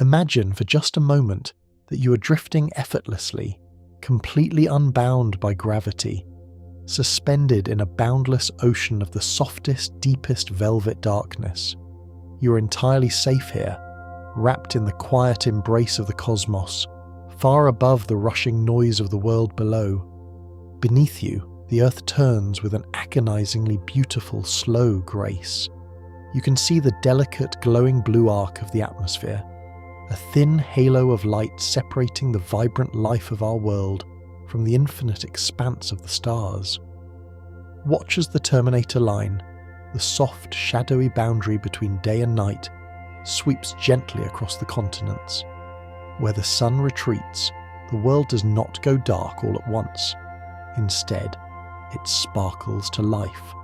Imagine for just a moment that you are drifting effortlessly, completely unbound by gravity, suspended in a boundless ocean of the softest, deepest velvet darkness. You are entirely safe here, wrapped in the quiet embrace of the cosmos, far above the rushing noise of the world below. Beneath you, the Earth turns with an agonizingly beautiful, slow grace. You can see the delicate, glowing blue arc of the atmosphere, a thin halo of light separating the vibrant life of our world from the infinite expanse of the stars. Watch as the Terminator line, the soft, shadowy boundary between day and night, sweeps gently across the continents. Where the sun retreats, the world does not go dark all at once. Instead, it sparkles to life.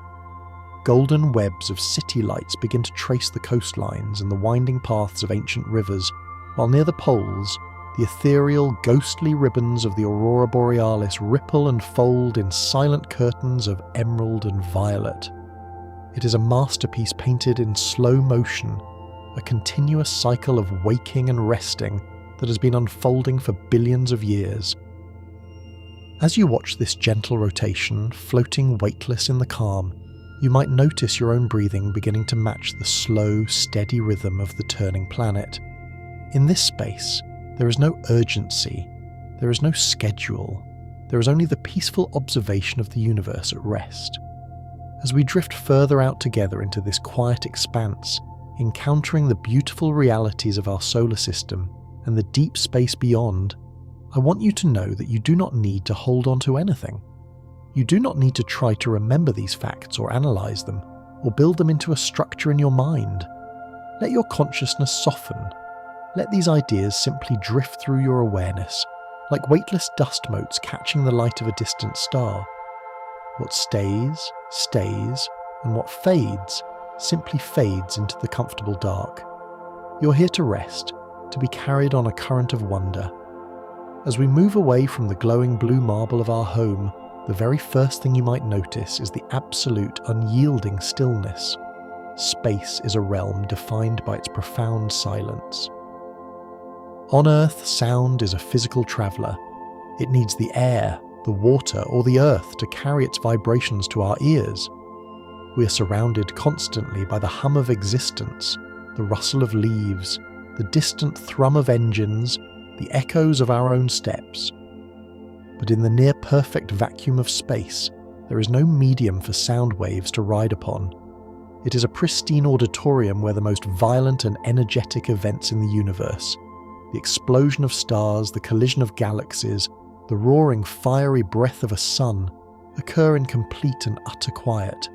Golden webs of city lights begin to trace the coastlines and the winding paths of ancient rivers, while near the poles, the ethereal, ghostly ribbons of the aurora borealis ripple and fold in silent curtains of emerald and violet. It is a masterpiece painted in slow motion, a continuous cycle of waking and resting that has been unfolding for billions of years. As you watch this gentle rotation, floating weightless in the calm, you might notice your own breathing beginning to match the slow, steady rhythm of the turning planet. In this space, there is no urgency, there is no schedule, there is only the peaceful observation of the universe at rest. As we drift further out together into this quiet expanse, encountering the beautiful realities of our solar system and the deep space beyond, I want you to know that you do not need to hold on to anything. You do not need to try to remember these facts or analyze them, or build them into a structure in your mind. Let your consciousness soften. Let these ideas simply drift through your awareness, like weightless dust motes catching the light of a distant star. What stays, stays, and what fades, simply fades into the comfortable dark. You're here to rest, to be carried on a current of wonder. As we move away from the glowing blue marble of our home, the very first thing you might notice is the absolute, unyielding stillness. Space is a realm defined by its profound silence. On Earth, sound is a physical traveller. It needs the air, the water, or the earth to carry its vibrations to our ears. We are surrounded constantly by the hum of existence, the rustle of leaves, the distant thrum of engines, the echoes of our own steps. But in the near-perfect vacuum of space, there is no medium for sound waves to ride upon. It is a pristine auditorium where the most violent and energetic events in the universe, the explosion of stars, the collision of galaxies, the roaring fiery breath of a sun, occur in complete and utter quiet.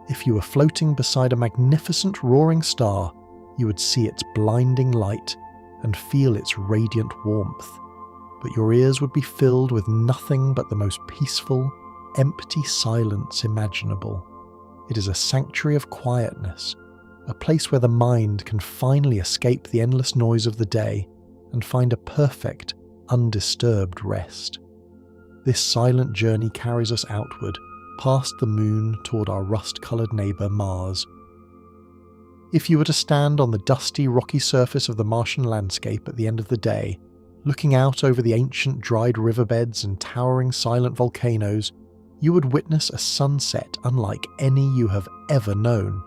If you were floating beside a magnificent roaring star, you would see its blinding light and feel its radiant warmth, but your ears would be filled with nothing but the most peaceful, empty silence imaginable. It is a sanctuary of quietness, a place where the mind can finally escape the endless noise of the day and find a perfect, undisturbed rest. This silent journey carries us outward, past the moon toward our rust-coloured neighbour Mars. If you were to stand on the dusty, rocky surface of the Martian landscape at the end of the day, looking out over the ancient dried riverbeds and towering silent volcanoes, you would witness a sunset unlike any you have ever known.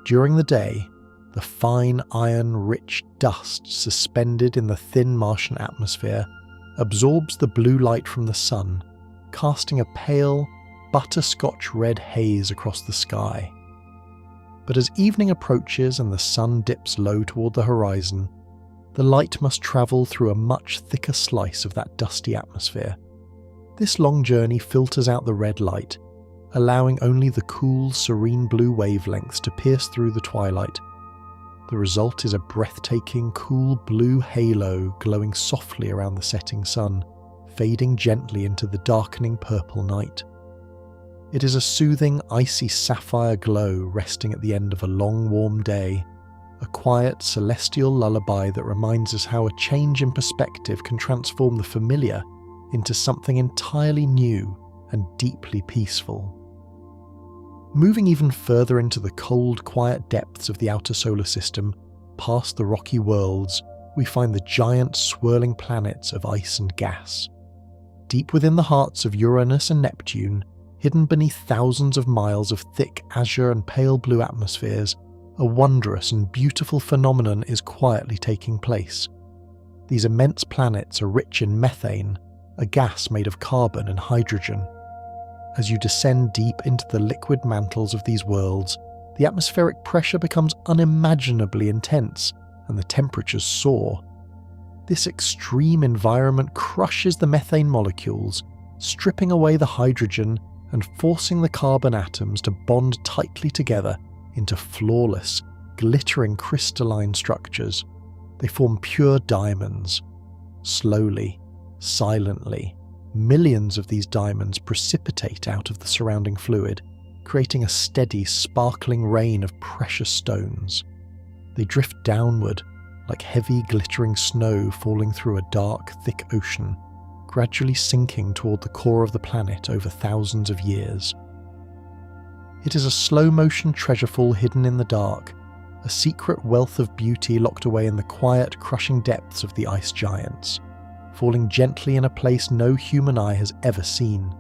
During the day, the fine iron-rich dust suspended in the thin Martian atmosphere absorbs the blue light from the sun, casting a pale, butterscotch-red haze across the sky. But as evening approaches and the sun dips low toward the horizon, the light must travel through a much thicker slice of that dusty atmosphere. This long journey filters out the red light, allowing only the cool, serene blue wavelengths to pierce through the twilight. The result is a breathtaking, cool blue halo glowing softly around the setting sun, fading gently into the darkening purple night. It is a soothing, icy sapphire glow resting at the end of a long, warm day, a quiet, celestial lullaby that reminds us how a change in perspective can transform the familiar into something entirely new and deeply peaceful. Moving even further into the cold, quiet depths of the outer solar system, past the rocky worlds, we find the giant swirling planets of ice and gas. Deep within the hearts of Uranus and Neptune, hidden beneath thousands of miles of thick azure and pale blue atmospheres, a wondrous and beautiful phenomenon is quietly taking place. These immense planets are rich in methane, a gas made of carbon and hydrogen. As you descend deep into the liquid mantles of these worlds, the atmospheric pressure becomes unimaginably intense and the temperatures soar. This extreme environment crushes the methane molecules, stripping away the hydrogen and forcing the carbon atoms to bond tightly together into flawless, glittering crystalline structures. They form pure diamonds. Slowly, silently, millions of these diamonds precipitate out of the surrounding fluid, creating a steady, sparkling rain of precious stones. They drift downward, like heavy, glittering snow falling through a dark, thick ocean, gradually sinking toward the core of the planet over thousands of years. It is a slow-motion treasure-fall hidden in the dark, a secret wealth of beauty locked away in the quiet, crushing depths of the ice giants, falling gently in a place no human eye has ever seen.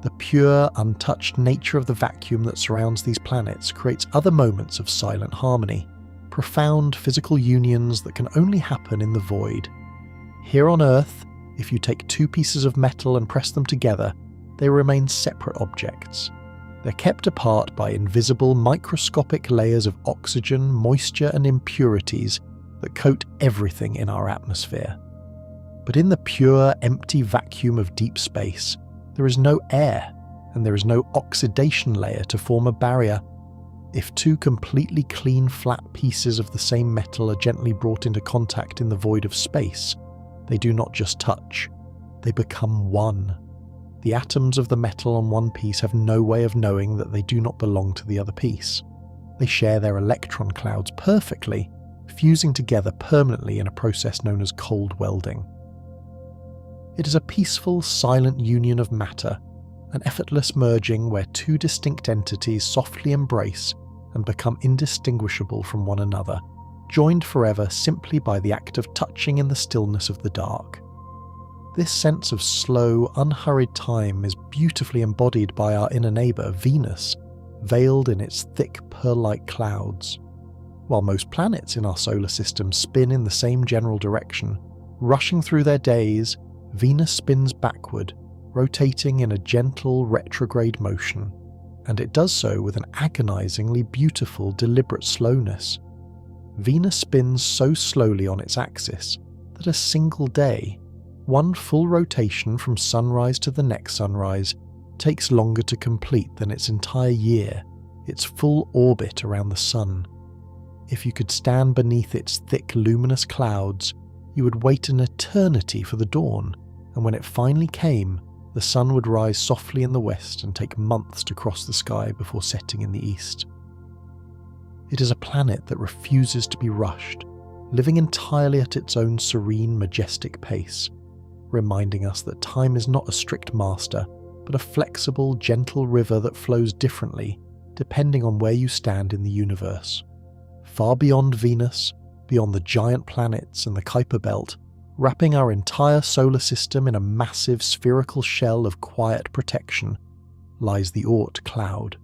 The pure, untouched nature of the vacuum that surrounds these planets creates other moments of silent harmony, profound physical unions that can only happen in the void. Here on Earth, if you take two pieces of metal and press them together, they remain separate objects. They're kept apart by invisible, microscopic layers of oxygen, moisture, and impurities that coat everything in our atmosphere. But in the pure, empty vacuum of deep space, there is no air, and there is no oxidation layer to form a barrier. If two completely clean, flat pieces of the same metal are gently brought into contact in the void of space, they do not just touch, they become one. The atoms of the metal on one piece have no way of knowing that they do not belong to the other piece. They share their electron clouds perfectly, fusing together permanently in a process known as cold welding. It is a peaceful, silent union of matter, an effortless merging where two distinct entities softly embrace and become indistinguishable from one another, joined forever simply by the act of touching in the stillness of the dark. This sense of slow, unhurried time is beautifully embodied by our inner neighbour, Venus, veiled in its thick pearl-like clouds. While most planets in our solar system spin in the same general direction, rushing through their days, Venus spins backward, rotating in a gentle retrograde motion, and it does so with an agonizingly beautiful, deliberate slowness. Venus spins so slowly on its axis that a single day, one full rotation from sunrise to the next sunrise, takes longer to complete than its entire year, its full orbit around the sun. If you could stand beneath its thick, luminous clouds, you would wait an eternity for the dawn, and when it finally came, the sun would rise softly in the west and take months to cross the sky before setting in the east. It is a planet that refuses to be rushed, living entirely at its own serene, majestic pace, reminding us that time is not a strict master, but a flexible, gentle river that flows differently depending on where you stand in the universe. Far beyond Venus, beyond the giant planets and the Kuiper Belt, wrapping our entire solar system in a massive spherical shell of quiet protection, lies the Oort cloud.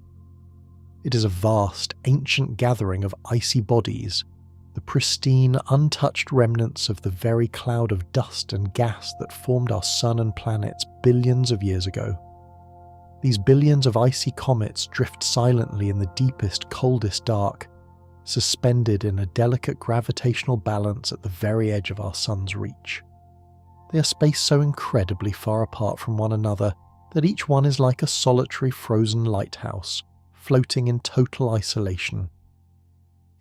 It is a vast, ancient gathering of icy bodies, the pristine, untouched remnants of the very cloud of dust and gas that formed our sun and planets billions of years ago. These billions of icy comets drift silently in the deepest, coldest dark, suspended in a delicate gravitational balance at the very edge of our sun's reach. They are spaced so incredibly far apart from one another that each one is like a solitary frozen lighthouse, floating in total isolation.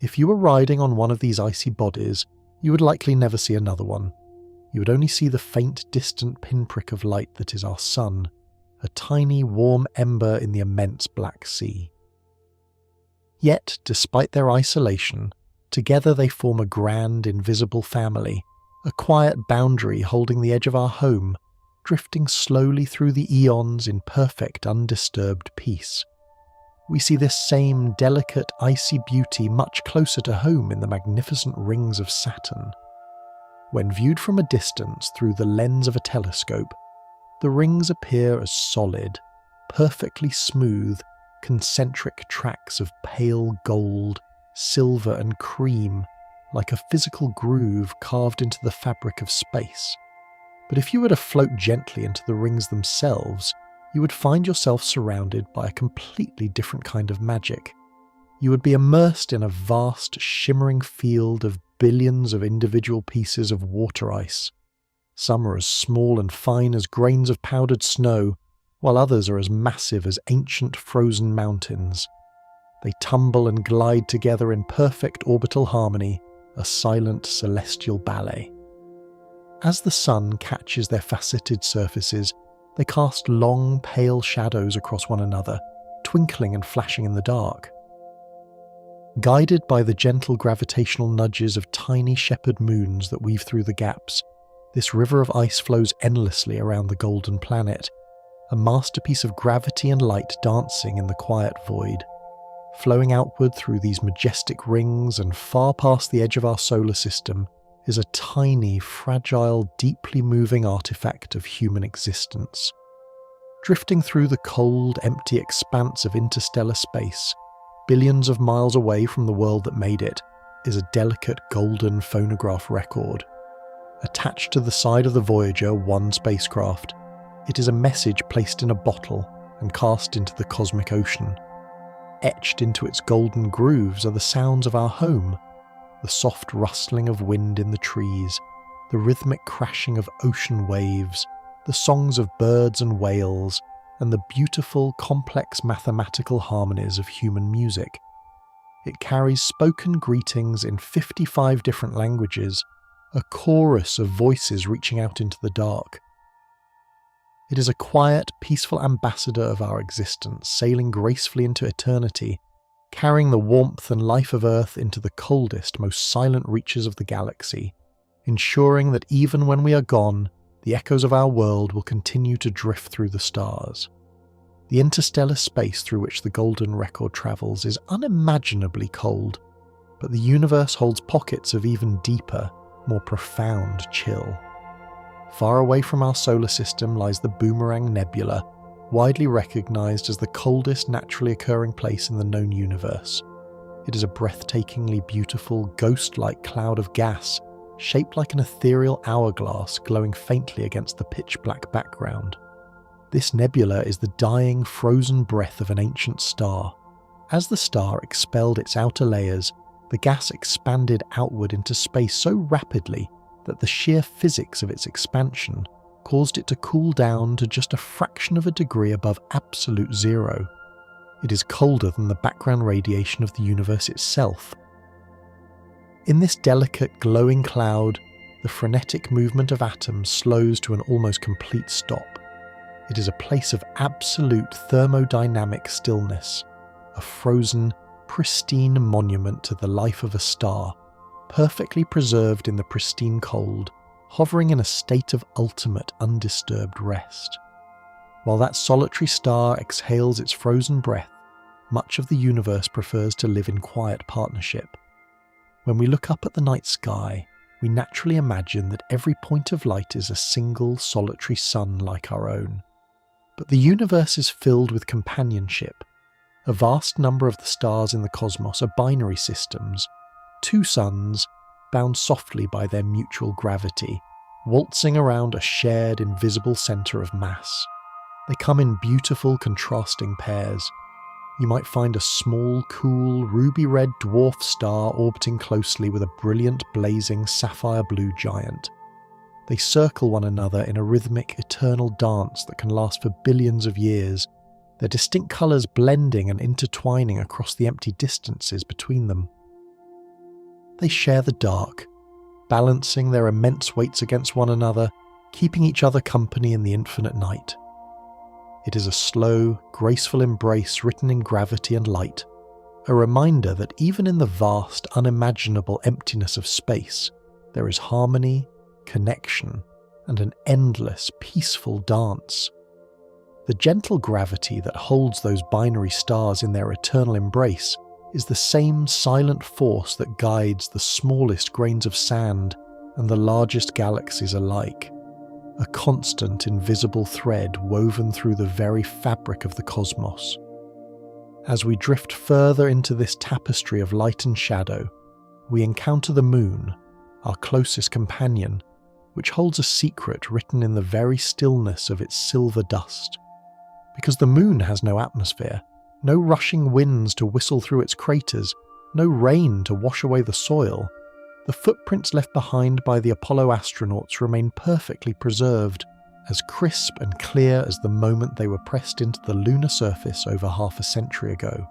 If you were riding on one of these icy bodies, you would likely never see another one. You would only see the faint, distant pinprick of light that is our sun, a tiny, warm ember in the immense black sea. Yet, despite their isolation, together they form a grand, invisible family, a quiet boundary holding the edge of our home, drifting slowly through the eons in perfect, undisturbed peace. We see this same delicate, icy beauty much closer to home in the magnificent rings of Saturn. When viewed from a distance through the lens of a telescope, the rings appear as solid, perfectly smooth, concentric tracks of pale gold, silver and cream, like a physical groove carved into the fabric of space. But if you were to float gently into the rings themselves, you would find yourself surrounded by a completely different kind of magic. You would be immersed in a vast, shimmering field of billions of individual pieces of water ice. Some are as small and fine as grains of powdered snow, while others are as massive as ancient frozen mountains. They tumble and glide together in perfect orbital harmony, a silent celestial ballet. As the sun catches their faceted surfaces, they cast long, pale shadows across one another, twinkling and flashing in the dark. Guided by the gentle gravitational nudges of tiny shepherd moons that weave through the gaps, this river of ice flows endlessly around the golden planet, a masterpiece of gravity and light dancing in the quiet void. Flowing outward through these majestic rings and far past the edge of our solar system is a tiny, fragile, deeply moving artifact of human existence. Drifting through the cold, empty expanse of interstellar space, billions of miles away from the world that made it, is a delicate golden phonograph record. Attached to the side of the Voyager 1 spacecraft, it is a message placed in a bottle and cast into the cosmic ocean. Etched into its golden grooves are the sounds of our home, the soft rustling of wind in the trees, the rhythmic crashing of ocean waves, the songs of birds and whales, and the beautiful, complex mathematical harmonies of human music. It carries spoken greetings in 55 different languages, a chorus of voices reaching out into the dark. It is a quiet, peaceful ambassador of our existence, sailing gracefully into eternity, carrying the warmth and life of Earth into the coldest, most silent reaches of the galaxy, ensuring that even when we are gone, the echoes of our world will continue to drift through the stars. The interstellar space through which the Golden Record travels is unimaginably cold, but the universe holds pockets of even deeper, more profound chill. Far away from our solar system lies the Boomerang Nebula, widely recognised as the coldest naturally occurring place in the known universe. It is a breathtakingly beautiful, ghost-like cloud of gas, shaped like an ethereal hourglass glowing faintly against the pitch-black background. This nebula is the dying, frozen breath of an ancient star. As the star expelled its outer layers, the gas expanded outward into space so rapidly that the sheer physics of its expansion caused it to cool down to just a fraction of a degree above absolute zero. It is colder than the background radiation of the universe itself. In this delicate, glowing cloud, the frenetic movement of atoms slows to an almost complete stop. It is a place of absolute thermodynamic stillness, a frozen, pristine monument to the life of a star, perfectly preserved in the pristine cold, hovering in a state of ultimate undisturbed rest. While that solitary star exhales its frozen breath, much of the universe prefers to live in quiet partnership. When we look up at the night sky, we naturally imagine that every point of light is a single, solitary sun like our own. But the universe is filled with companionship. A vast number of the stars in the cosmos are binary systems, two suns, bound softly by their mutual gravity, waltzing around a shared invisible centre of mass. They come in beautiful contrasting pairs. You might find a small, cool, ruby-red dwarf star orbiting closely with a brilliant, blazing sapphire-blue giant. They circle one another in a rhythmic, eternal dance that can last for billions of years, their distinct colours blending and intertwining across the empty distances between them. They share the dark, balancing their immense weights against one another, keeping each other company in the infinite night. It is a slow, graceful embrace written in gravity and light, a reminder that even in the vast, unimaginable emptiness of space, there is harmony, connection, and an endless, peaceful dance. The gentle gravity that holds those binary stars in their eternal embrace is the same silent force that guides the smallest grains of sand and the largest galaxies alike, a constant invisible thread woven through the very fabric of the cosmos. As we drift further into this tapestry of light and shadow, we encounter the moon, our closest companion, which holds a secret written in the very stillness of its silver dust. Because the moon has no atmosphere, no rushing winds to whistle through its craters, no rain to wash away the soil, the footprints left behind by the Apollo astronauts remain perfectly preserved, as crisp and clear as the moment they were pressed into the lunar surface over half a century ago.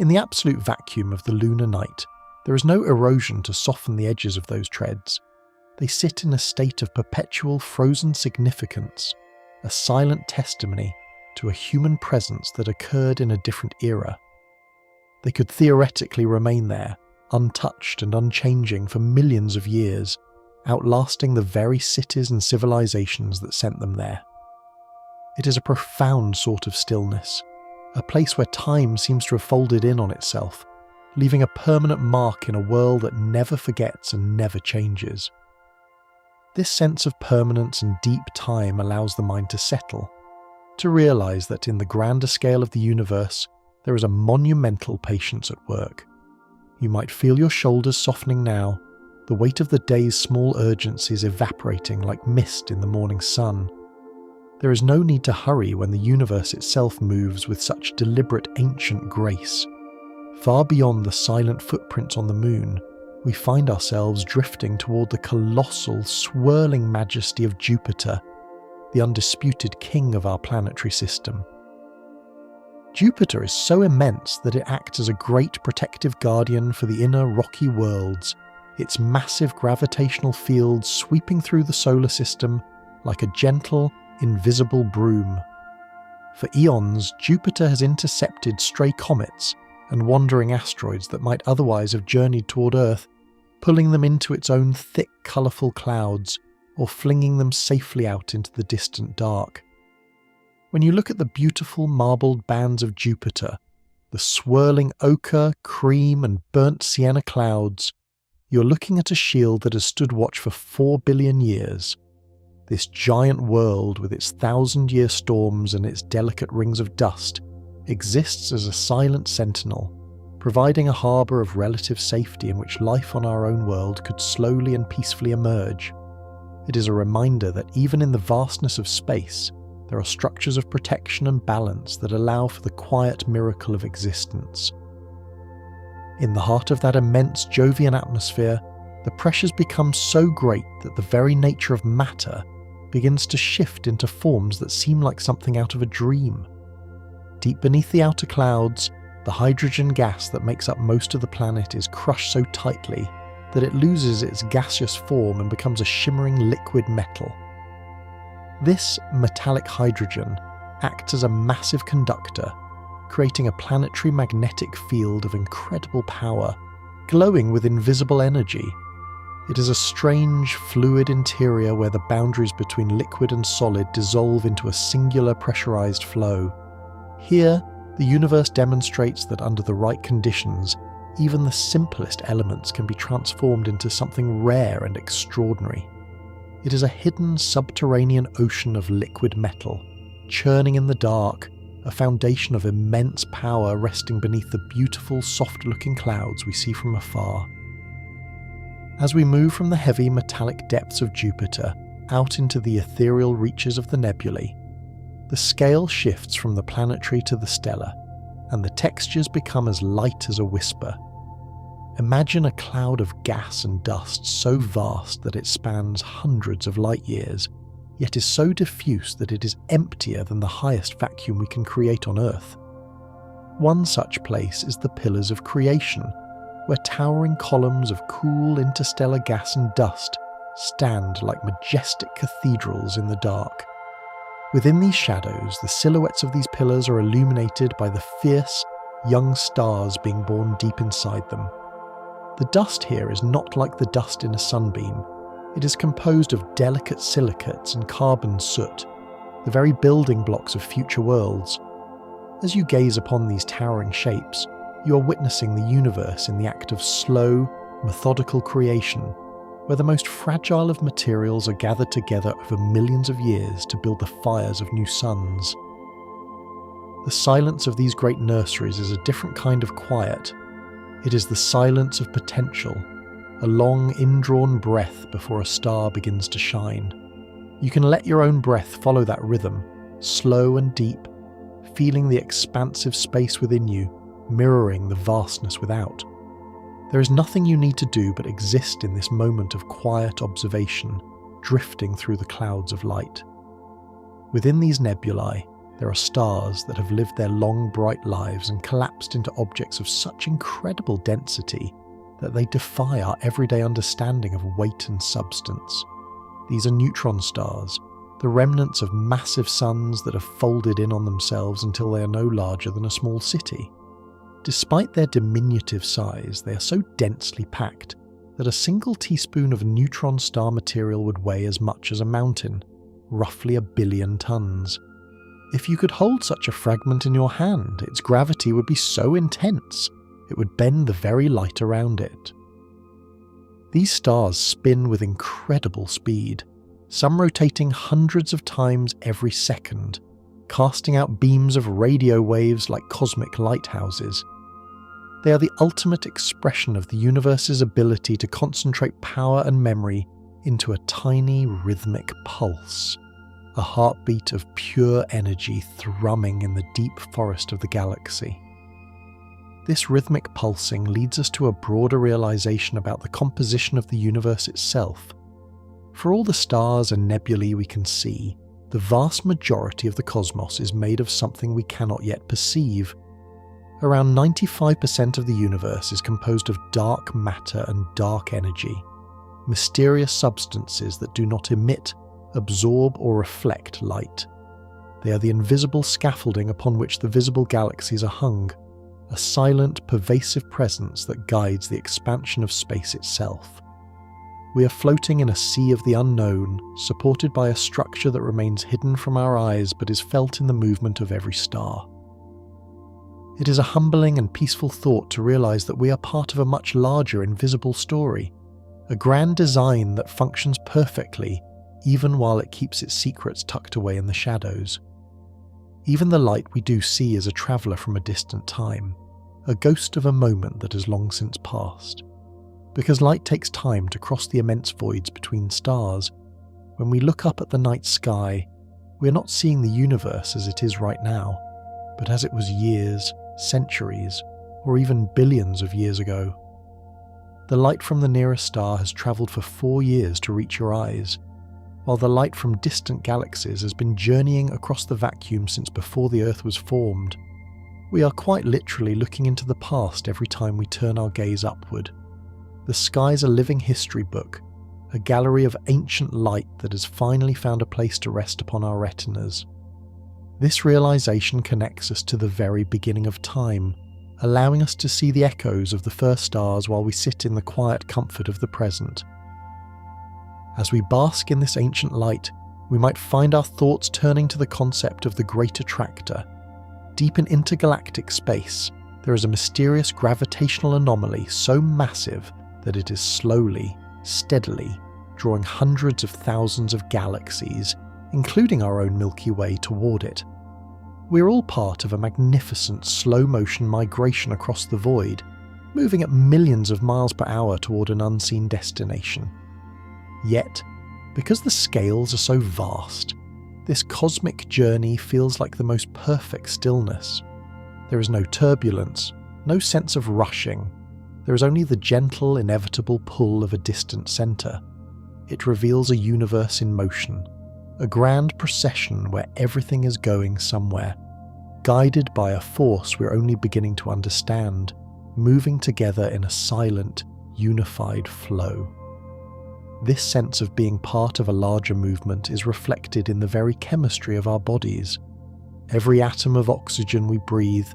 In the absolute vacuum of the lunar night, there is no erosion to soften the edges of those treads. They sit in a state of perpetual frozen significance, a silent testimony to a human presence that occurred in a different era. They could theoretically remain there, untouched and unchanging for millions of years, outlasting the very cities and civilizations that sent them there. It is a profound sort of stillness, a place where time seems to have folded in on itself, leaving a permanent mark in a world that never forgets and never changes. This sense of permanence and deep time allows the mind to settle, to realize that in the grander scale of the universe, there is a monumental patience at work. You might feel your shoulders softening now, the weight of the day's small urgencies evaporating like mist in the morning sun. There is no need to hurry when the universe itself moves with such deliberate ancient grace. Far beyond the silent footprints on the moon, we find ourselves drifting toward the colossal, swirling majesty of Jupiter, the undisputed king of our planetary system. Jupiter is so immense that it acts as a great protective guardian for the inner rocky worlds, its massive gravitational field sweeping through the solar system like a gentle, invisible broom. For eons, Jupiter has intercepted stray comets and wandering asteroids that might otherwise have journeyed toward Earth, pulling them into its own thick, colourful clouds, or flinging them safely out into the distant dark. When you look at the beautiful marbled bands of Jupiter, the swirling ochre, cream and burnt sienna clouds, you're looking at a shield that has stood watch for 4 billion years. This giant world, with its 1,000-year storms and its delicate rings of dust, exists as a silent sentinel, providing a harbour of relative safety in which life on our own world could slowly and peacefully emerge. It is a reminder that even in the vastness of space, there are structures of protection and balance that allow for the quiet miracle of existence. In the heart of that immense Jovian atmosphere, the pressures become so great that the very nature of matter begins to shift into forms that seem like something out of a dream. Deep beneath the outer clouds, the hydrogen gas that makes up most of the planet is crushed so tightly that it loses its gaseous form and becomes a shimmering liquid metal. This metallic hydrogen acts as a massive conductor, creating a planetary magnetic field of incredible power, glowing with invisible energy. It is a strange, fluid interior where the boundaries between liquid and solid dissolve into a singular pressurized flow. Here, the universe demonstrates that under the right conditions, even the simplest elements can be transformed into something rare and extraordinary. It is a hidden subterranean ocean of liquid metal, churning in the dark, a foundation of immense power resting beneath the beautiful, soft-looking clouds we see from afar. As we move from the heavy metallic depths of Jupiter out into the ethereal reaches of the nebulae, the scale shifts from the planetary to the stellar, and the textures become as light as a whisper. Imagine a cloud of gas and dust so vast that it spans hundreds of light years, yet is so diffuse that it is emptier than the highest vacuum we can create on Earth. One such place is the Pillars of Creation, where towering columns of cool interstellar gas and dust stand like majestic cathedrals in the dark. Within these shadows, the silhouettes of these pillars are illuminated by the fierce, young stars being born deep inside them. The dust here is not like the dust in a sunbeam. It is composed of delicate silicates and carbon soot, the very building blocks of future worlds. As you gaze upon these towering shapes, you are witnessing the universe in the act of slow, methodical creation, where the most fragile of materials are gathered together over millions of years to build the fires of new suns. The silence of these great nurseries is a different kind of quiet. It is the silence of potential, a long, indrawn breath before a star begins to shine. You can let your own breath follow that rhythm, slow and deep, feeling the expansive space within you, mirroring the vastness without. There is nothing you need to do but exist in this moment of quiet observation, drifting through the clouds of light. Within these nebulae, there are stars that have lived their long, bright lives and collapsed into objects of such incredible density that they defy our everyday understanding of weight and substance. These are neutron stars, the remnants of massive suns that have folded in on themselves until they are no larger than a small city. Despite their diminutive size, they are so densely packed that a single teaspoon of neutron star material would weigh as much as a mountain, roughly 1 billion tons. If you could hold such a fragment in your hand, its gravity would be so intense, it would bend the very light around it. These stars spin with incredible speed, some rotating hundreds of times every second, casting out beams of radio waves like cosmic lighthouses. They are the ultimate expression of the universe's ability to concentrate power and memory into a tiny rhythmic pulse, a heartbeat of pure energy thrumming in the deep forest of the galaxy. This rhythmic pulsing leads us to a broader realization about the composition of the universe itself. For all the stars and nebulae we can see, the vast majority of the cosmos is made of something we cannot yet perceive. Around 95% of the universe is composed of dark matter and dark energy, mysterious substances that do not emit, absorb, or reflect light. They are the invisible scaffolding upon which the visible galaxies are hung, a silent, pervasive presence that guides the expansion of space itself. We are floating in a sea of the unknown, supported by a structure that remains hidden from our eyes but is felt in the movement of every star. It is a humbling and peaceful thought to realize that we are part of a much larger invisible story, a grand design that functions perfectly even while it keeps its secrets tucked away in the shadows. Even the light we do see is a traveller from a distant time, a ghost of a moment that has long since passed. Because light takes time to cross the immense voids between stars, when we look up at the night sky, we are not seeing the universe as it is right now, but as it was years, centuries, or even billions of years ago. The light from the nearest star has travelled for 4 years to reach your eyes, while the light from distant galaxies has been journeying across the vacuum since before the Earth was formed. We are quite literally looking into the past every time we turn our gaze upward. The sky's a living history book, a gallery of ancient light that has finally found a place to rest upon our retinas. This realization connects us to the very beginning of time, allowing us to see the echoes of the first stars while we sit in the quiet comfort of the present. As we bask in this ancient light, we might find our thoughts turning to the concept of the Great Attractor. Deep in intergalactic space, there is a mysterious gravitational anomaly so massive that it is slowly, steadily, drawing hundreds of thousands of galaxies, including our own Milky Way, toward it. We're all part of a magnificent slow-motion migration across the void, moving at millions of miles per hour toward an unseen destination. Yet, because the scales are so vast, this cosmic journey feels like the most perfect stillness. There is no turbulence, no sense of rushing. There is only the gentle, inevitable pull of a distant centre. It reveals a universe in motion, a grand procession where everything is going somewhere, guided by a force we're only beginning to understand, moving together in a silent, unified flow. This sense of being part of a larger movement is reflected in the very chemistry of our bodies. Every atom of oxygen we breathe,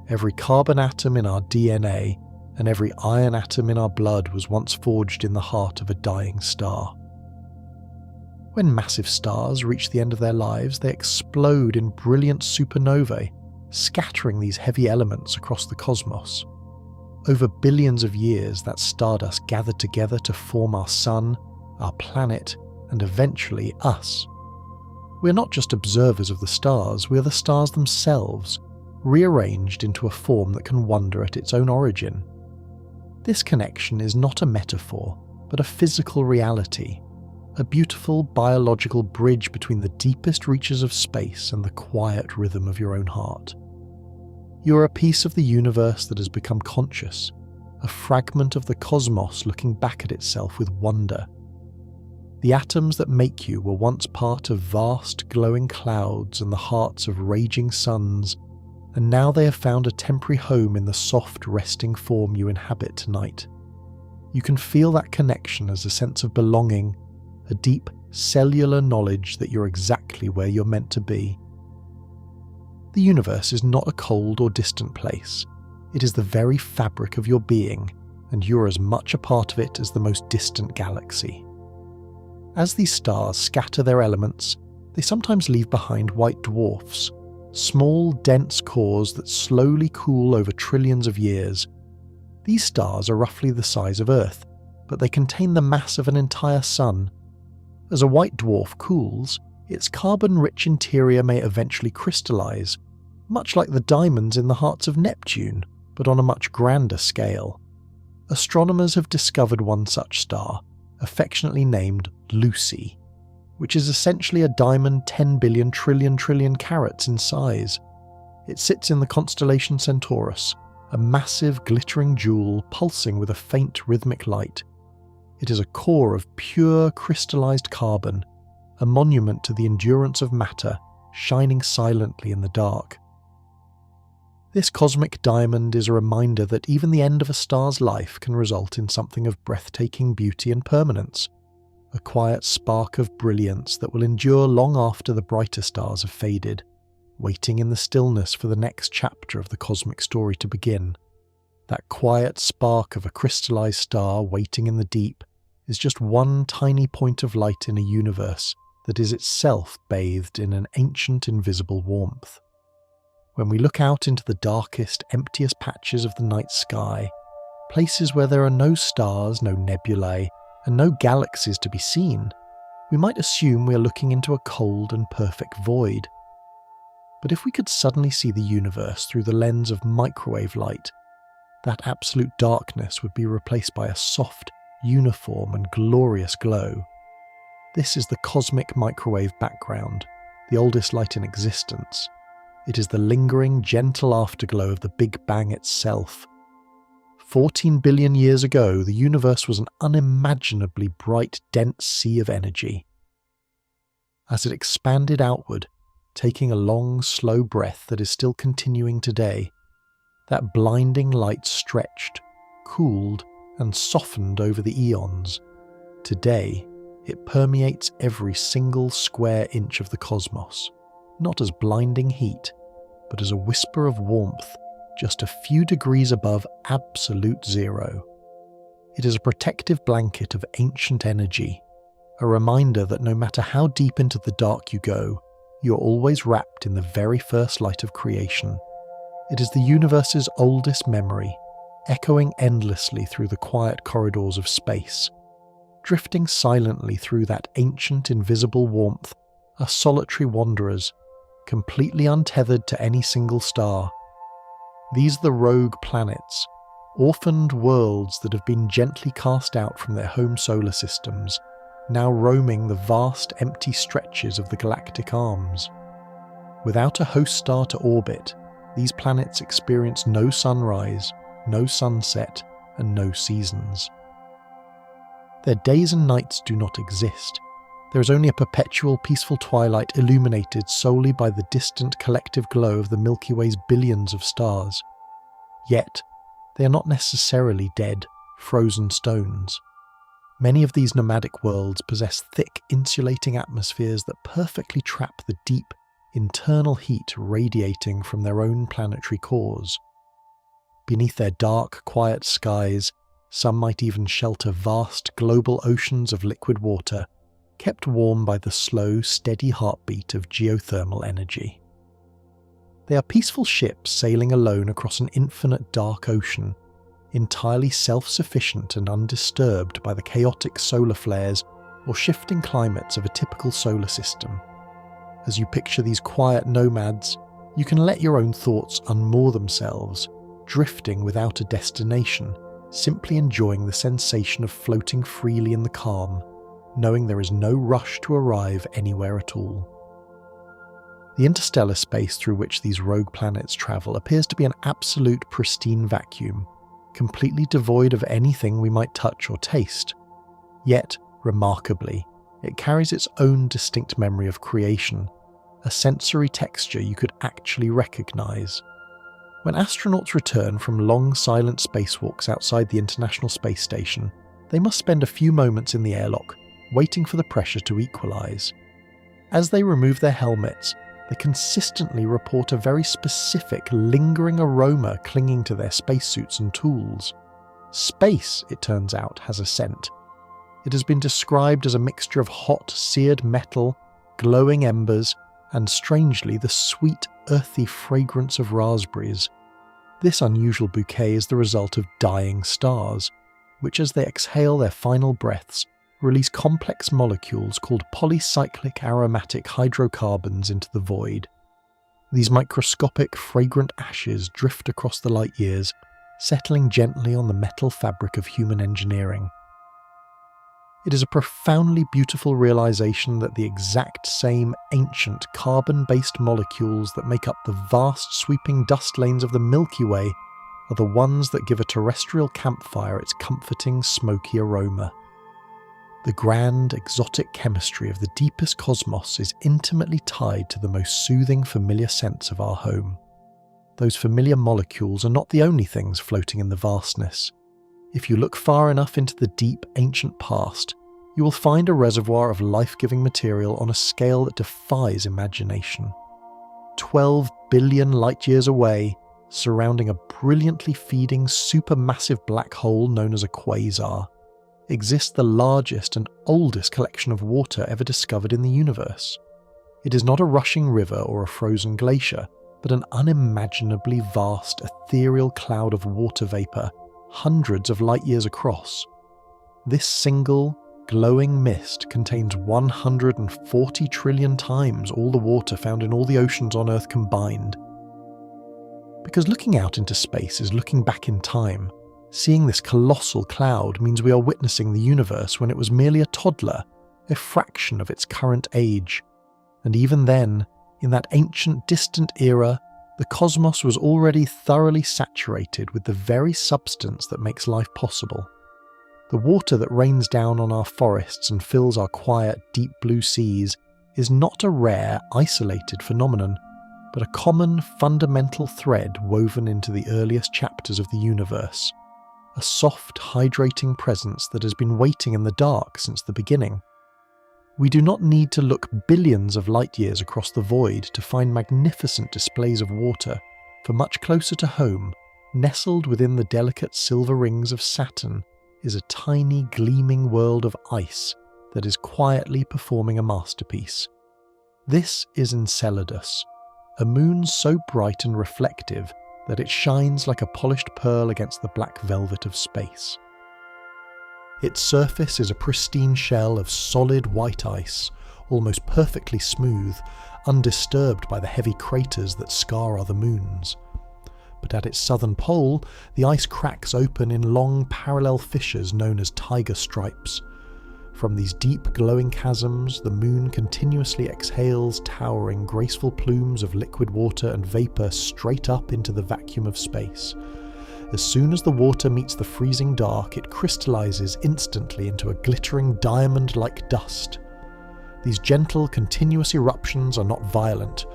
every carbon atom in our DNA, and every iron atom in our blood was once forged in the heart of a dying star. When massive stars reach the end of their lives, they explode in brilliant supernovae, scattering these heavy elements across the cosmos. Over billions of years, that stardust gathered together to form our sun, our planet, and eventually us. We're not just observers of the stars, we are the stars themselves, rearranged into a form that can wonder at its own origin. This connection is not a metaphor, but a physical reality, a beautiful biological bridge between the deepest reaches of space and the quiet rhythm of your own heart. You are a piece of the universe that has become conscious, a fragment of the cosmos looking back at itself with wonder. The atoms that make you were once part of vast glowing clouds and the hearts of raging suns, and now they have found a temporary home in the soft, resting form you inhabit tonight. You can feel that connection as a sense of belonging, a deep cellular knowledge that you're exactly where you're meant to be. The universe is not a cold or distant place. It is the very fabric of your being, and you're as much a part of it as the most distant galaxy. As these stars scatter their elements, they sometimes leave behind white dwarfs, small, dense cores that slowly cool over trillions of years. These stars are roughly the size of Earth, but they contain the mass of an entire sun. As a white dwarf cools, its carbon-rich interior may eventually crystallize, much like the diamonds in the hearts of Neptune, but on a much grander scale. Astronomers have discovered one such star, affectionately named Lucy, which is essentially a diamond 10 billion trillion carats in size. It sits in the constellation Centaurus, a massive glittering jewel pulsing with a faint rhythmic light. It is a core of pure crystallized carbon, a monument to the endurance of matter, shining silently in the dark. This cosmic diamond is a reminder that even the end of a star's life can result in something of breathtaking beauty and permanence, a quiet spark of brilliance that will endure long after the brighter stars have faded, waiting in the stillness for the next chapter of the cosmic story to begin. That quiet spark of a crystallized star waiting in the deep is just one tiny point of light in a universe that is itself bathed in an ancient invisible warmth. When we look out into the darkest, emptiest patches of the night sky, places where there are no stars, no nebulae, and no galaxies to be seen, we might assume we are looking into a cold and perfect void. But if we could suddenly see the universe through the lens of microwave light, that absolute darkness would be replaced by a soft, uniform and glorious glow. This is the cosmic microwave background, the oldest light in existence. It is the lingering, gentle afterglow of the Big Bang itself. 14 billion years ago, the universe was an unimaginably bright, dense sea of energy. As it expanded outward, taking a long, slow breath that is still continuing today, that blinding light stretched, cooled, and softened over the eons. Today, it permeates every single square inch of the cosmos, not as blinding heat, but as a whisper of warmth just a few degrees above absolute zero. It is a protective blanket of ancient energy, a reminder that no matter how deep into the dark you go, you're always wrapped in the very first light of creation. It is the universe's oldest memory, echoing endlessly through the quiet corridors of space. Drifting silently through that ancient invisible warmth are solitary wanderers, completely untethered to any single star. These are the rogue planets, orphaned worlds that have been gently cast out from their home solar systems, now roaming the vast empty stretches of the galactic arms. Without a host star to orbit, these planets experience no sunrise, no sunset, and no seasons. Their days and nights do not exist. There is only a perpetual peaceful twilight illuminated solely by the distant collective glow of the Milky Way's billions of stars. Yet, they are not necessarily dead, frozen stones. Many of these nomadic worlds possess thick, insulating atmospheres that perfectly trap the deep, internal heat radiating from their own planetary cores. Beneath their dark, quiet skies, some might even shelter vast global oceans of liquid water, kept warm by the slow, steady heartbeat of geothermal energy. They are peaceful ships sailing alone across an infinite dark ocean, entirely self-sufficient and undisturbed by the chaotic solar flares or shifting climates of a typical solar system. As you picture these quiet nomads, you can let your own thoughts unmoor themselves, drifting without a destination, simply enjoying the sensation of floating freely in the calm, knowing there is no rush to arrive anywhere at all. The interstellar space through which these rogue planets travel appears to be an absolute pristine vacuum, completely devoid of anything we might touch or taste. Yet, remarkably, it carries its own distinct memory of creation, a sensory texture you could actually recognize. When astronauts return from long silent spacewalks outside the International Space Station, they must spend a few moments in the airlock, waiting for the pressure to equalize. As they remove their helmets, they consistently report a very specific, lingering aroma clinging to their spacesuits and tools. Space, it turns out, has a scent. It has been described as a mixture of hot, seared metal, glowing embers, and strangely the sweet, earthy fragrance of raspberries. This unusual bouquet is the result of dying stars, which as they exhale their final breaths, release complex molecules called polycyclic aromatic hydrocarbons into the void. These microscopic, fragrant ashes drift across the light years, settling gently on the metal fabric of human engineering. It is a profoundly beautiful realization that the exact same ancient carbon-based molecules that make up the vast sweeping dust lanes of the Milky Way are the ones that give a terrestrial campfire its comforting, smoky aroma. The grand, exotic chemistry of the deepest cosmos is intimately tied to the most soothing, familiar scents of our home. Those familiar molecules are not the only things floating in the vastness. If you look far enough into the deep, ancient past, you will find a reservoir of life-giving material on a scale that defies imagination. 12 billion light-years away, surrounding a brilliantly feeding supermassive black hole known as a quasar, exists the largest and oldest collection of water ever discovered in the universe. It is not a rushing river or a frozen glacier, but an unimaginably vast, ethereal cloud of water vapour, hundreds of light-years across. This single, glowing mist contains 140 trillion times all the water found in all the oceans on Earth combined. Because looking out into space is looking back in time, seeing this colossal cloud means we are witnessing the universe when it was merely a toddler, a fraction of its current age. And even then, in that ancient distant era, the cosmos was already thoroughly saturated with the very substance that makes life possible. The water that rains down on our forests and fills our quiet, deep blue seas is not a rare, isolated phenomenon, but a common, fundamental thread woven into the earliest chapters of the universe. A soft, hydrating presence that has been waiting in the dark since the beginning. We do not need to look billions of light-years across the void to find magnificent displays of water, for much closer to home, nestled within the delicate silver rings of Saturn, is a tiny gleaming world of ice that is quietly performing a masterpiece. This is Enceladus, a moon so bright and reflective that it shines like a polished pearl against the black velvet of space. Its surface is a pristine shell of solid white ice, almost perfectly smooth, undisturbed by the heavy craters that scar other moons. But at its southern pole, the ice cracks open in long parallel fissures known as tiger stripes. From these deep glowing chasms, the moon continuously exhales towering graceful plumes of liquid water and vapour straight up into the vacuum of space. As soon as the water meets the freezing dark, it crystallizes instantly into a glittering diamond-like dust. These gentle, continuous eruptions are not violent.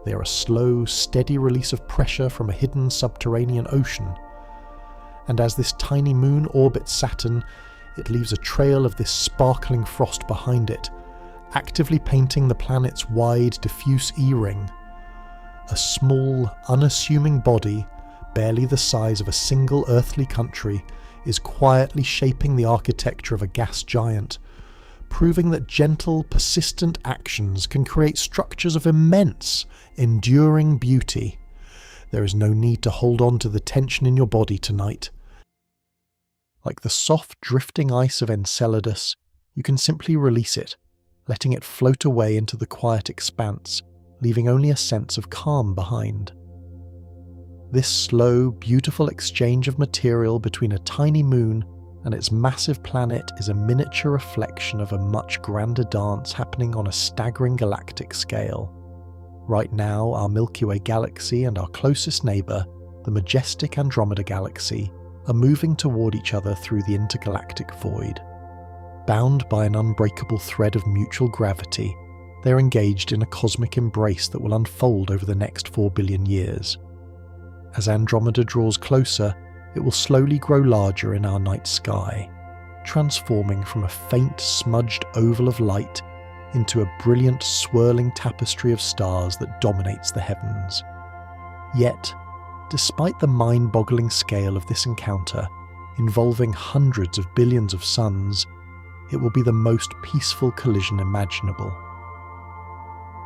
They are a slow, steady release of pressure from a hidden subterranean ocean. And as this tiny moon orbits Saturn, it leaves a trail of this sparkling frost behind it, actively painting the planet's wide, diffuse E-ring. A small, unassuming body, barely the size of a single earthly country, is quietly shaping the architecture of a gas giant, proving that gentle, persistent actions can create structures of immense, enduring beauty. There is no need to hold on to the tension in your body tonight. Like the soft, drifting ice of Enceladus, you can simply release it, letting it float away into the quiet expanse, leaving only a sense of calm behind. This slow, beautiful exchange of material between a tiny moon and its massive planet is a miniature reflection of a much grander dance happening on a staggering galactic scale. Right now, our Milky Way galaxy and our closest neighbour, the majestic Andromeda galaxy, are moving toward each other through the intergalactic void. Bound by an unbreakable thread of mutual gravity, they're engaged in a cosmic embrace that will unfold over the next 4 billion years. As Andromeda draws closer, it will slowly grow larger in our night sky, transforming from a faint, smudged oval of light into a brilliant, swirling tapestry of stars that dominates the heavens. Yet, despite the mind-boggling scale of this encounter, involving hundreds of billions of suns, it will be the most peaceful collision imaginable.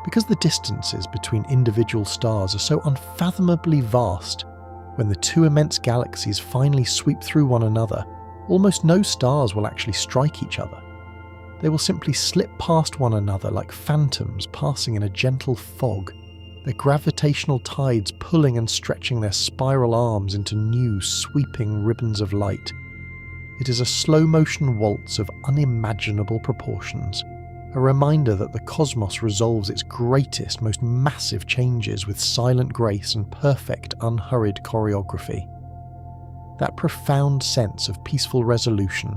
Because the distances between individual stars are so unfathomably vast, when the two immense galaxies finally sweep through one another, almost no stars will actually strike each other. They will simply slip past one another like phantoms passing in a gentle fog, their gravitational tides pulling and stretching their spiral arms into new, sweeping ribbons of light. It is a slow-motion waltz of unimaginable proportions, a reminder that the cosmos resolves its greatest, most massive changes with silent grace and perfect, unhurried choreography. That profound sense of peaceful resolution,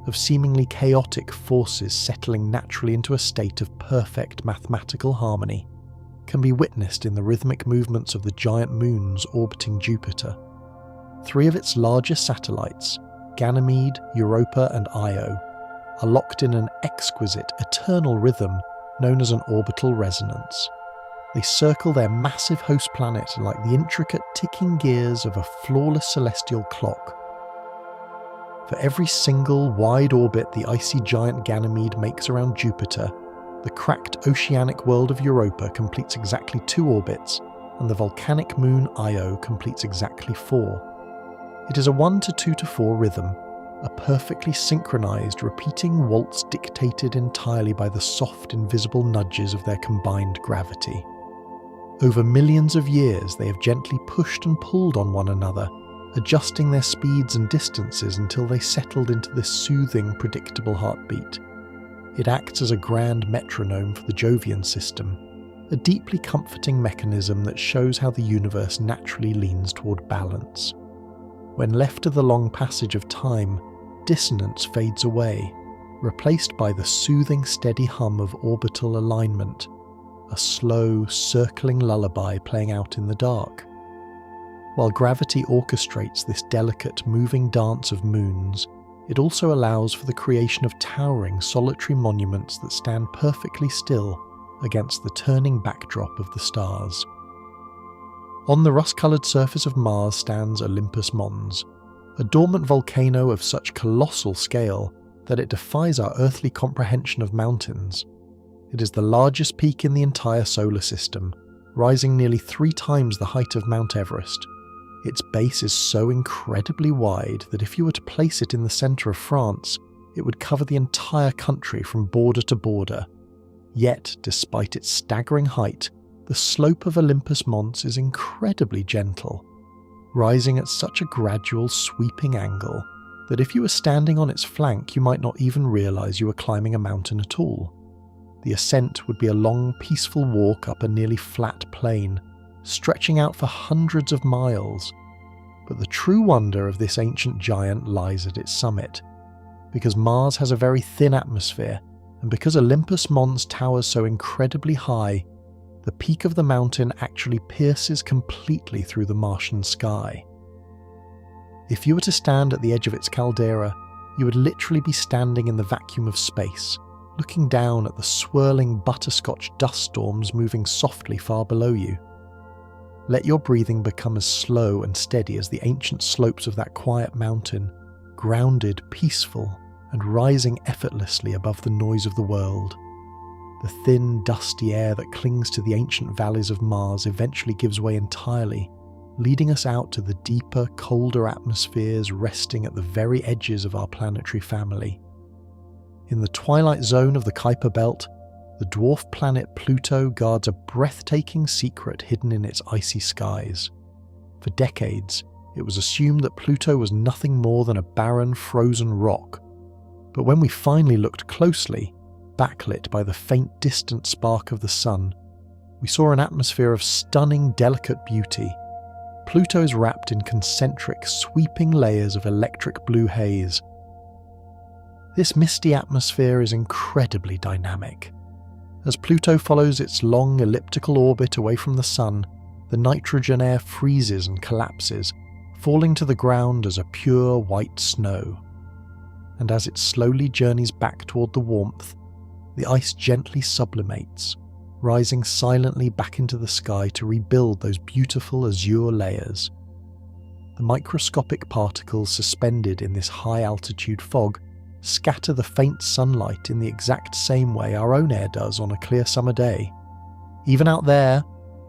of seemingly chaotic forces settling naturally into a state of perfect mathematical harmony, can be witnessed in the rhythmic movements of the giant moons orbiting Jupiter. 3 of its largest satellites, Ganymede, Europa and Io, are locked in an exquisite, eternal rhythm known as an orbital resonance. They circle their massive host planet like the intricate ticking gears of a flawless celestial clock. For every single wide orbit the icy giant Ganymede makes around Jupiter, the cracked oceanic world of Europa completes exactly 2 orbits, and the volcanic moon Io completes exactly 4. It is a 1 to 2 to 4 rhythm, a perfectly synchronized, repeating waltz dictated entirely by the soft, invisible nudges of their combined gravity. Over millions of years, they have gently pushed and pulled on one another, adjusting their speeds and distances until they settled into this soothing, predictable heartbeat. It acts as a grand metronome for the Jovian system, a deeply comforting mechanism that shows how the universe naturally leans toward balance. When left to the long passage of time, dissonance fades away, replaced by the soothing, steady hum of orbital alignment, a slow, circling lullaby playing out in the dark. While gravity orchestrates this delicate, moving dance of moons, it also allows for the creation of towering, solitary monuments that stand perfectly still against the turning backdrop of the stars. On the rust-coloured surface of Mars stands Olympus Mons, a dormant volcano of such colossal scale that it defies our earthly comprehension of mountains. It is the largest peak in the entire solar system, rising nearly 3 times the height of Mount Everest. Its base is so incredibly wide that if you were to place it in the centre of France, it would cover the entire country from border to border. Yet, despite its staggering height, the slope of Olympus Mons is incredibly gentle, rising at such a gradual, sweeping angle that if you were standing on its flank you might not even realise you were climbing a mountain at all. The ascent would be a long, peaceful walk up a nearly flat plain, stretching out for hundreds of miles. But the true wonder of this ancient giant lies at its summit. Because Mars has a very thin atmosphere, and because Olympus Mons towers so incredibly high, the peak of the mountain actually pierces completely through the Martian sky. If you were to stand at the edge of its caldera, you would literally be standing in the vacuum of space, looking down at the swirling butterscotch dust storms moving softly far below you. Let your breathing become as slow and steady as the ancient slopes of that quiet mountain, grounded, peaceful, and rising effortlessly above the noise of the world. The thin, dusty air that clings to the ancient valleys of Mars eventually gives way entirely, leading us out to the deeper, colder atmospheres resting at the very edges of our planetary family. In the twilight zone of the Kuiper Belt, the dwarf planet Pluto guards a breathtaking secret hidden in its icy skies. For decades, it was assumed that Pluto was nothing more than a barren, frozen rock. But when we finally looked closely, backlit by the faint distant spark of the sun, we saw an atmosphere of stunning, delicate beauty. Pluto is wrapped in concentric, sweeping layers of electric blue haze. This misty atmosphere is incredibly dynamic. As Pluto follows its long elliptical orbit away from the sun, the nitrogen air freezes and collapses, falling to the ground as a pure white snow. And as it slowly journeys back toward the warmth, the ice gently sublimates, rising silently back into the sky to rebuild those beautiful azure layers. The microscopic particles suspended in this high-altitude fog scatter the faint sunlight in the exact same way our own air does on a clear summer day. Even out there,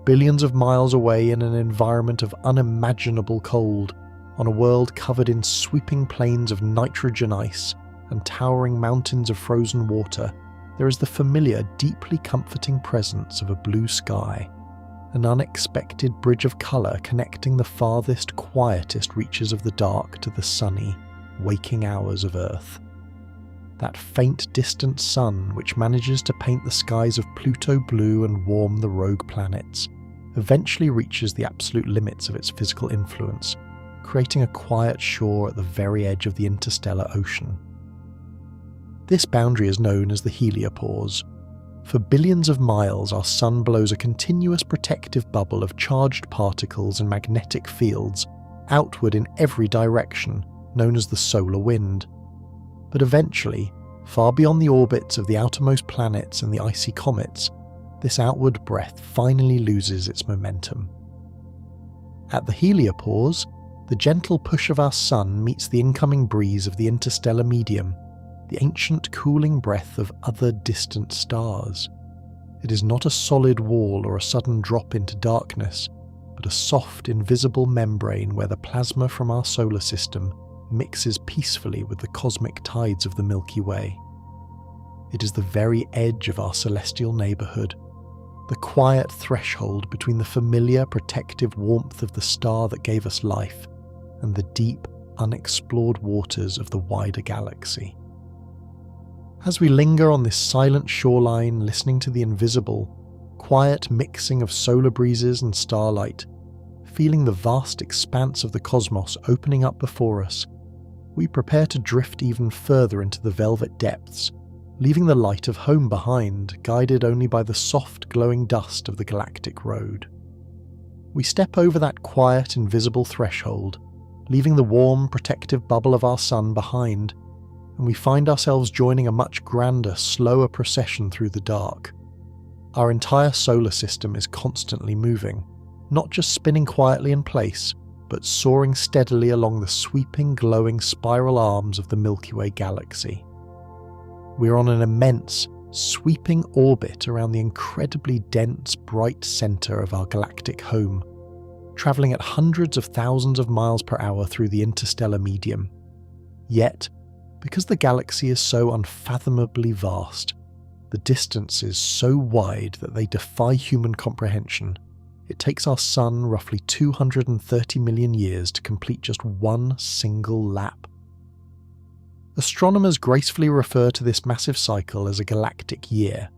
billions of miles away in an environment of unimaginable cold, on a world covered in sweeping plains of nitrogen ice and towering mountains of frozen water, there is the familiar, deeply comforting presence of a blue sky, an unexpected bridge of colour connecting the farthest, quietest reaches of the dark to the sunny, waking hours of Earth. That faint, distant sun which manages to paint the skies of Pluto blue and warm the rogue planets, eventually reaches the absolute limits of its physical influence, creating a quiet shore at the very edge of the interstellar ocean. This boundary is known as the heliopause. For billions of miles, our sun blows a continuous protective bubble of charged particles and magnetic fields outward in every direction, known as the solar wind. But eventually, far beyond the orbits of the outermost planets and the icy comets, this outward breath finally loses its momentum. At the heliopause, the gentle push of our sun meets the incoming breeze of the interstellar medium, the ancient cooling breath of other distant stars. It is not a solid wall or a sudden drop into darkness, but a soft, invisible membrane where the plasma from our solar system mixes peacefully with the cosmic tides of the Milky Way. It is the very edge of our celestial neighbourhood, the quiet threshold between the familiar protective warmth of the star that gave us life and the deep, unexplored waters of the wider galaxy. As we linger on this silent shoreline listening to the invisible, quiet mixing of solar breezes and starlight, feeling the vast expanse of the cosmos opening up before us, we prepare to drift even further into the velvet depths, leaving the light of home behind, guided only by the soft, glowing dust of the galactic road. We step over that quiet, invisible threshold, leaving the warm, protective bubble of our sun behind, and we find ourselves joining a much grander, slower procession through the dark. Our entire solar system is constantly moving, not just spinning quietly in place, but soaring steadily along the sweeping, glowing spiral arms of the Milky Way galaxy. We are on an immense, sweeping orbit around the incredibly dense, bright centre of our galactic home, travelling at hundreds of thousands of miles per hour through the interstellar medium. Yet, because the galaxy is so unfathomably vast, the distances so wide that they defy human comprehension, it takes our sun roughly 230 million years to complete just one single lap. Astronomers gracefully refer to this massive cycle as a galactic year.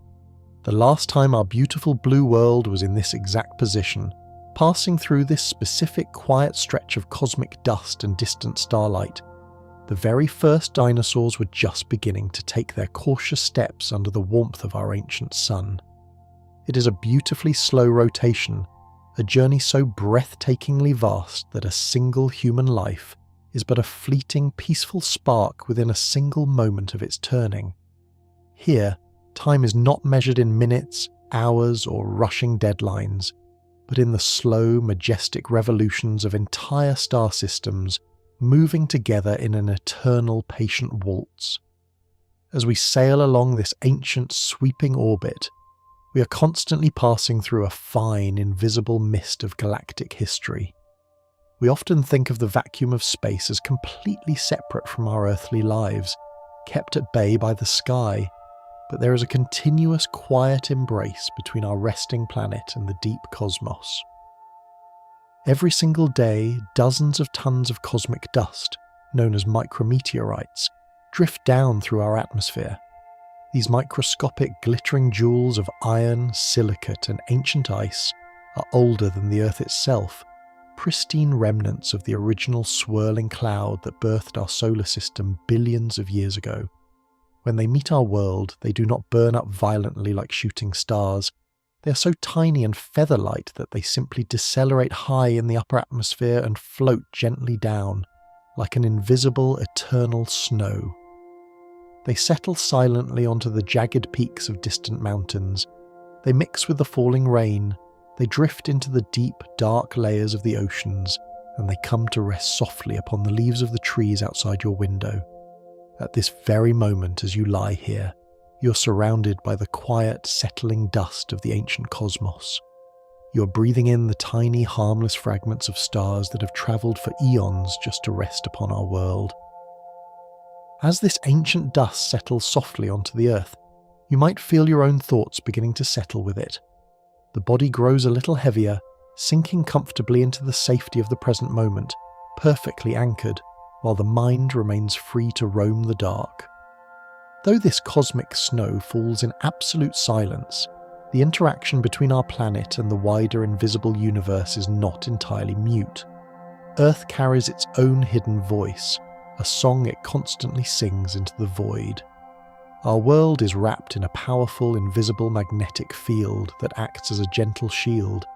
The last time our beautiful blue world was in this exact position, passing through this specific quiet stretch of cosmic dust and distant starlight, the very first dinosaurs were just beginning to take their cautious steps under the warmth of our ancient sun. It is a beautifully slow rotation, a journey so breathtakingly vast that a single human life is but a fleeting, peaceful spark within a single moment of its turning. Here, time is not measured in minutes, hours, or rushing deadlines, but in the slow, majestic revolutions of entire star systems moving together in an eternal patient waltz. As we sail along this ancient sweeping orbit, we are constantly passing through a fine, invisible mist of galactic history. We often think of the vacuum of space as completely separate from our earthly lives, kept at bay by the sky, but there is a continuous quiet embrace between our resting planet and the deep cosmos. Every single day, dozens of tons of cosmic dust, known as micrometeorites, drift down through our atmosphere. These microscopic glittering jewels of iron, silicate, and ancient ice are older than the Earth itself, pristine remnants of the original swirling cloud that birthed our solar system billions of years ago. When they meet our world, they do not burn up violently like shooting stars. They are so tiny and feather-light that they simply decelerate high in the upper atmosphere and float gently down, like an invisible, eternal snow. They settle silently onto the jagged peaks of distant mountains. They mix with the falling rain. They drift into the deep, dark layers of the oceans, and they come to rest softly upon the leaves of the trees outside your window. At this very moment as you lie here, you're surrounded by the quiet, settling dust of the ancient cosmos. You're breathing in the tiny, harmless fragments of stars that have travelled for eons just to rest upon our world. As this ancient dust settles softly onto the earth, you might feel your own thoughts beginning to settle with it. The body grows a little heavier, sinking comfortably into the safety of the present moment, perfectly anchored, while the mind remains free to roam the dark. Though this cosmic snow falls in absolute silence, the interaction between our planet and the wider invisible universe is not entirely mute. Earth carries its own hidden voice, a song it constantly sings into the void. Our world is wrapped in a powerful, invisible magnetic field that acts as a gentle shield,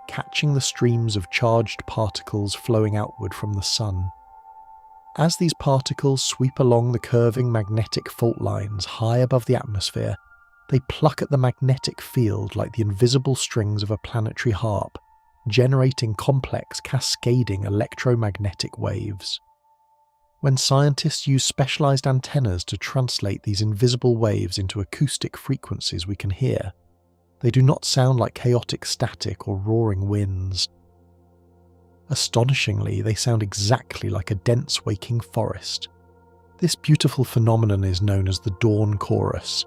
catching the streams of charged particles flowing outward from the sun. As these particles sweep along the curving magnetic fault lines high above the atmosphere, they pluck at the magnetic field like the invisible strings of a planetary harp, generating complex, cascading electromagnetic waves. When scientists use specialized antennas to translate these invisible waves into acoustic frequencies we can hear, they do not sound like chaotic static or roaring winds. Astonishingly, they sound exactly like a dense waking forest. This beautiful phenomenon is known as the dawn chorus.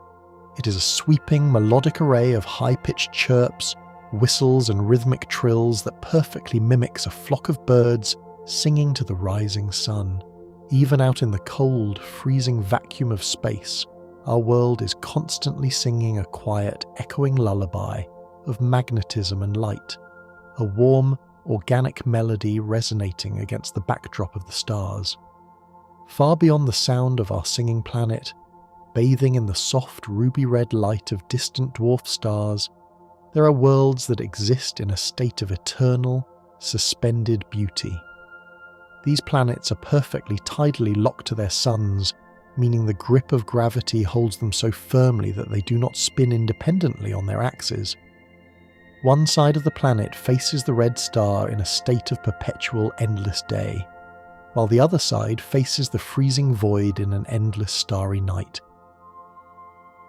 It is a sweeping, melodic array of high-pitched chirps, whistles and rhythmic trills that perfectly mimics a flock of birds singing to the rising sun. Even out in the cold, freezing vacuum of space, our world is constantly singing a quiet, echoing lullaby of magnetism and light, a warm, organic melody resonating against the backdrop of the stars. Far beyond the sound of our singing planet, bathing in the soft ruby-red light of distant dwarf stars, there are worlds that exist in a state of eternal, suspended beauty. These planets are perfectly tidally locked to their suns, meaning the grip of gravity holds them so firmly that they do not spin independently on their axes. One side of the planet faces the red star in a state of perpetual endless day, while the other side faces the freezing void in an endless starry night.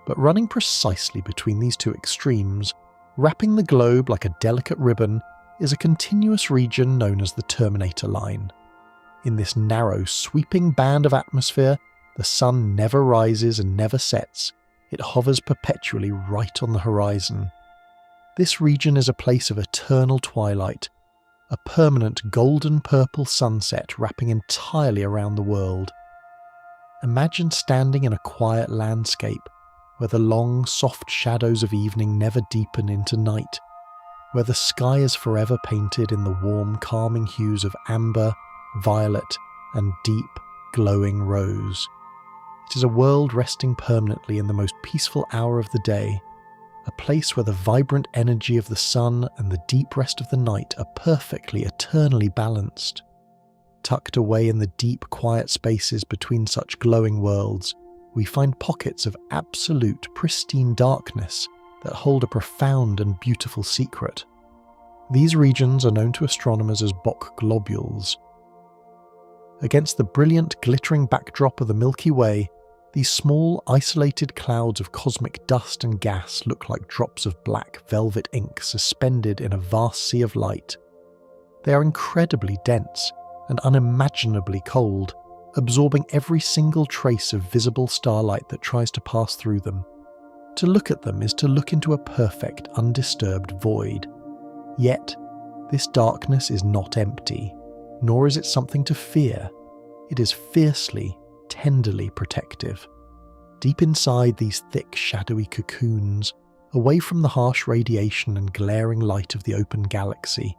But running precisely between these two extremes, wrapping the globe like a delicate ribbon, is a continuous region known as the Terminator Line. In this narrow, sweeping band of atmosphere, the sun never rises and never sets. It hovers perpetually right on the horizon. This region is a place of eternal twilight, a permanent golden-purple sunset wrapping entirely around the world. Imagine standing in a quiet landscape, where the long, soft shadows of evening never deepen into night, where the sky is forever painted in the warm, calming hues of amber, violet, and deep, glowing rose. It is a world resting permanently in the most peaceful hour of the day, a place where the vibrant energy of the sun and the deep rest of the night are perfectly, eternally balanced. Tucked away in the deep, quiet spaces between such glowing worlds, we find pockets of absolute, pristine darkness that hold a profound and beautiful secret. These regions are known to astronomers as Bok globules. Against the brilliant, glittering backdrop of the Milky Way, These small, isolated clouds of cosmic dust and gas look like drops of black velvet ink suspended in a vast sea of light. They are incredibly dense and unimaginably cold, absorbing every single trace of visible starlight that tries to pass through them. To look at them is to look into a perfect, undisturbed void. Yet, this darkness is not empty, nor is it something to fear. It is fiercely, tenderly protective. Deep inside these thick, shadowy cocoons, away from the harsh radiation and glaring light of the open galaxy,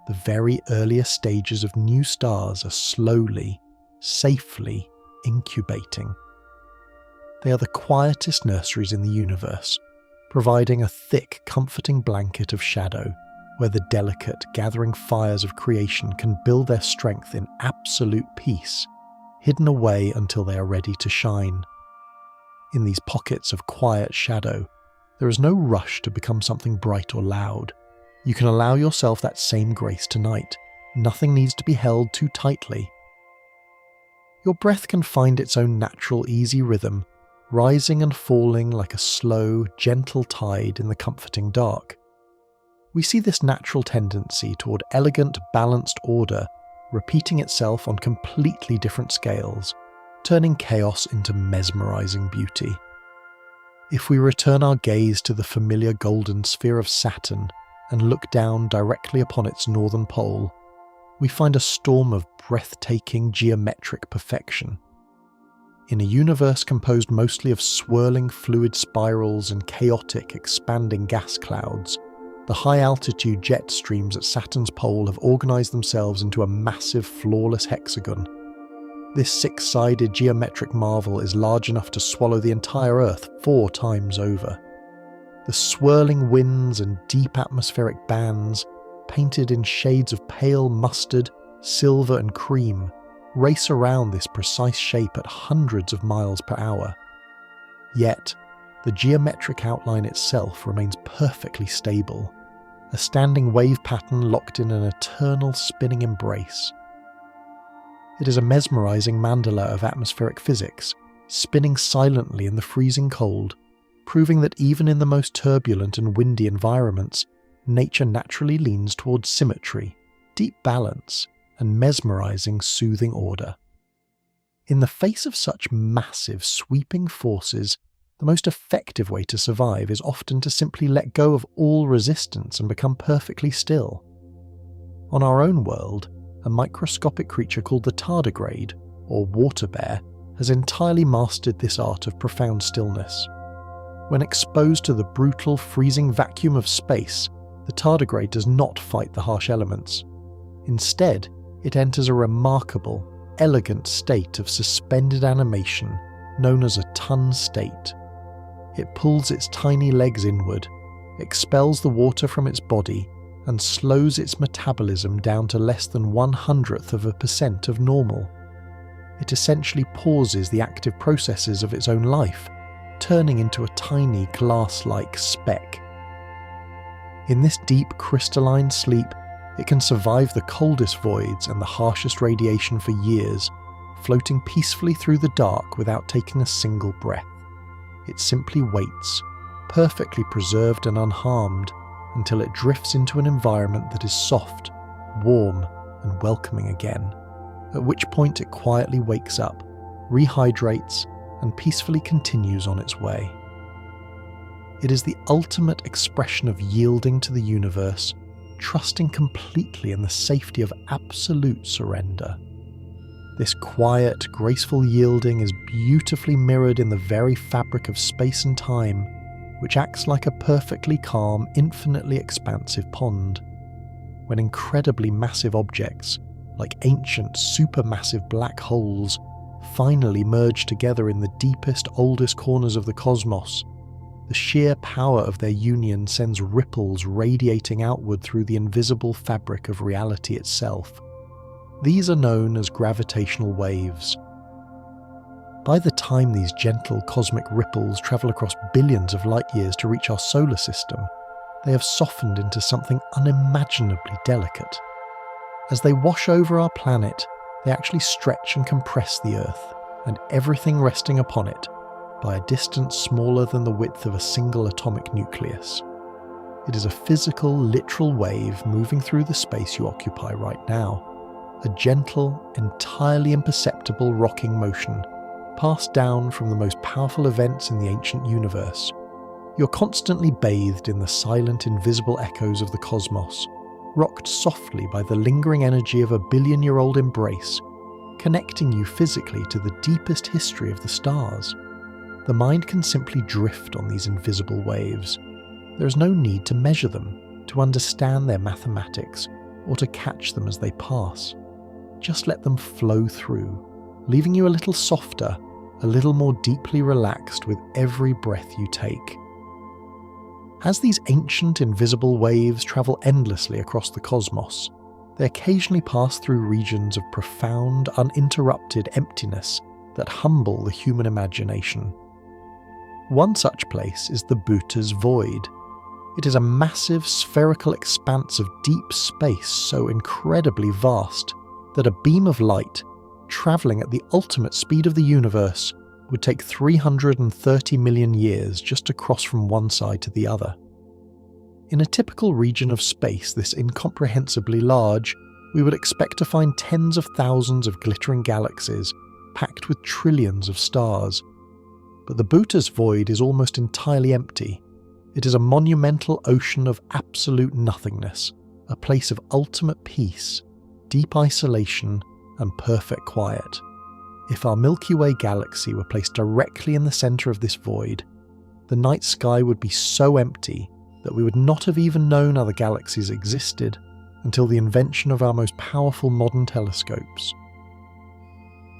the very earliest stages of new stars are slowly, safely incubating. They are the quietest nurseries in the universe, providing a thick, comforting blanket of shadow where the delicate, gathering fires of creation can build their strength in absolute peace, hidden away until they are ready to shine. In these pockets of quiet shadow, there is no rush to become something bright or loud. You can allow yourself that same grace tonight. Nothing needs to be held too tightly. Your breath can find its own natural, easy rhythm, rising and falling like a slow, gentle tide in the comforting dark. We see this natural tendency toward elegant, balanced order repeating itself on completely different scales, turning chaos into mesmerizing beauty. If we return our gaze to the familiar golden sphere of Saturn and look down directly upon its northern pole, we find a storm of breathtaking geometric perfection. In a universe composed mostly of swirling fluid spirals and chaotic, expanding gas clouds, the high-altitude jet streams at Saturn's pole have organised themselves into a massive, flawless hexagon. This six-sided geometric marvel is large enough to swallow the entire Earth 4 times over. The swirling winds and deep atmospheric bands, painted in shades of pale mustard, silver and cream, race around this precise shape at hundreds of miles per hour. Yet, the geometric outline itself remains perfectly stable, a standing wave pattern locked in an eternal spinning embrace. It is a mesmerizing mandala of atmospheric physics, spinning silently in the freezing cold, proving that even in the most turbulent and windy environments, nature naturally leans towards symmetry, deep balance, and mesmerizing, soothing order. In the face of such massive, sweeping forces, the most effective way to survive is often to simply let go of all resistance and become perfectly still. On our own world, a microscopic creature called the tardigrade, or water bear, has entirely mastered this art of profound stillness. When exposed to the brutal, freezing vacuum of space, the tardigrade does not fight the harsh elements. Instead, it enters a remarkable, elegant state of suspended animation known as a ton state. It pulls its tiny legs inward, expels the water from its body, and slows its metabolism down to less than 0.01% of normal. It essentially pauses the active processes of its own life, turning into a tiny glass-like speck. In this deep crystalline sleep, it can survive the coldest voids and the harshest radiation for years, floating peacefully through the dark without taking a single breath. It simply waits, perfectly preserved and unharmed, until it drifts into an environment that is soft, warm, and welcoming again, at which point it quietly wakes up, rehydrates, and peacefully continues on its way. It is the ultimate expression of yielding to the universe, trusting completely in the safety of absolute surrender. This quiet, graceful yielding is beautifully mirrored in the very fabric of space and time, which acts like a perfectly calm, infinitely expansive pond. When incredibly massive objects, like ancient, supermassive black holes, finally merge together in the deepest, oldest corners of the cosmos, the sheer power of their union sends ripples radiating outward through the invisible fabric of reality itself. These are known as gravitational waves. By the time these gentle cosmic ripples travel across billions of light years to reach our solar system, they have softened into something unimaginably delicate. As they wash over our planet, they actually stretch and compress the Earth, and everything resting upon it by a distance smaller than the width of a single atomic nucleus. It is a physical, literal wave moving through the space you occupy right now, a gentle, entirely imperceptible rocking motion passed down from the most powerful events in the ancient universe. You're constantly bathed in the silent, invisible echoes of the cosmos, rocked softly by the lingering energy of a billion-year-old embrace, connecting you physically to the deepest history of the stars. The mind can simply drift on these invisible waves. There is no need to measure them, to understand their mathematics, or to catch them as they pass. Just let them flow through, leaving you a little softer, a little more deeply relaxed with every breath you take. As these ancient invisible waves travel endlessly across the cosmos, they occasionally pass through regions of profound, uninterrupted emptiness that humble the human imagination. One such place is the Bhuta's Void. It is a massive spherical expanse of deep space so incredibly vast that a beam of light, travelling at the ultimate speed of the universe, would take 330 million years just to cross from one side to the other. In a typical region of space this incomprehensibly large, we would expect to find tens of thousands of glittering galaxies packed with trillions of stars. But the Bhuta's Void is almost entirely empty. It is a monumental ocean of absolute nothingness, a place of ultimate peace, deep isolation, and perfect quiet. If our Milky Way galaxy were placed directly in the centre of this void, the night sky would be so empty that we would not have even known other galaxies existed until the invention of our most powerful modern telescopes.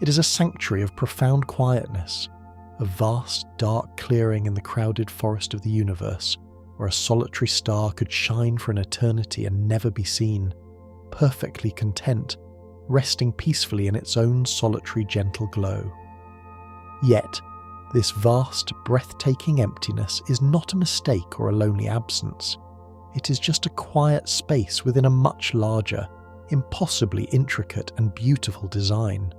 It is a sanctuary of profound quietness, a vast dark clearing in the crowded forest of the universe, where a solitary star could shine for an eternity and never be seen, perfectly content, resting peacefully in its own solitary gentle glow. Yet, this vast, breathtaking emptiness is not a mistake or a lonely absence. It is just a quiet space within a much larger, impossibly intricate and beautiful design.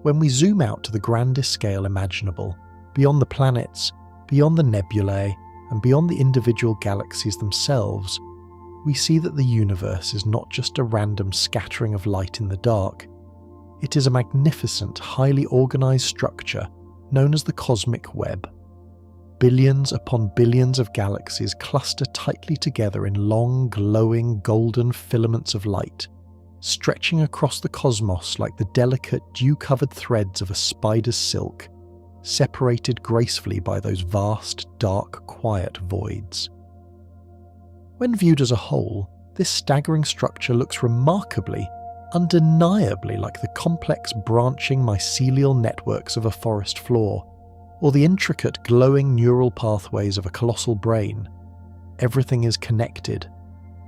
When we zoom out to the grandest scale imaginable, beyond the planets, beyond the nebulae, and beyond the individual galaxies themselves, we see that the universe is not just a random scattering of light in the dark. It is a magnificent, highly organized structure known as the cosmic web. Billions upon billions of galaxies cluster tightly together in long, glowing, golden filaments of light, stretching across the cosmos like the delicate, dew-covered threads of a spider's silk, separated gracefully by those vast, dark, quiet voids. When viewed as a whole, this staggering structure looks remarkably, undeniably like the complex branching mycelial networks of a forest floor, or the intricate glowing neural pathways of a colossal brain. Everything is connected.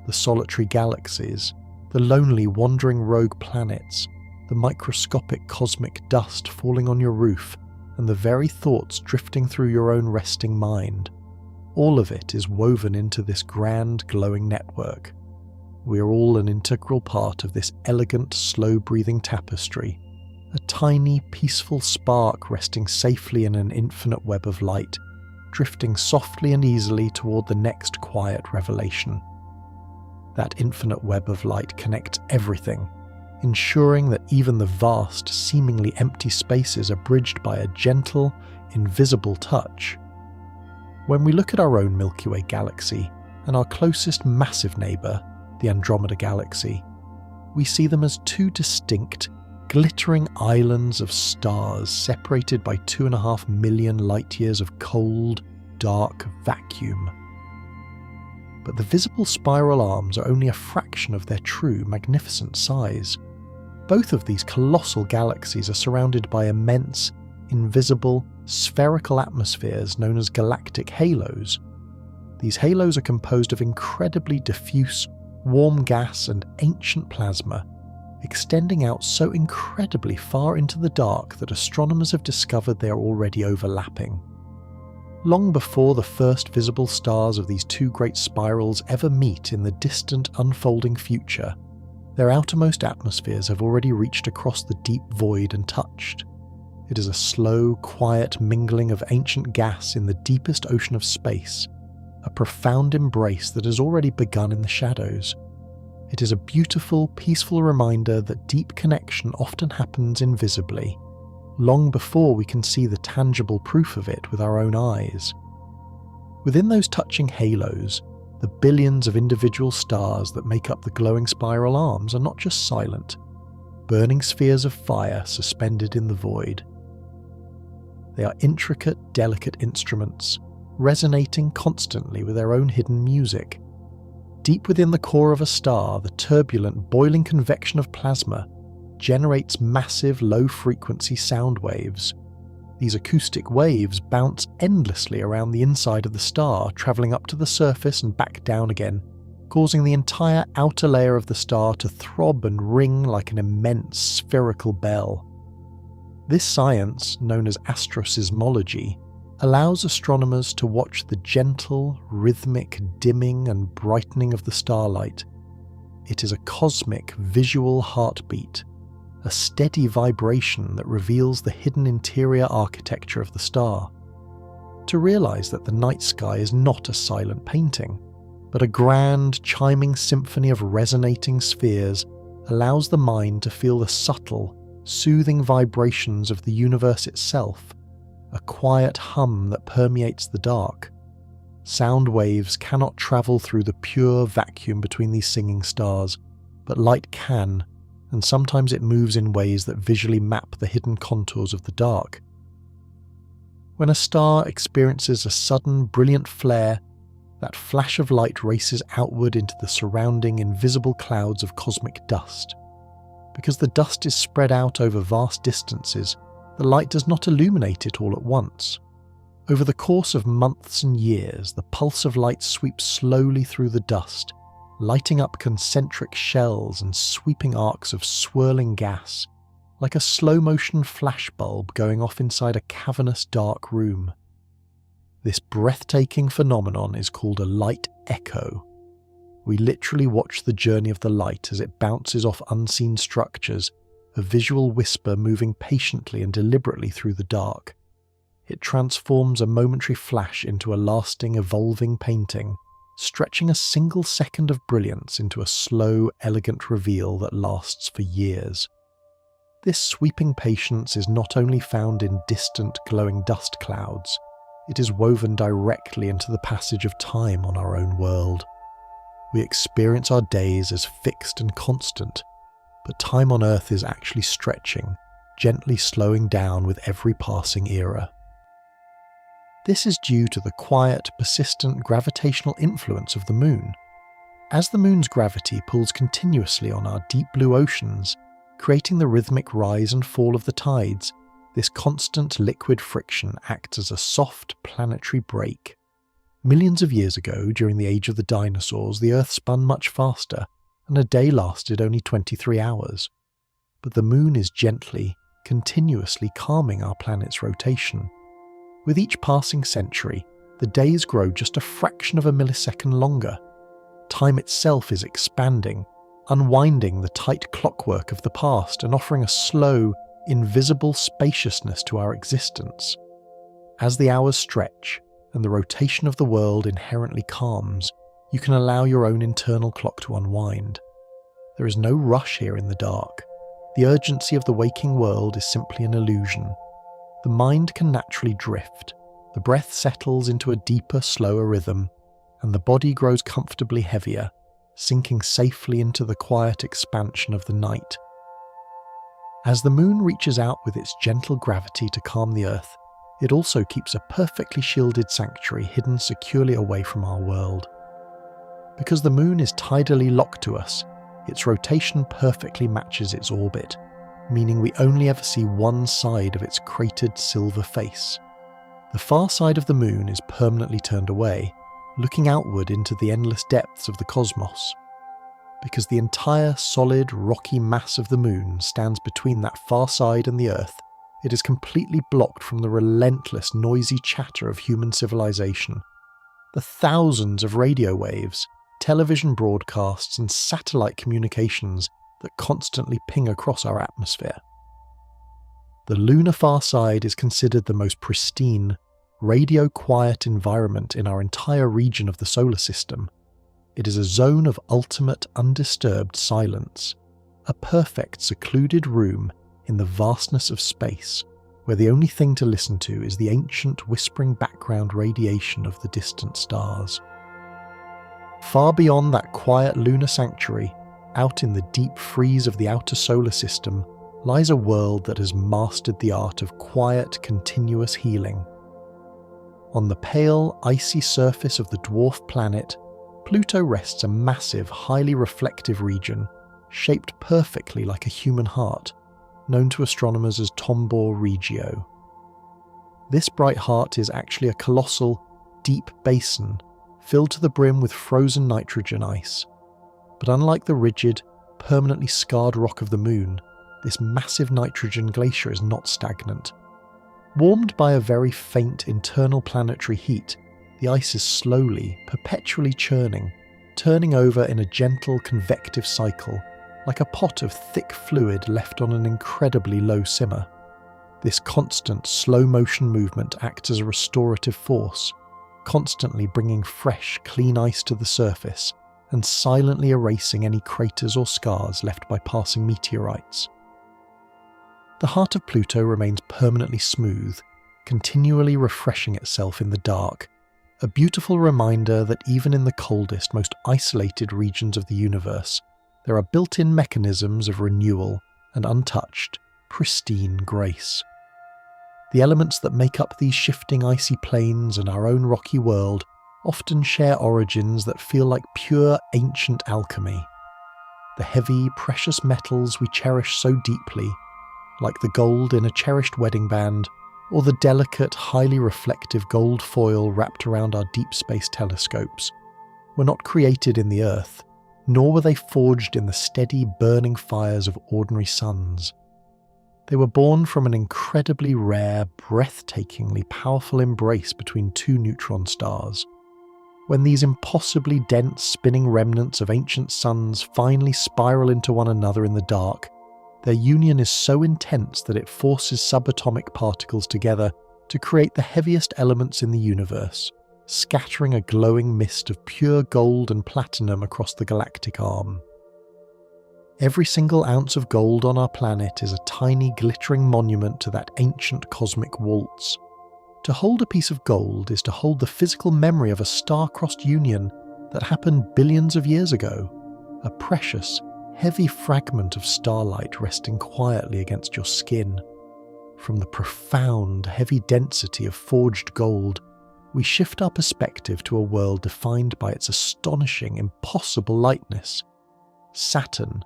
The solitary galaxies, the lonely wandering rogue planets, the microscopic cosmic dust falling on your roof, and the very thoughts drifting through your own resting mind. All of it is woven into this grand glowing network. We are all an integral part of this elegant, slow-breathing tapestry, a tiny, peaceful spark resting safely in an infinite web of light, drifting softly and easily toward the next quiet revelation. That infinite web of light connects everything, ensuring that even the vast, seemingly empty spaces are bridged by a gentle, invisible touch. When we look at our own Milky Way galaxy and our closest massive neighbour, the Andromeda Galaxy, we see them as two distinct, glittering islands of stars separated by 2.5 million light-years of cold, dark vacuum. But the visible spiral arms are only a fraction of their true, magnificent size. Both of these colossal galaxies are surrounded by immense, invisible, spherical atmospheres known as galactic halos. These halos are composed of incredibly diffuse, warm gas and ancient plasma, extending out so incredibly far into the dark that astronomers have discovered they are already overlapping. Long before the first visible stars of these two great spirals ever meet in the distant, unfolding future, their outermost atmospheres have already reached across the deep void and touched. It is a slow, quiet mingling of ancient gas in the deepest ocean of space, a profound embrace that has already begun in the shadows. It is a beautiful, peaceful reminder that deep connection often happens invisibly, long before we can see the tangible proof of it with our own eyes. Within those touching halos, the billions of individual stars that make up the glowing spiral arms are not just silent, burning spheres of fire suspended in the void. They are intricate, delicate instruments, resonating constantly with their own hidden music. Deep within the core of a star, the turbulent, boiling convection of plasma generates massive, low-frequency sound waves. These acoustic waves bounce endlessly around the inside of the star, travelling up to the surface and back down again, causing the entire outer layer of the star to throb and ring like an immense spherical bell. This science, known as astroseismology, allows astronomers to watch the gentle, rhythmic dimming and brightening of the starlight. It is a cosmic visual heartbeat, a steady vibration that reveals the hidden interior architecture of the star. To realize that the night sky is not a silent painting, but a grand, chiming symphony of resonating spheres allows the mind to feel the subtle, soothing vibrations of the universe itself, a quiet hum that permeates the dark. Sound waves cannot travel through the pure vacuum between these singing stars, but light can, and sometimes it moves in ways that visually map the hidden contours of the dark. When a star experiences a sudden, brilliant flare, that flash of light races outward into the surrounding invisible clouds of cosmic dust. Because the dust is spread out over vast distances, the light does not illuminate it all at once. Over the course of months and years, the pulse of light sweeps slowly through the dust, lighting up concentric shells and sweeping arcs of swirling gas, like a slow-motion flashbulb going off inside a cavernous dark room. This breathtaking phenomenon is called a light echo. We literally watch the journey of the light as it bounces off unseen structures, a visual whisper moving patiently and deliberately through the dark. It transforms a momentary flash into a lasting, evolving painting, stretching a single second of brilliance into a slow, elegant reveal that lasts for years. This sweeping patience is not only found in distant, glowing dust clouds, it is woven directly into the passage of time on our own world. We experience our days as fixed and constant, but time on Earth is actually stretching, gently slowing down with every passing era. This is due to the quiet, persistent gravitational influence of the Moon. As the Moon's gravity pulls continuously on our deep blue oceans, creating the rhythmic rise and fall of the tides, this constant liquid friction acts as a soft planetary brake. Millions of years ago, during the age of the dinosaurs, the Earth spun much faster, and a day lasted only 23 hours. But the Moon is gently, continuously calming our planet's rotation. With each passing century, the days grow just a fraction of a millisecond longer. Time itself is expanding, unwinding the tight clockwork of the past and offering a slow, invisible spaciousness to our existence. As the hours stretch, and the rotation of the world inherently calms, you can allow your own internal clock to unwind. There is no rush here in the dark. The urgency of the waking world is simply an illusion. The mind can naturally drift, the breath settles into a deeper, slower rhythm, and the body grows comfortably heavier, sinking safely into the quiet expansion of the night. As the Moon reaches out with its gentle gravity to calm the Earth, it also keeps a perfectly shielded sanctuary hidden securely away from our world. Because the Moon is tidally locked to us, its rotation perfectly matches its orbit, meaning we only ever see one side of its cratered silver face. The far side of the Moon is permanently turned away, looking outward into the endless depths of the cosmos. Because the entire solid, rocky mass of the Moon stands between that far side and the Earth, it is completely blocked from the relentless, noisy chatter of human civilization. The thousands of radio waves, television broadcasts, and satellite communications that constantly ping across our atmosphere. the lunar far side is considered the most pristine, radio-quiet environment in our entire region of the solar system. It is a zone of ultimate undisturbed silence, a perfect secluded room in the vastness of space, where the only thing to listen to is the ancient whispering background radiation of the distant stars. Far beyond that quiet lunar sanctuary, out in the deep freeze of the outer solar system, lies a world that has mastered the art of quiet, continuous healing. On the pale, icy surface of the dwarf planet, Pluto rests a massive, highly reflective region, shaped perfectly like a human heart, known to astronomers as Tombor Regio. This bright heart is actually a colossal, deep basin filled to the brim with frozen nitrogen ice. But unlike the rigid, permanently scarred rock of the moon, this massive nitrogen glacier is not stagnant. Warmed by a very faint internal planetary heat, the ice is slowly, perpetually churning, turning over in a gentle convective cycle, like a pot of thick fluid left on an incredibly low simmer. This constant, slow-motion movement acts as a restorative force, constantly bringing fresh, clean ice to the surface and silently erasing any craters or scars left by passing meteorites. The heart of Pluto remains permanently smooth, continually refreshing itself in the dark, a beautiful reminder that even in the coldest, most isolated regions of the universe, there are built-in mechanisms of renewal and untouched, pristine grace. The elements that make up these shifting icy plains and our own rocky world often share origins that feel like pure ancient alchemy. The heavy, precious metals we cherish so deeply, like the gold in a cherished wedding band, or the delicate, highly reflective gold foil wrapped around our deep space telescopes, were not created in the Earth, nor were they forged in the steady, burning fires of ordinary suns. They were born from an incredibly rare, breathtakingly powerful embrace between two neutron stars. When these impossibly dense, spinning remnants of ancient suns finally spiral into one another in the dark, their union is so intense that it forces subatomic particles together to create the heaviest elements in the universe, scattering a glowing mist of pure gold and platinum across the galactic arm. Every single ounce of gold on our planet is a tiny, glittering monument to that ancient cosmic waltz. To hold a piece of gold is to hold the physical memory of a star-crossed union that happened billions of years ago, a precious, heavy fragment of starlight resting quietly against your skin. From the profound, heavy density of forged gold, we shift our perspective to a world defined by its astonishing, impossible lightness. Saturn,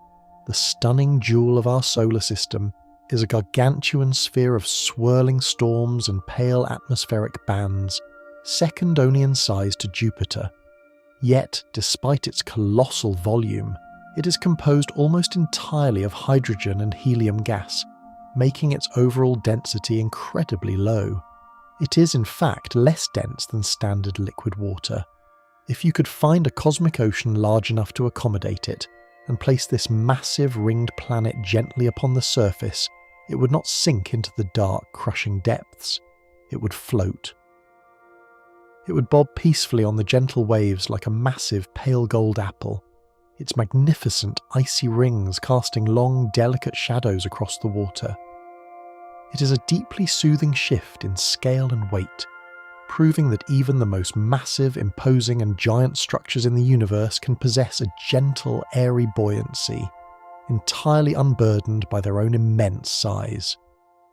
the stunning jewel of our solar system, is a gargantuan sphere of swirling storms and pale atmospheric bands, second only in size to Jupiter. Yet, despite its colossal volume, it is composed almost entirely of hydrogen and helium gas, making its overall density incredibly low. It is in fact less dense than standard liquid water. If you could find a cosmic ocean large enough to accommodate it, and place this massive ringed planet gently upon the surface, it would not sink into the dark, crushing depths. It would float. It would bob peacefully on the gentle waves like a massive pale gold apple, its magnificent icy rings casting long, delicate shadows across the water. It is a deeply soothing shift in scale and weight, proving that even the most massive, imposing and giant structures in the universe can possess a gentle, airy buoyancy, entirely unburdened by their own immense size.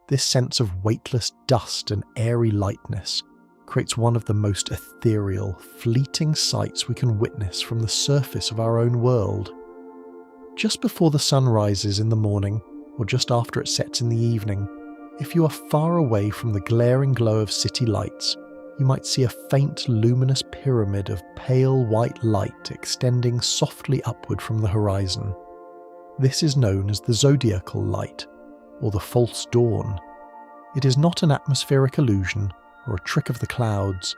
This sense of weightless dust and airy lightness creates one of the most ethereal, fleeting sights we can witness from the surface of our own world. Just before the sun rises in the morning, or just after it sets in the evening, if you are far away from the glaring glow of city lights, you might see a faint luminous pyramid of pale white light extending softly upward from the horizon. This is known as the zodiacal light, or the false dawn. It is not an atmospheric illusion or a trick of the clouds,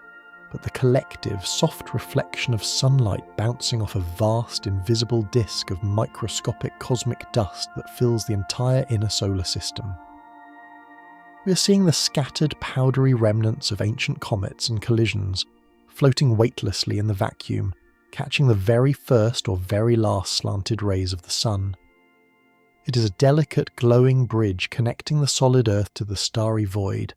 but the collective, soft reflection of sunlight bouncing off a vast, invisible disk of microscopic cosmic dust that fills the entire inner solar system. We are seeing the scattered powdery remnants of ancient comets and collisions, floating weightlessly in the vacuum, catching the very first or very last slanted rays of the sun. It is a delicate glowing bridge connecting the solid Earth to the starry void,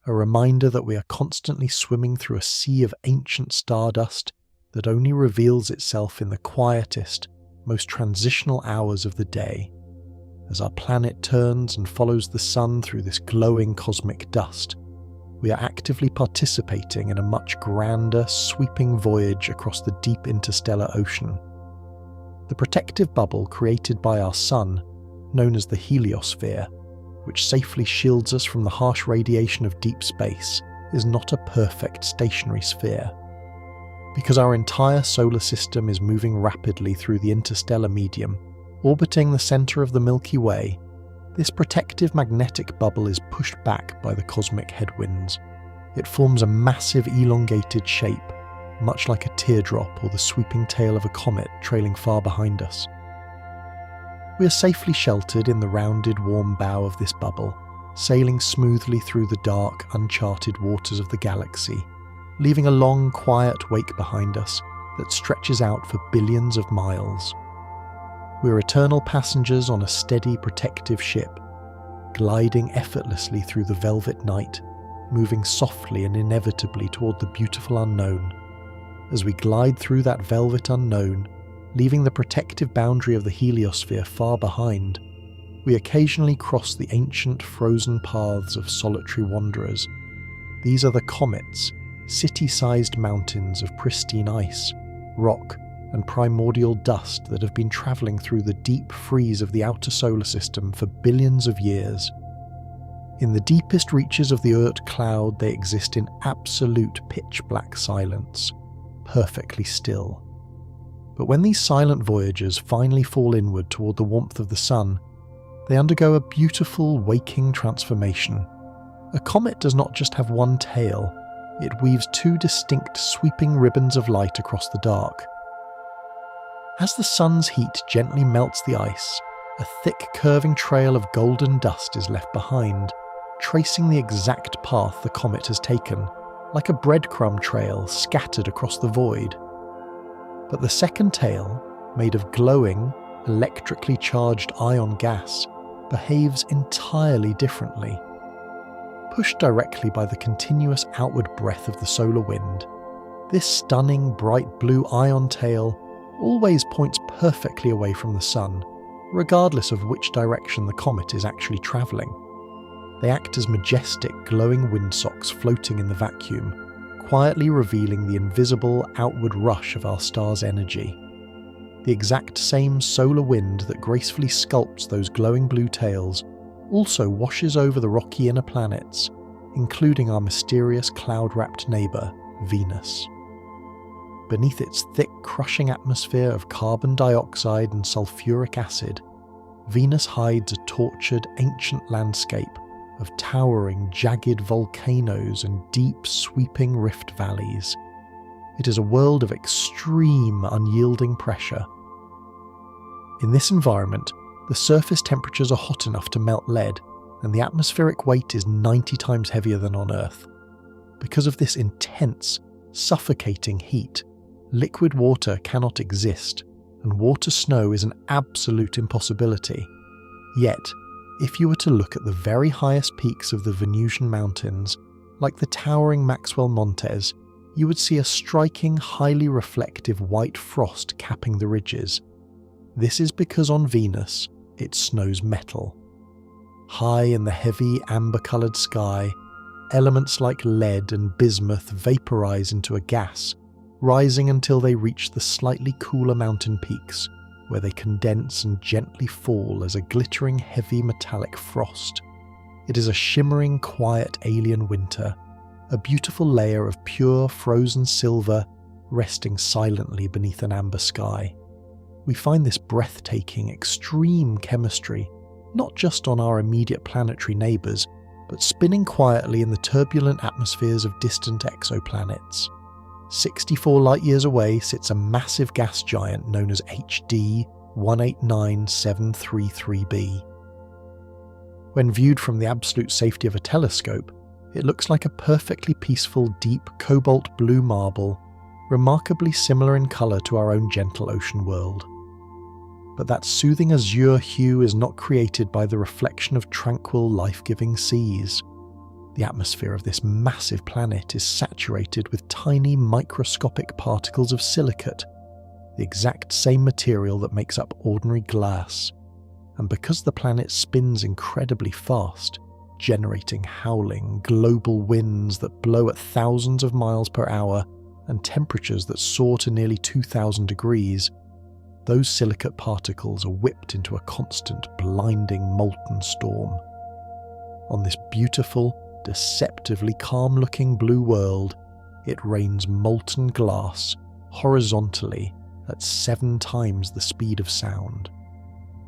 a reminder that we are constantly swimming through a sea of ancient stardust that only reveals itself in the quietest, most transitional hours of the day. As our planet turns and follows the sun through this glowing cosmic dust, we are actively participating in a much grander, sweeping voyage across the deep interstellar ocean. The protective bubble created by our sun, known as the heliosphere, which safely shields us from the harsh radiation of deep space, is not a perfect stationary sphere. Because our entire solar system is moving rapidly through the interstellar medium, orbiting the centre of the Milky Way, this protective magnetic bubble is pushed back by the cosmic headwinds. It forms a massive elongated shape, much like a teardrop or the sweeping tail of a comet trailing far behind us. We are safely sheltered in the rounded, warm bow of this bubble, sailing smoothly through the dark, uncharted waters of the galaxy, leaving a long, quiet wake behind us that stretches out for billions of miles. We're eternal passengers on a steady, protective ship, gliding effortlessly through the velvet night, moving softly and inevitably toward the beautiful unknown. As we glide through that velvet unknown, leaving the protective boundary of the heliosphere far behind, we occasionally cross the ancient frozen paths of solitary wanderers. These are the comets, city-sized mountains of pristine ice, rock, and primordial dust that have been travelling through the deep freeze of the outer solar system for billions of years. In the deepest reaches of the Oort cloud, they exist in absolute pitch-black silence, perfectly still. But when these silent voyagers finally fall inward toward the warmth of the sun, they undergo a beautiful waking transformation. A comet does not just have one tail, it weaves two distinct sweeping ribbons of light across the dark. As the sun's heat gently melts the ice, a thick curving trail of golden dust is left behind, tracing the exact path the comet has taken, like a breadcrumb trail scattered across the void. But the second tail, made of glowing, electrically charged ion gas, behaves entirely differently. Pushed directly by the continuous outward breath of the solar wind, this stunning bright blue ion tail always points perfectly away from the sun, regardless of which direction the comet is actually travelling. They act as majestic glowing windsocks floating in the vacuum, quietly revealing the invisible outward rush of our star's energy. The exact same solar wind that gracefully sculpts those glowing blue tails also washes over the rocky inner planets, including our mysterious cloud-wrapped neighbour, Venus. Beneath its thick, crushing atmosphere of carbon dioxide and sulfuric acid, Venus hides a tortured, ancient landscape of towering, jagged volcanoes and deep, sweeping rift valleys. It is a world of extreme, unyielding pressure. In this environment, the surface temperatures are hot enough to melt lead, and the atmospheric weight is 90 times heavier than on Earth. Because of this intense, suffocating heat, liquid water cannot exist, and water snow is an absolute impossibility. Yet, if you were to look at the very highest peaks of the Venusian mountains, like the towering Maxwell Montes, you would see a striking, highly reflective white frost capping the ridges. This is because on Venus, it snows metal. High in the heavy, amber-coloured sky, elements like lead and bismuth vaporize into a gas, rising until they reach the slightly cooler mountain peaks, where they condense and gently fall as a glittering heavy metallic frost. It is a shimmering, quiet alien winter, a beautiful layer of pure frozen silver resting silently beneath an amber sky. We find this breathtaking, extreme chemistry not just on our immediate planetary neighbours, but spinning quietly in the turbulent atmospheres of distant exoplanets. 64 light-years away sits a massive gas giant known as HD 189733b. When viewed from the absolute safety of a telescope, it looks like a perfectly peaceful deep cobalt blue marble, remarkably similar in colour to our own gentle ocean world. But that soothing azure hue is not created by the reflection of tranquil, life-giving seas. The atmosphere of this massive planet is saturated with tiny microscopic particles of silicate, the exact same material that makes up ordinary glass. And because the planet spins incredibly fast, generating howling, global winds that blow at thousands of miles per hour and temperatures that soar to nearly 2,000 degrees, those silicate particles are whipped into a constant, blinding molten storm. On this beautiful, deceptively calm-looking blue world, it rains molten glass horizontally at 7 times the speed of sound.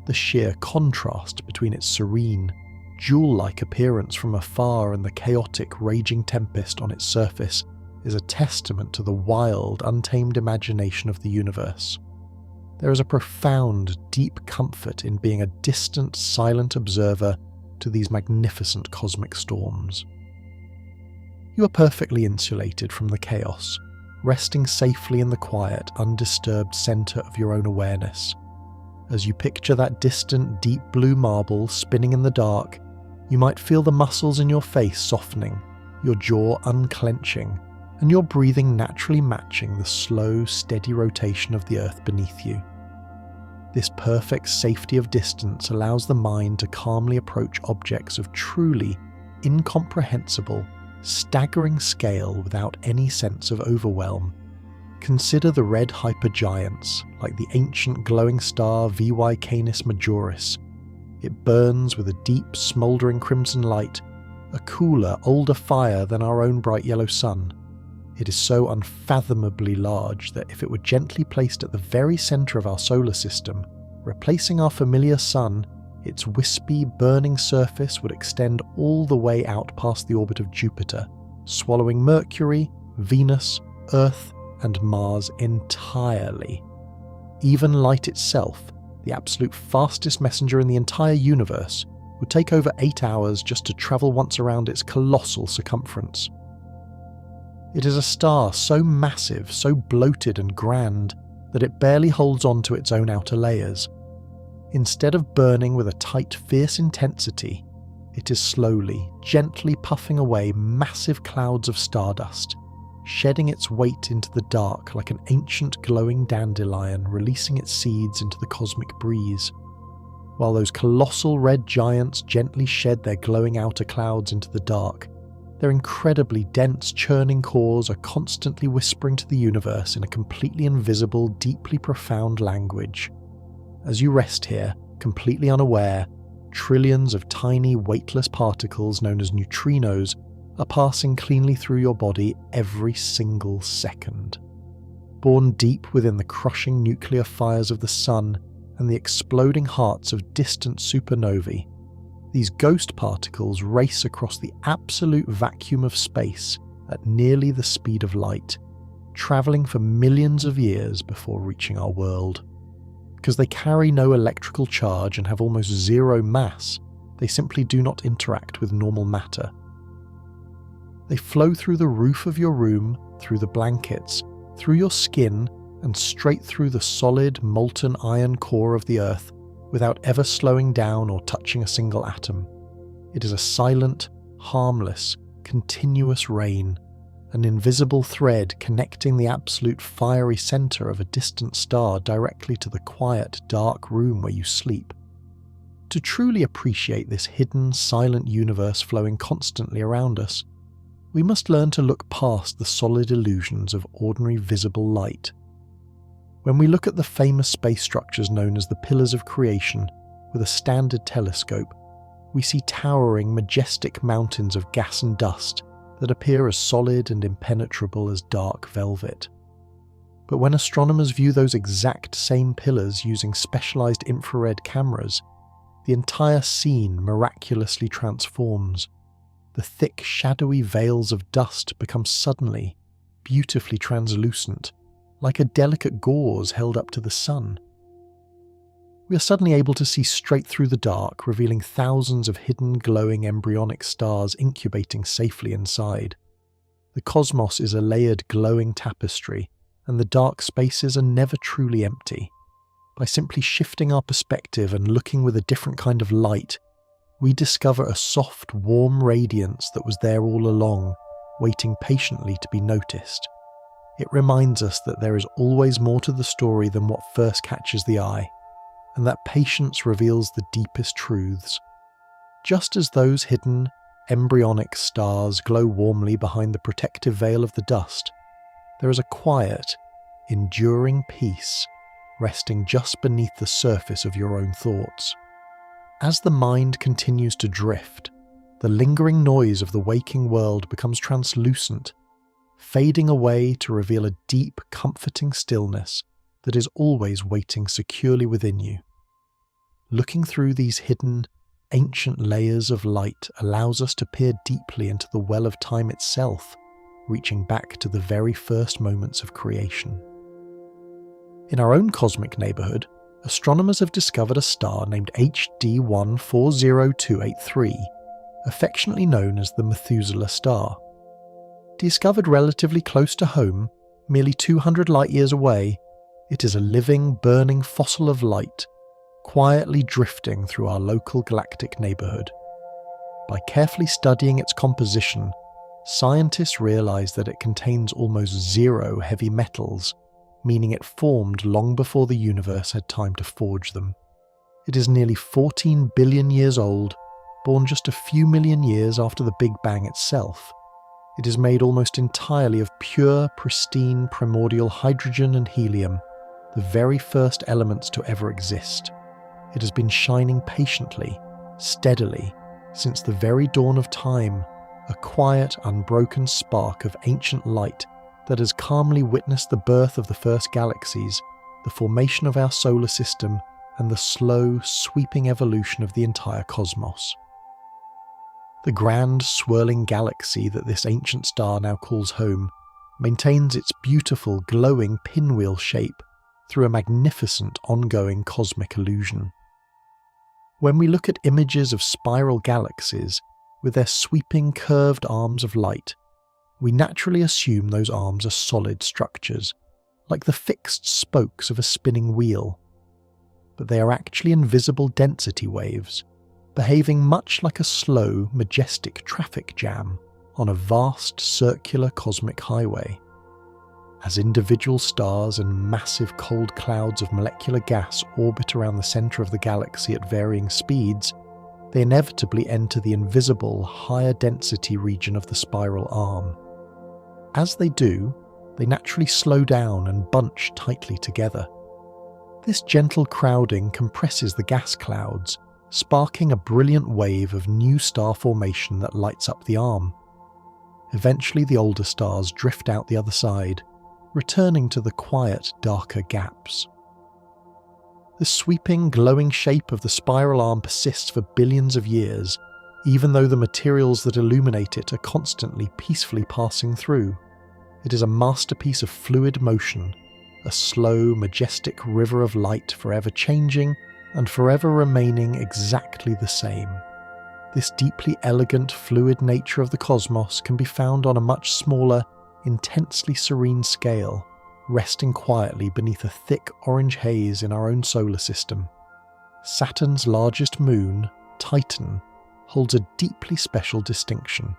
The sheer contrast between its serene, jewel-like appearance from afar and the chaotic, raging tempest on its surface is a testament to the wild, untamed imagination of the universe. There is a profound, deep comfort in being a distant, silent observer to these magnificent cosmic storms. You are perfectly insulated from the chaos, resting safely in the quiet, undisturbed centre of your own awareness. As you picture that distant, deep blue marble spinning in the dark, you might feel the muscles in your face softening, your jaw unclenching, and your breathing naturally matching the slow, steady rotation of the earth beneath you. This perfect safety of distance allows the mind to calmly approach objects of truly incomprehensible, staggering scale without any sense of overwhelm. Consider the red hypergiants, like the ancient glowing star VY Canis Majoris. It burns with a deep, smouldering crimson light, a cooler, older fire than our own bright yellow sun. It is so unfathomably large that if it were gently placed at the very centre of our solar system, replacing our familiar sun, its wispy, burning surface would extend all the way out past the orbit of Jupiter, swallowing Mercury, Venus, Earth, and Mars entirely. Even light itself, the absolute fastest messenger in the entire universe, would take over 8 hours just to travel once around its colossal circumference. It is a star so massive, so bloated and grand, that it barely holds on to its own outer layers. Instead of burning with a tight, fierce intensity, it is slowly, gently puffing away massive clouds of stardust, shedding its weight into the dark like an ancient glowing dandelion releasing its seeds into the cosmic breeze. While those colossal red giants gently shed their glowing outer clouds into the dark, their incredibly dense, churning cores are constantly whispering to the universe in a completely invisible, deeply profound language. As you rest here, completely unaware, trillions of tiny, weightless particles known as neutrinos are passing cleanly through your body every single second. Born deep within the crushing nuclear fires of the sun and the exploding hearts of distant supernovae, these ghost particles race across the absolute vacuum of space at nearly the speed of light, travelling for millions of years before reaching our world. Because they carry no electrical charge and have almost zero mass, they simply do not interact with normal matter. They flow through the roof of your room, through the blankets, through your skin, and straight through the solid, molten iron core of the Earth, without ever slowing down or touching a single atom. It is a silent, harmless, continuous rain, an invisible thread connecting the absolute fiery centre of a distant star directly to the quiet, dark room where you sleep. To truly appreciate this hidden, silent universe flowing constantly around us, we must learn to look past the solid illusions of ordinary visible light. When we look at the famous space structures known as the Pillars of Creation with a standard telescope, we see towering, majestic mountains of gas and dust that appear as solid and impenetrable as dark velvet. But when astronomers view those exact same pillars using specialized infrared cameras, the entire scene miraculously transforms. The thick, shadowy veils of dust become suddenly, beautifully translucent, like a delicate gauze held up to the sun. we are suddenly able to see straight through the dark, revealing thousands of hidden, glowing embryonic stars incubating safely inside. The cosmos is a layered, glowing tapestry, and the dark spaces are never truly empty. By simply shifting our perspective and looking with a different kind of light, we discover a soft, warm radiance that was there all along, waiting patiently to be noticed. It reminds us that there is always more to the story than what first catches the eye, and that patience reveals the deepest truths. Just as those hidden, embryonic stars glow warmly behind the protective veil of the dust, there is a quiet, enduring peace resting just beneath the surface of your own thoughts. As the mind continues to drift, the lingering noise of the waking world becomes translucent, fading away to reveal a deep, comforting stillness that is always waiting securely within you. Looking through these hidden, ancient layers of light allows us to peer deeply into the well of time itself, reaching back to the very first moments of creation. In our own cosmic neighbourhood, astronomers have discovered a star named HD 140283, affectionately known as the Methuselah star. Discovered relatively close to home, merely 200 light-years away, it is a living, burning fossil of light, quietly drifting through our local galactic neighbourhood. By carefully studying its composition, scientists realise that it contains almost zero heavy metals, meaning it formed long before the universe had time to forge them. It is nearly 14 billion years old, born just a few million years after the Big Bang itself. It is made almost entirely of pure, pristine, primordial hydrogen and helium, the very first elements to ever exist. It has been shining patiently, steadily, since the very dawn of time, a quiet, unbroken spark of ancient light that has calmly witnessed the birth of the first galaxies, the formation of our solar system, and the slow, sweeping evolution of the entire cosmos. The grand, swirling galaxy that this ancient star now calls home maintains its beautiful, glowing pinwheel shape through a magnificent, ongoing cosmic illusion. When we look at images of spiral galaxies with their sweeping, curved arms of light, we naturally assume those arms are solid structures, like the fixed spokes of a spinning wheel. But they are actually invisible density waves, behaving much like a slow, majestic traffic jam on a vast, circular cosmic highway. As individual stars and massive cold clouds of molecular gas orbit around the centre of the galaxy at varying speeds, they inevitably enter the invisible, higher density region of the spiral arm. As they do, they naturally slow down and bunch tightly together. This gentle crowding compresses the gas clouds, sparking a brilliant wave of new star formation that lights up the arm. Eventually the older stars drift out the other side, returning to the quiet, darker gaps. The sweeping, glowing shape of the spiral arm persists for billions of years, even though the materials that illuminate it are constantly, peacefully passing through. It is a masterpiece of fluid motion, a slow, majestic river of light forever changing and forever remaining exactly the same. This deeply elegant, fluid nature of the cosmos can be found on a much smaller, intensely serene scale, resting quietly beneath a thick orange haze in our own solar system. Saturn's largest moon, Titan, holds a deeply special distinction.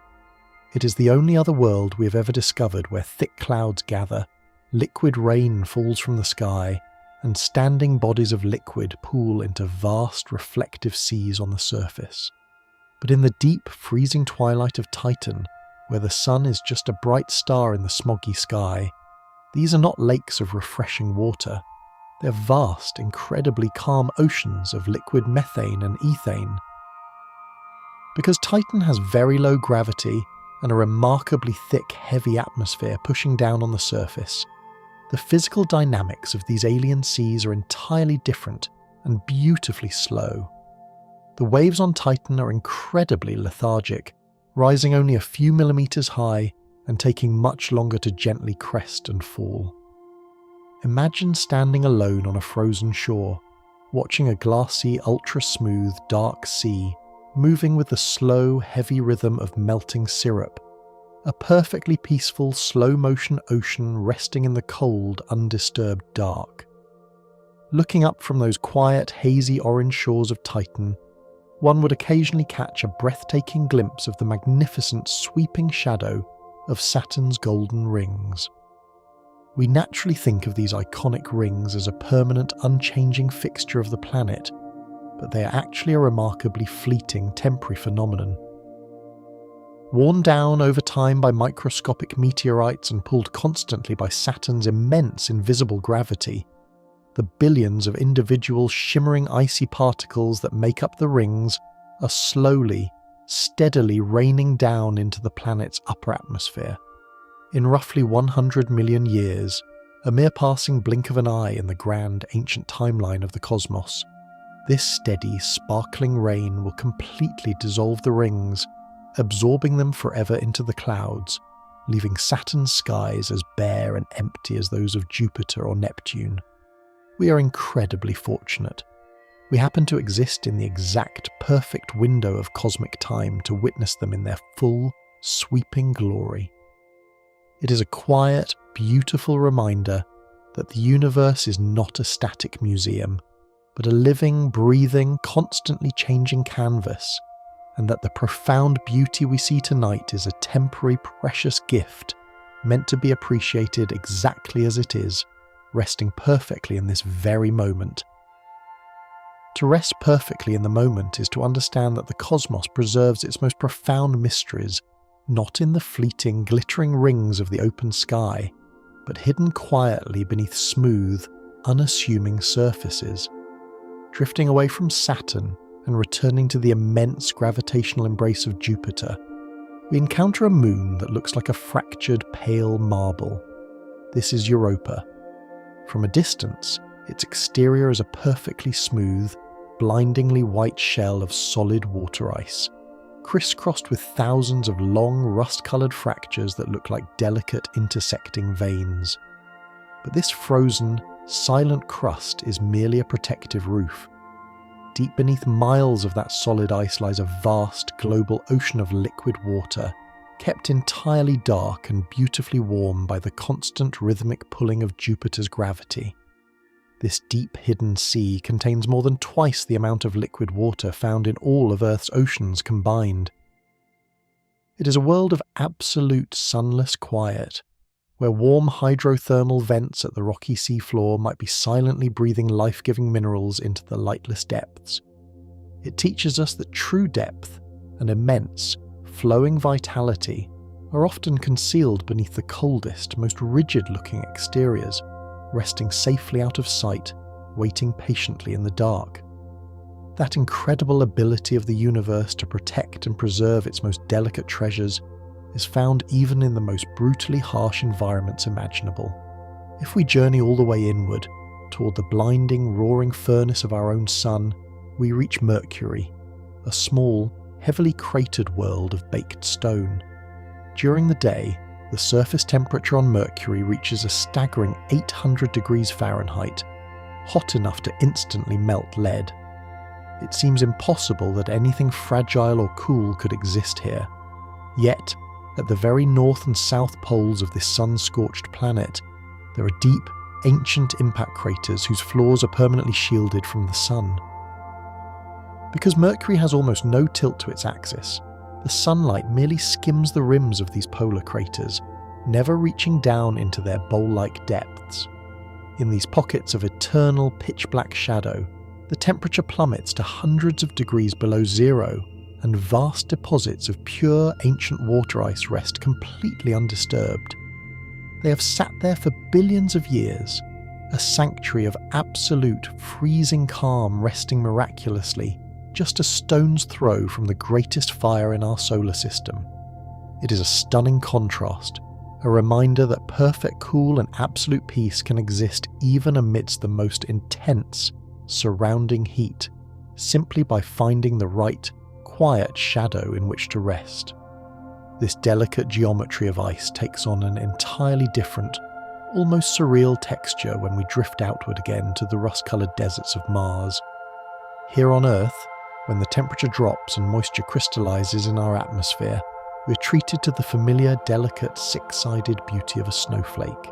It is the only other world we have ever discovered where thick clouds gather, liquid rain falls from the sky, and standing bodies of liquid pool into vast reflective seas on the surface. But in the deep, freezing twilight of Titan, where the sun is just a bright star in the smoggy sky, these are not lakes of refreshing water. They're vast, incredibly calm oceans of liquid methane and ethane. Because Titan has very low gravity and a remarkably thick, heavy atmosphere pushing down on the surface, the physical dynamics of these alien seas are entirely different and beautifully slow. The waves on Titan are incredibly lethargic, rising only a few millimeters high and taking much longer to gently crest and fall. Imagine standing alone on a frozen shore, watching a glassy, ultra-smooth, dark sea moving with the slow, heavy rhythm of melting syrup, a perfectly peaceful, slow-motion ocean resting in the cold, undisturbed dark. Looking up from those quiet, hazy orange shores of Titan, one would occasionally catch a breathtaking glimpse of the magnificent sweeping shadow of Saturn's golden rings. We naturally think of these iconic rings as a permanent, unchanging fixture of the planet, but they are actually a remarkably fleeting, temporary phenomenon. Worn down over time by microscopic meteorites and pulled constantly by Saturn's immense invisible gravity, the billions of individual shimmering icy particles that make up the rings are slowly, steadily raining down into the planet's upper atmosphere. In roughly 100 million years, a mere passing blink of an eye in the grand ancient timeline of the cosmos, this steady, sparkling rain will completely dissolve the rings, absorbing them forever into the clouds, leaving Saturn's skies as bare and empty as those of Jupiter or Neptune. We are incredibly fortunate. We happen to exist in the exact, perfect window of cosmic time to witness them in their full, sweeping glory. It is a quiet, beautiful reminder that the universe is not a static museum, but a living, breathing, constantly changing canvas, and that the profound beauty we see tonight is a temporary, precious gift meant to be appreciated exactly as it is, resting perfectly in this very moment. To rest perfectly in the moment is to understand that the cosmos preserves its most profound mysteries, not in the fleeting, glittering rings of the open sky, but hidden quietly beneath smooth, unassuming surfaces. Drifting away from Saturn and returning to the immense gravitational embrace of Jupiter, we encounter a moon that looks like a fractured, pale marble. This is Europa. From a distance, its exterior is a perfectly smooth, blindingly white shell of solid water ice, crisscrossed with thousands of long, rust-coloured fractures that look like delicate intersecting veins. But this frozen, silent crust is merely a protective roof. Deep beneath miles of that solid ice lies a vast, global ocean of liquid water, kept entirely dark and beautifully warm by the constant rhythmic pulling of Jupiter's gravity. This deep hidden sea contains more than twice the amount of liquid water found in all of Earth's oceans combined. It is a world of absolute sunless quiet, where warm hydrothermal vents at the rocky seafloor might be silently breathing life-giving minerals into the lightless depths. It teaches us that true depth and immense, flowing vitality are often concealed beneath the coldest, most rigid-looking exteriors, resting safely out of sight, waiting patiently in the dark. That incredible ability of the universe to protect and preserve its most delicate treasures is found even in the most brutally harsh environments imaginable. If we journey all the way inward, toward the blinding, roaring furnace of our own sun, we reach Mercury, a small, heavily cratered world of baked stone. During the day, the surface temperature on Mercury reaches a staggering 800 degrees Fahrenheit, hot enough to instantly melt lead. It seems impossible that anything fragile or cool could exist here. Yet, at the very north and south poles of this sun-scorched planet, there are deep, ancient impact craters whose floors are permanently shielded from the sun. Because Mercury has almost no tilt to its axis, the sunlight merely skims the rims of these polar craters, never reaching down into their bowl-like depths. In these pockets of eternal pitch-black shadow, the temperature plummets to hundreds of degrees below zero, and vast deposits of pure ancient water ice rest completely undisturbed. They have sat there for billions of years, a sanctuary of absolute, freezing calm resting miraculously just a stone's throw from the greatest fire in our solar system. It is a stunning contrast, a reminder that perfect cool and absolute peace can exist even amidst the most intense, surrounding heat, simply by finding the right, quiet shadow in which to rest. This delicate geometry of ice takes on an entirely different, almost surreal texture when we drift outward again to the rust-coloured deserts of Mars. Here on Earth, when the temperature drops and moisture crystallises in our atmosphere, we're treated to the familiar, delicate, six-sided beauty of a snowflake.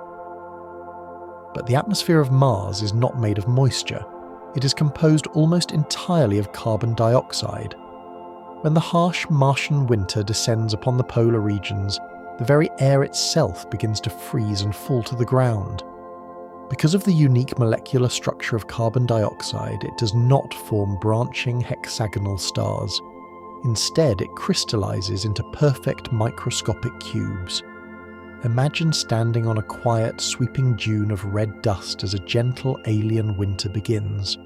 But the atmosphere of Mars is not made of moisture. It is composed almost entirely of carbon dioxide. When the harsh Martian winter descends upon the polar regions, the very air itself begins to freeze and fall to the ground. Because of the unique molecular structure of carbon dioxide, it does not form branching hexagonal stars. Instead, it crystallizes into perfect microscopic cubes. Imagine standing on a quiet, sweeping dune of red dust as a gentle alien winter begins.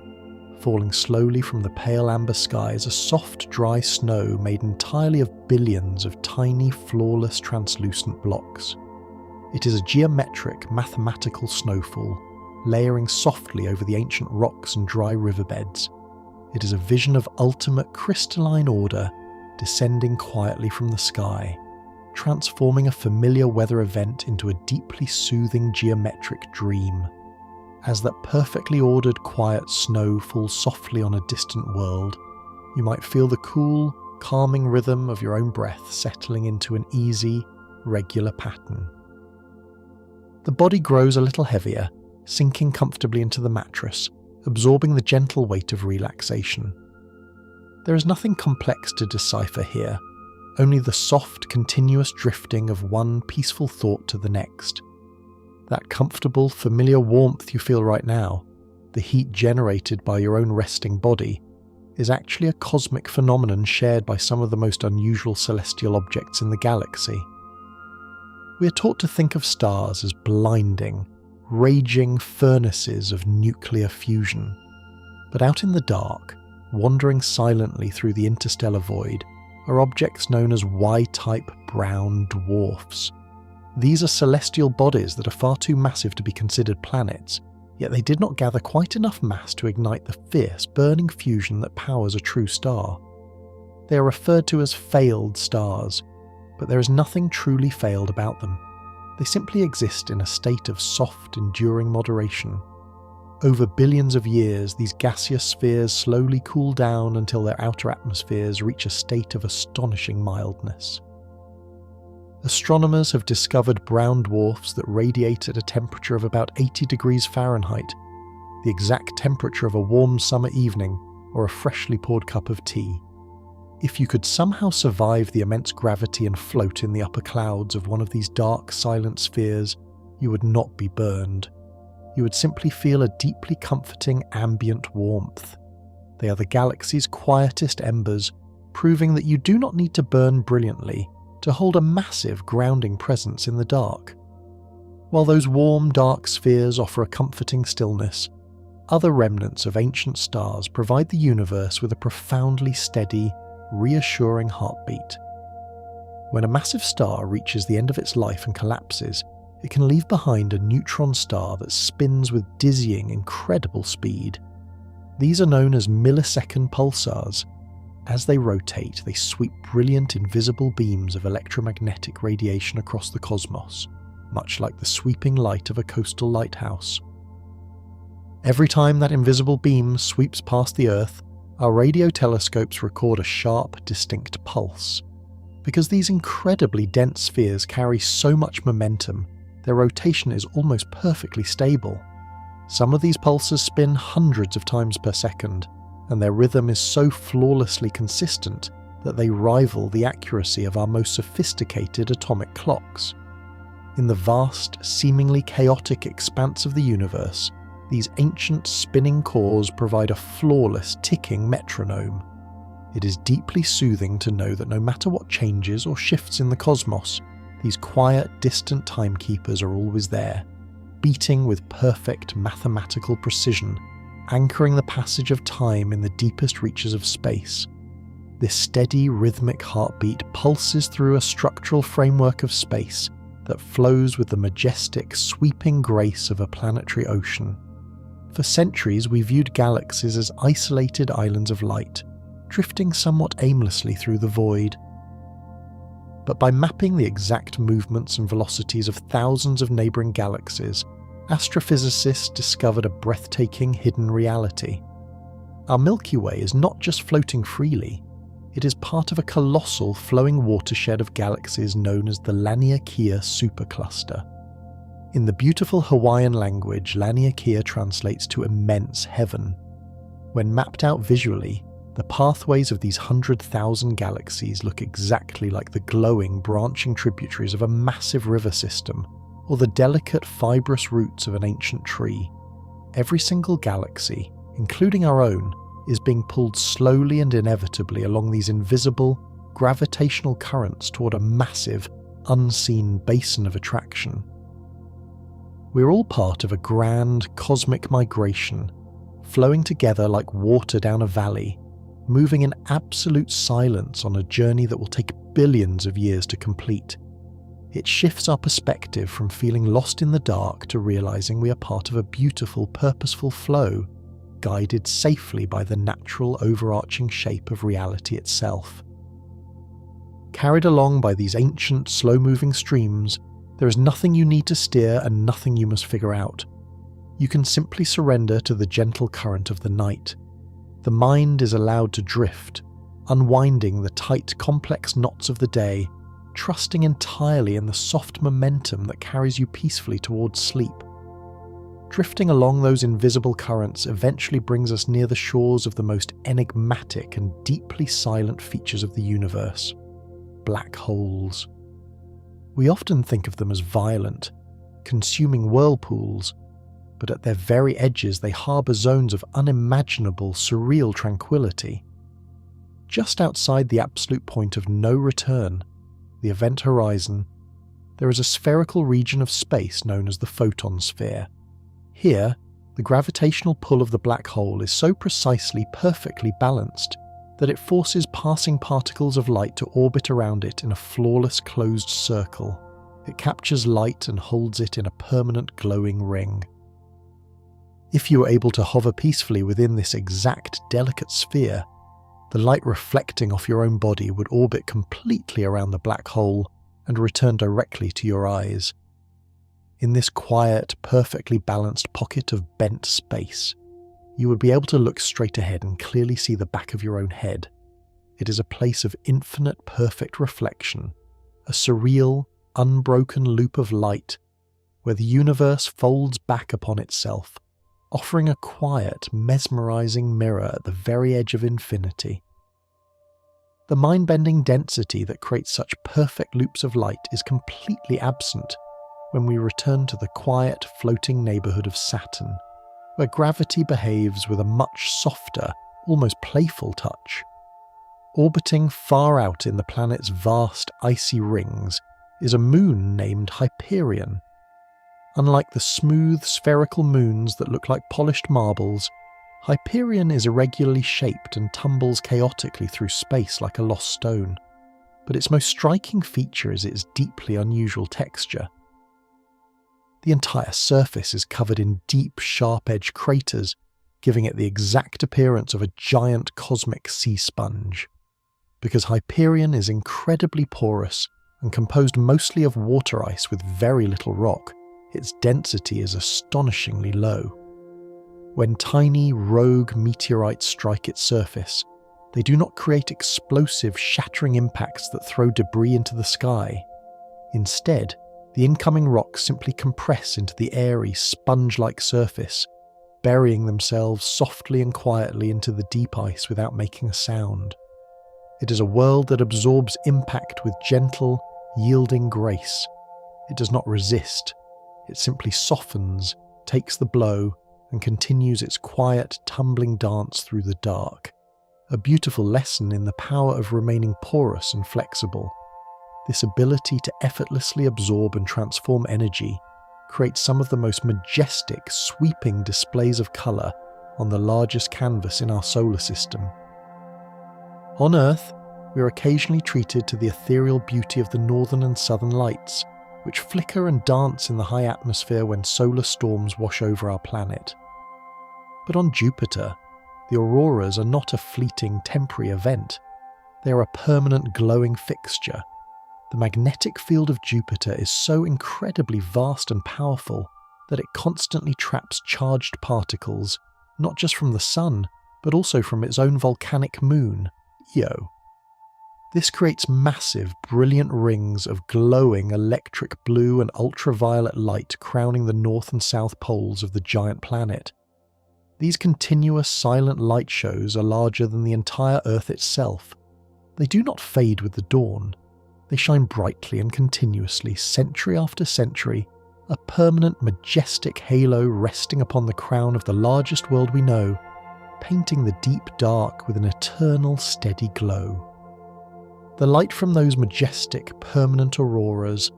Falling slowly from the pale amber skies, a soft, dry snow made entirely of billions of tiny, flawless, translucent blocks. It is a geometric, mathematical snowfall, layering softly over the ancient rocks and dry riverbeds. It is a vision of ultimate crystalline order descending quietly from the sky, transforming a familiar weather event into a deeply soothing geometric dream. As that perfectly ordered, quiet snow falls softly on a distant world, you might feel the cool, calming rhythm of your own breath settling into an easy, regular pattern. The body grows a little heavier, sinking comfortably into the mattress, absorbing the gentle weight of relaxation. There is nothing complex to decipher here, only the soft, continuous drifting of one peaceful thought to the next. That comfortable, familiar warmth you feel right now, the heat generated by your own resting body, is actually a cosmic phenomenon shared by some of the most unusual celestial objects in the galaxy. We are taught to think of stars as blinding, raging furnaces of nuclear fusion. But out in the dark, wandering silently through the interstellar void, are objects known as Y-type brown dwarfs. These are celestial bodies that are far too massive to be considered planets, yet they did not gather quite enough mass to ignite the fierce, burning fusion that powers a true star. They are referred to as failed stars, but there is nothing truly failed about them. They simply exist in a state of soft, enduring moderation. Over billions of years, these gaseous spheres slowly cool down until their outer atmospheres reach a state of astonishing mildness. Astronomers have discovered brown dwarfs that radiate at a temperature of about 80 degrees Fahrenheit, the exact temperature of a warm summer evening or a freshly poured cup of tea. If you could somehow survive the immense gravity and float in the upper clouds of one of these dark, silent spheres, you would not be burned. You would simply feel a deeply comforting ambient warmth. They are the galaxy's quietest embers, proving that you do not need to burn brilliantly to hold a massive grounding presence in the dark. While those warm, dark spheres offer a comforting stillness, other remnants of ancient stars provide the universe with a profoundly steady, reassuring heartbeat. When a massive star reaches the end of its life and collapses, it can leave behind a neutron star that spins with dizzying, incredible speed. These are known as millisecond pulsars. As they rotate, they sweep brilliant, invisible beams of electromagnetic radiation across the cosmos, much like the sweeping light of a coastal lighthouse. Every time that invisible beam sweeps past the Earth, our radio telescopes record a sharp, distinct pulse. Because these incredibly dense spheres carry so much momentum, their rotation is almost perfectly stable. Some of these pulses spin hundreds of times per second, and their rhythm is so flawlessly consistent that they rival the accuracy of our most sophisticated atomic clocks. In the vast, seemingly chaotic expanse of the universe, these ancient spinning cores provide a flawless ticking metronome. It is deeply soothing to know that no matter what changes or shifts in the cosmos, these quiet, distant timekeepers are always there, beating with perfect mathematical precision, anchoring the passage of time in the deepest reaches of space. This steady, rhythmic heartbeat pulses through a structural framework of space that flows with the majestic, sweeping grace of a planetary ocean. For centuries, we viewed galaxies as isolated islands of light, drifting somewhat aimlessly through the void. but by mapping the exact movements and velocities of thousands of neighbouring galaxies, astrophysicists discovered a breathtaking hidden reality. Our Milky Way is not just floating freely, it is part of a colossal flowing watershed of galaxies known as the Laniakea supercluster. In the beautiful Hawaiian language, Laniakea translates to immense heaven. When mapped out visually, the pathways of these 100,000 galaxies look exactly like the glowing, branching tributaries of a massive river system, or the delicate, fibrous roots of an ancient tree. Every single galaxy, including our own, is being pulled slowly and inevitably along these invisible, gravitational currents toward a massive, unseen basin of attraction. We're all part of a grand, cosmic migration, flowing together like water down a valley, moving in absolute silence on a journey that will take billions of years to complete. It shifts our perspective from feeling lost in the dark to realizing we are part of a beautiful, purposeful flow, guided safely by the natural overarching shape of reality itself. Carried along by these ancient, slow-moving streams, there is nothing you need to steer and nothing you must figure out. You can simply surrender to the gentle current of the night. The mind is allowed to drift, unwinding the tight, complex knots of the day, trusting entirely in the soft momentum that carries you peacefully towards sleep. Drifting along those invisible currents eventually brings us near the shores of the most enigmatic and deeply silent features of the universe: black holes. We often think of them as violent, consuming whirlpools, but at their very edges they harbour zones of unimaginable, surreal tranquility. Just outside the absolute point of no return, the event horizon, there is a spherical region of space known as the photon sphere. Here, the gravitational pull of the black hole is so precisely, perfectly balanced that it forces passing particles of light to orbit around it in a flawless closed circle. It captures light and holds it in a permanent glowing ring. If you are able to hover peacefully within this exact delicate sphere, the light reflecting off your own body would orbit completely around the black hole and return directly to your eyes. In this quiet, perfectly balanced pocket of bent space, you would be able to look straight ahead and clearly see the back of your own head. It is a place of infinite, perfect reflection, a surreal, unbroken loop of light, where the universe folds back upon itself, offering a quiet, mesmerizing mirror at the very edge of infinity. The mind-bending density that creates such perfect loops of light is completely absent when we return to the quiet, floating neighbourhood of Saturn, where gravity behaves with a much softer, almost playful touch. Orbiting far out in the planet's vast, icy rings is a moon named Hyperion. Unlike the smooth, spherical moons that look like polished marbles, Hyperion is irregularly shaped and tumbles chaotically through space like a lost stone. But its most striking feature is its deeply unusual texture. The entire surface is covered in deep, sharp-edged craters, giving it the exact appearance of a giant cosmic sea sponge. Because Hyperion is incredibly porous and composed mostly of water ice with very little rock, its density is astonishingly low. When tiny, rogue meteorites strike its surface, they do not create explosive, shattering impacts that throw debris into the sky. Instead, the incoming rocks simply compress into the airy, sponge-like surface, burying themselves softly and quietly into the deep ice without making a sound. It is a world that absorbs impact with gentle, yielding grace. It does not resist. It simply softens, takes the blow, and continues its quiet, tumbling dance through the dark. A beautiful lesson in the power of remaining porous and flexible. This ability to effortlessly absorb and transform energy creates some of the most majestic, sweeping displays of colour on the largest canvas in our solar system. On Earth, we are occasionally treated to the ethereal beauty of the northern and southern lights, which flicker and dance in the high atmosphere when solar storms wash over our planet. But on Jupiter, the auroras are not a fleeting, temporary event. They are a permanent glowing fixture, the magnetic field of Jupiter is so incredibly vast and powerful that it constantly traps charged particles, not just from the Sun, but also from its own volcanic moon, Io. This creates massive, brilliant rings of glowing electric blue and ultraviolet light crowning the north and south poles of the giant planet. These continuous silent light shows are larger than the entire Earth itself. They do not fade with the dawn. They shine brightly and continuously, century after century, a permanent, majestic halo resting upon the crown of the largest world we know, painting the deep dark with an eternal, steady glow. The light from those majestic, permanent auroras,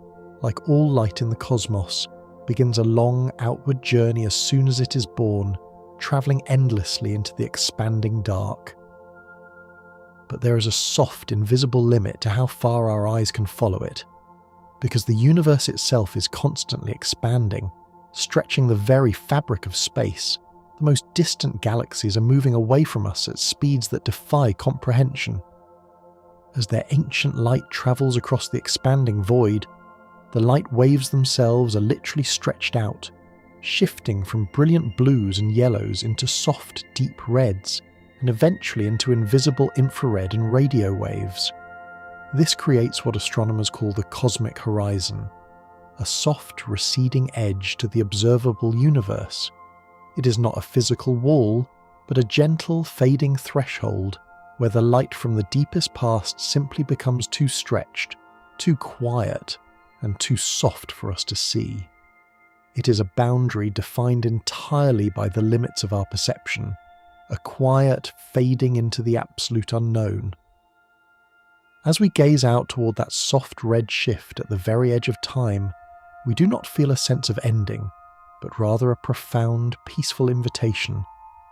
like all light in the cosmos, begins a long outward journey as soon as it is born, travelling endlessly into the expanding dark. But there is a soft, invisible limit to how far our eyes can follow it, because the universe itself is constantly expanding, stretching the very fabric of space. The most distant galaxies are moving away from us at speeds that defy comprehension. As their ancient light travels across the expanding void, the light waves themselves are literally stretched out, shifting from brilliant blues and yellows into soft, deep reds, and eventually into invisible infrared and radio waves. This creates what astronomers call the cosmic horizon, a soft, receding edge to the observable universe. It is not a physical wall, but a gentle, fading threshold where the light from the deepest past simply becomes too stretched, too quiet, and too soft for us to see. It is a boundary defined entirely by the limits of our perception, a quiet fading into the absolute unknown. As we gaze out toward that soft red shift at the very edge of time, we do not feel a sense of ending, but rather a profound, peaceful invitation,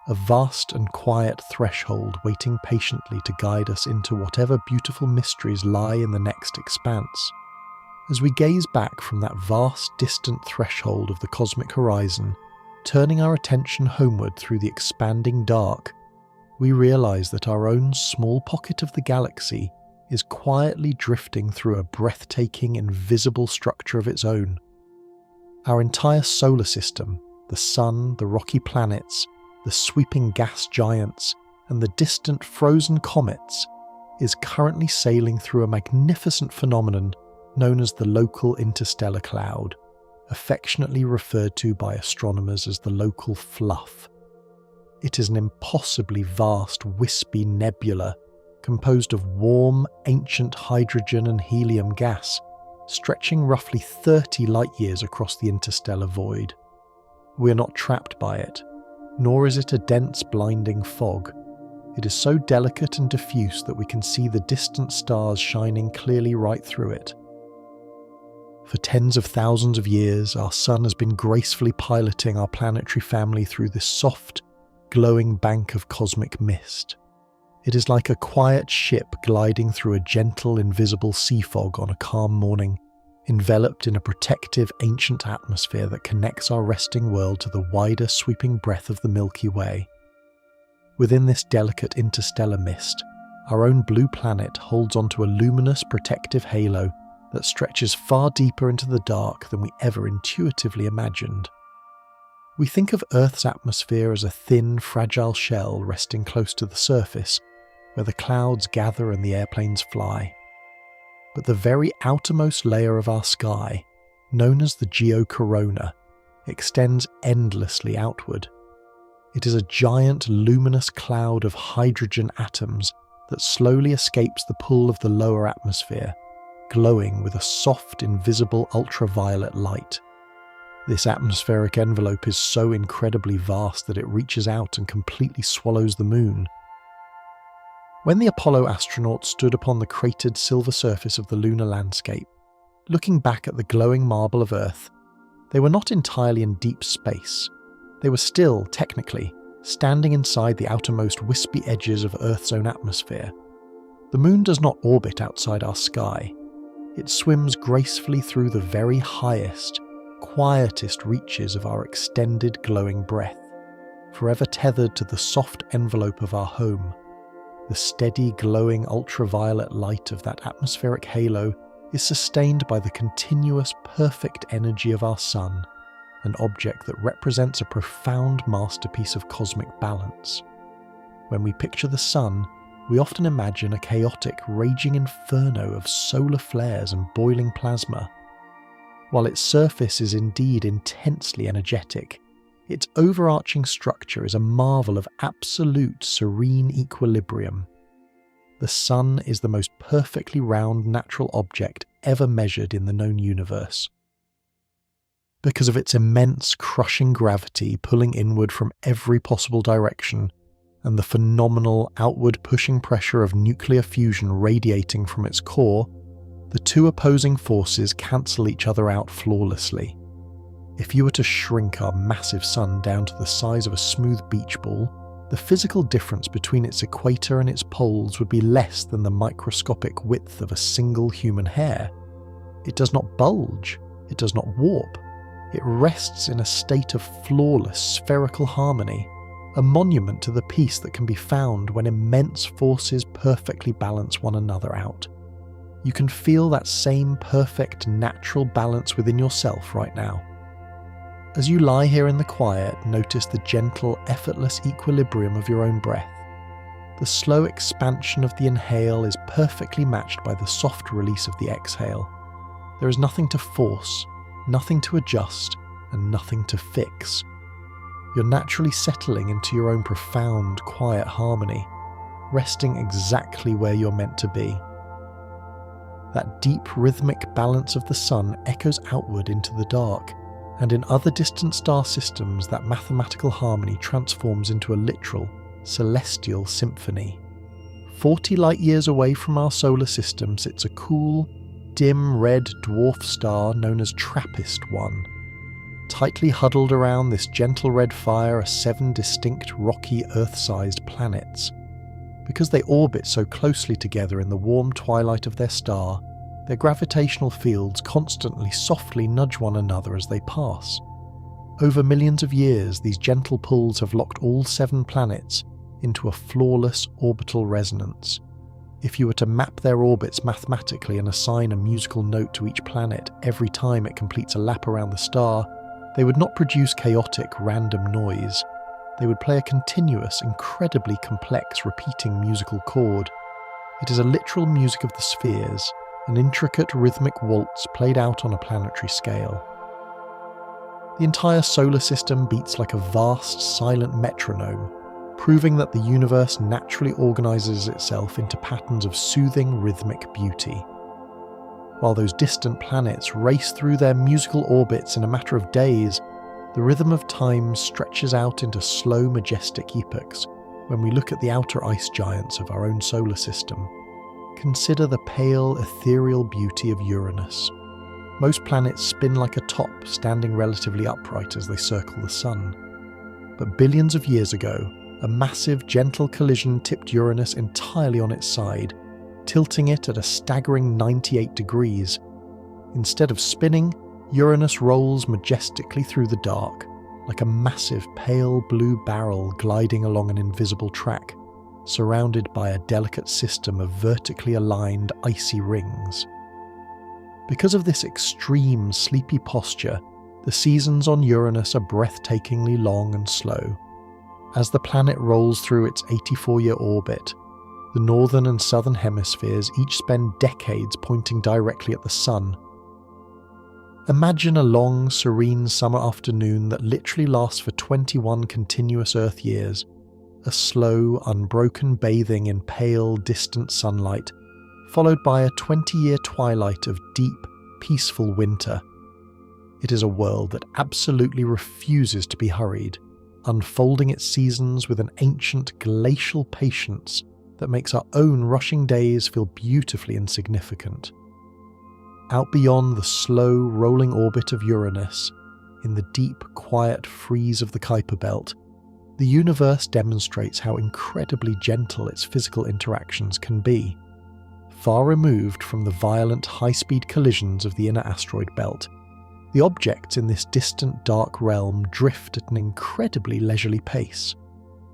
a vast and quiet threshold waiting patiently to guide us into whatever beautiful mysteries lie in the next expanse. As we gaze back from that vast, distant threshold of the cosmic horizon, turning our attention homeward through the expanding dark, we realize that our own small pocket of the galaxy is quietly drifting through a breathtaking, invisible structure of its own. Our entire solar system, the Sun, the rocky planets, the sweeping gas giants, and the distant frozen comets, is currently sailing through a magnificent phenomenon known as the local interstellar cloud, affectionately referred to by astronomers as the local fluff. It is an impossibly vast, wispy nebula composed of warm, ancient hydrogen and helium gas, stretching roughly 30 light-years across the interstellar void. We are not trapped by it, nor is it a dense, blinding fog. It is so delicate and diffuse that we can see the distant stars shining clearly right through it. For tens of thousands of years, our sun has been gracefully piloting our planetary family through this soft, glowing bank of cosmic mist. It is like a quiet ship gliding through a gentle, invisible sea fog on a calm morning, enveloped in a protective, ancient atmosphere that connects our resting world to the wider, sweeping breadth of the Milky Way. Within this delicate interstellar mist, our own blue planet holds onto a luminous, protective halo that stretches far deeper into the dark than we ever intuitively imagined. We think of Earth's atmosphere as a thin, fragile shell resting close to the surface, where the clouds gather and the airplanes fly. But the very outermost layer of our sky, known as the geocorona, extends endlessly outward. It is a giant luminous cloud of hydrogen atoms that slowly escapes the pull of the lower atmosphere, glowing with a soft, invisible ultraviolet light. This atmospheric envelope is so incredibly vast that it reaches out and completely swallows the moon. When the Apollo astronauts stood upon the cratered silver surface of the lunar landscape, looking back at the glowing marble of Earth, they were not entirely in deep space. They were still, technically, standing inside the outermost wispy edges of Earth's own atmosphere. The moon does not orbit outside our sky. It swims gracefully through the very highest, quietest reaches of our extended glowing breath, forever tethered to the soft envelope of our home. The steady glowing ultraviolet light of that atmospheric halo is sustained by the continuous perfect energy of our Sun, an object that represents a profound masterpiece of cosmic balance. When we picture the Sun, we often imagine a chaotic, raging inferno of solar flares and boiling plasma. While its surface is indeed intensely energetic, its overarching structure is a marvel of absolute serene equilibrium. The Sun is the most perfectly round natural object ever measured in the known universe. Because of its immense crushing gravity pulling inward from every possible direction, and the phenomenal outward pushing pressure of nuclear fusion radiating from its core, the two opposing forces cancel each other out flawlessly. If you were to shrink our massive Sun down to the size of a smooth beach ball, the physical difference between its equator and its poles would be less than the microscopic width of a single human hair. It does not bulge, it does not warp, it rests in a state of flawless spherical harmony, a monument to the peace that can be found when immense forces perfectly balance one another out. You can feel that same perfect natural balance within yourself right now. As you lie here in the quiet, notice the gentle, effortless equilibrium of your own breath. The slow expansion of the inhale is perfectly matched by the soft release of the exhale. There is nothing to force, nothing to adjust, and nothing to fix. You're naturally settling into your own profound, quiet harmony, resting exactly where you're meant to be. That deep rhythmic balance of the Sun echoes outward into the dark, and in other distant star systems that mathematical harmony transforms into a literal, celestial symphony. 40 light-years away from our solar system sits a cool, dim red dwarf star known as TRAPPIST-1. Tightly huddled around this gentle red fire are 7 distinct rocky Earth-sized planets. Because they orbit so closely together in the warm twilight of their star, their gravitational fields constantly softly nudge one another as they pass. Over millions of years, these gentle pulls have locked all 7 planets into a flawless orbital resonance. If you were to map their orbits mathematically and assign a musical note to each planet every time it completes a lap around the star, they would not produce chaotic, random noise. They would play a continuous, incredibly complex, repeating musical chord. It is a literal music of the spheres, an intricate rhythmic waltz played out on a planetary scale. The entire solar system beats like a vast, silent metronome, proving that the universe naturally organizes itself into patterns of soothing, rhythmic beauty. While those distant planets race through their musical orbits in a matter of days, the rhythm of time stretches out into slow, majestic epochs when we look at the outer ice giants of our own solar system. Consider the pale, ethereal beauty of Uranus. Most planets spin like a top, standing relatively upright as they circle the Sun. But billions of years ago, a massive, gentle collision tipped Uranus entirely on its side, tilting it at a staggering 98 degrees. Instead of spinning, Uranus rolls majestically through the dark, like a massive pale blue barrel gliding along an invisible track, surrounded by a delicate system of vertically aligned icy rings. Because of this extreme sleepy posture, the seasons on Uranus are breathtakingly long and slow. As the planet rolls through its 84-year orbit, the northern and southern hemispheres each spend decades pointing directly at the Sun. Imagine a long, serene summer afternoon that literally lasts for 21 continuous Earth years, a slow, unbroken bathing in pale, distant sunlight, followed by a 20-year twilight of deep, peaceful winter. It is a world that absolutely refuses to be hurried, unfolding its seasons with an ancient glacial patience that makes our own rushing days feel beautifully insignificant. Out beyond the slow, rolling orbit of Uranus, in the deep, quiet freeze of the Kuiper Belt, the universe demonstrates how incredibly gentle its physical interactions can be. Far removed from the violent, high-speed collisions of the inner asteroid belt, the objects in this distant, dark realm drift at an incredibly leisurely pace.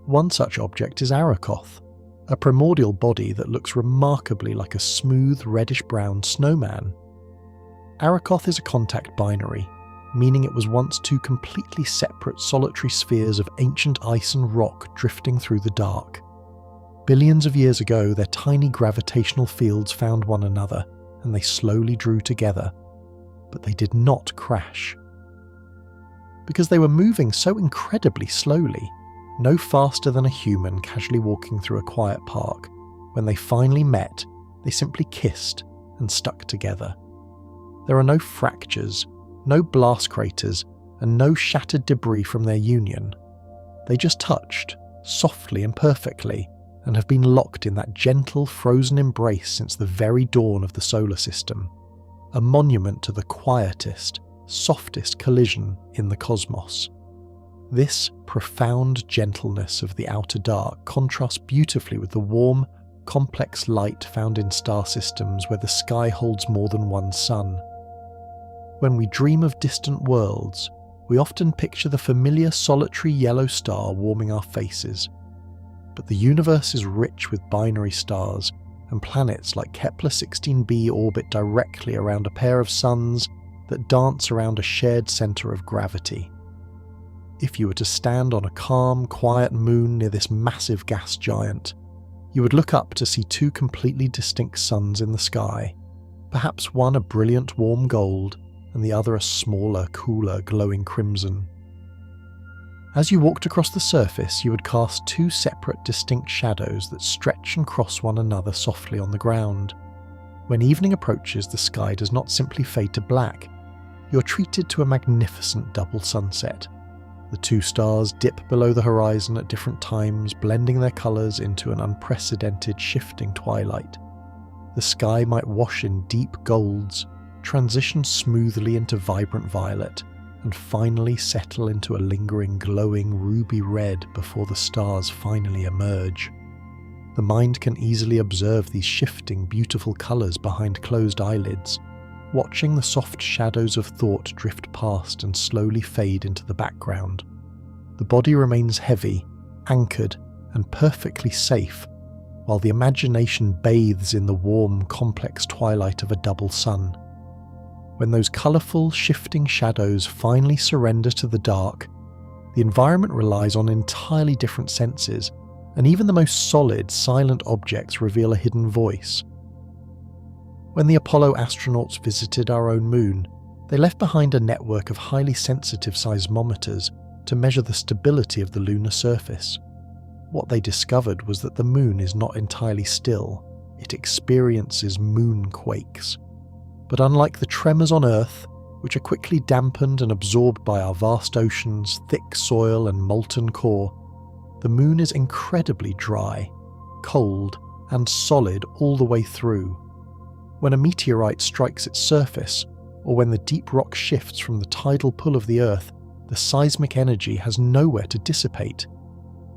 One such object is Arakoth, a primordial body that looks remarkably like a smooth, reddish-brown snowman Arakoth is a contact binary, meaning it was once two completely separate solitary spheres of ancient ice and rock drifting through the dark. Billions of years ago, their tiny gravitational fields found one another, and they slowly drew together. But they did not crash. Because they were moving so incredibly slowly, no faster than a human casually walking through a quiet park, when they finally met, they simply kissed and stuck together. There are no fractures, no blast craters, and no shattered debris from their union. They just touched, softly and perfectly, and have been locked in that gentle, frozen embrace since the very dawn of the solar system, a monument to the quietest, softest collision in the cosmos. This profound gentleness of the outer dark contrasts beautifully with the warm, complex light found in star systems where the sky holds more than one sun. When we dream of distant worlds, we often picture the familiar solitary yellow star warming our faces. But the universe is rich with binary stars, and planets like Kepler-16b orbit directly around a pair of suns that dance around a shared centre of gravity. If you were to stand on a calm, quiet moon near this massive gas giant, you would look up to see two completely distinct suns in the sky, perhaps one a brilliant warm gold, and the other a smaller, cooler, glowing crimson. As you walked across the surface, you would cast two separate, distinct shadows that stretch and cross one another softly on the ground. When evening approaches, the sky does not simply fade to black. You're treated to a magnificent double sunset. The two stars dip below the horizon at different times, blending their colours into an unprecedented shifting twilight. The sky might wash in deep golds, transition smoothly into vibrant violet, and finally settle into a lingering glowing ruby red before the stars finally emerge. The mind can easily observe these shifting, beautiful colours behind closed eyelids, watching the soft shadows of thought drift past and slowly fade into the background. The body remains heavy, anchored, and perfectly safe, while the imagination bathes in the warm, complex twilight of a double sun. When those colourful, shifting shadows finally surrender to the dark, the environment relies on entirely different senses, and even the most solid, silent objects reveal a hidden voice. When the Apollo astronauts visited our own moon, they left behind a network of highly sensitive seismometers to measure the stability of the lunar surface. What they discovered was that the moon is not entirely still, it experiences moonquakes. But unlike the tremors on Earth, which are quickly dampened and absorbed by our vast oceans, thick soil and molten core, the moon is incredibly dry, cold, and solid all the way through. When a meteorite strikes its surface, or when the deep rock shifts from the tidal pull of the Earth, the seismic energy has nowhere to dissipate.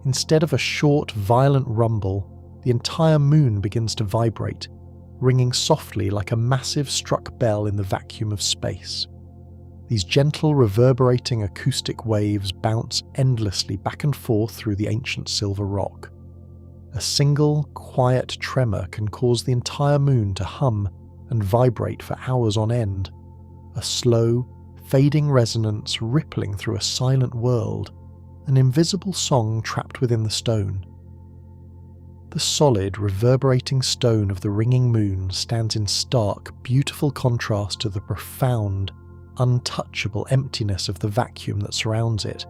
Instead of a short, violent rumble, the entire moon begins to vibrate, ringing softly like a massive struck bell in the vacuum of space. These gentle, reverberating acoustic waves bounce endlessly back and forth through the ancient silver rock. A single, quiet tremor can cause the entire moon to hum and vibrate for hours on end, a slow, fading resonance rippling through a silent world, an invisible song trapped within the stone. The solid, reverberating stone of the ringing moon stands in stark, beautiful contrast to the profound, untouchable emptiness of the vacuum that surrounds it.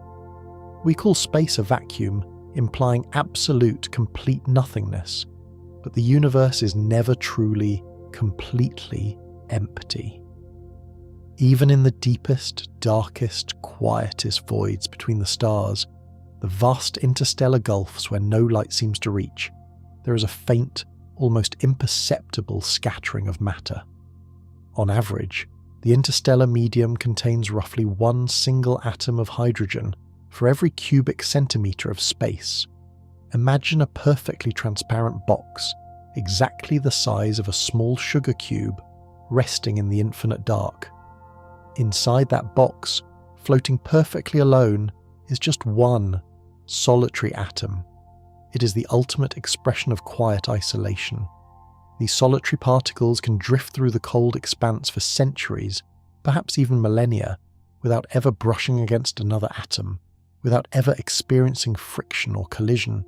We call space a vacuum, implying absolute, complete nothingness, but the universe is never truly, completely empty. Even in the deepest, darkest, quietest voids between the stars, the vast interstellar gulfs where no light seems to reach, there is a faint, almost imperceptible scattering of matter. On average, the interstellar medium contains roughly one single atom of hydrogen for every cubic centimetre of space. Imagine a perfectly transparent box, exactly the size of a small sugar cube, resting in the infinite dark. Inside that box, floating perfectly alone, is just one solitary atom. It is the ultimate expression of quiet isolation. These solitary particles can drift through the cold expanse for centuries, perhaps even millennia, without ever brushing against another atom, without ever experiencing friction or collision.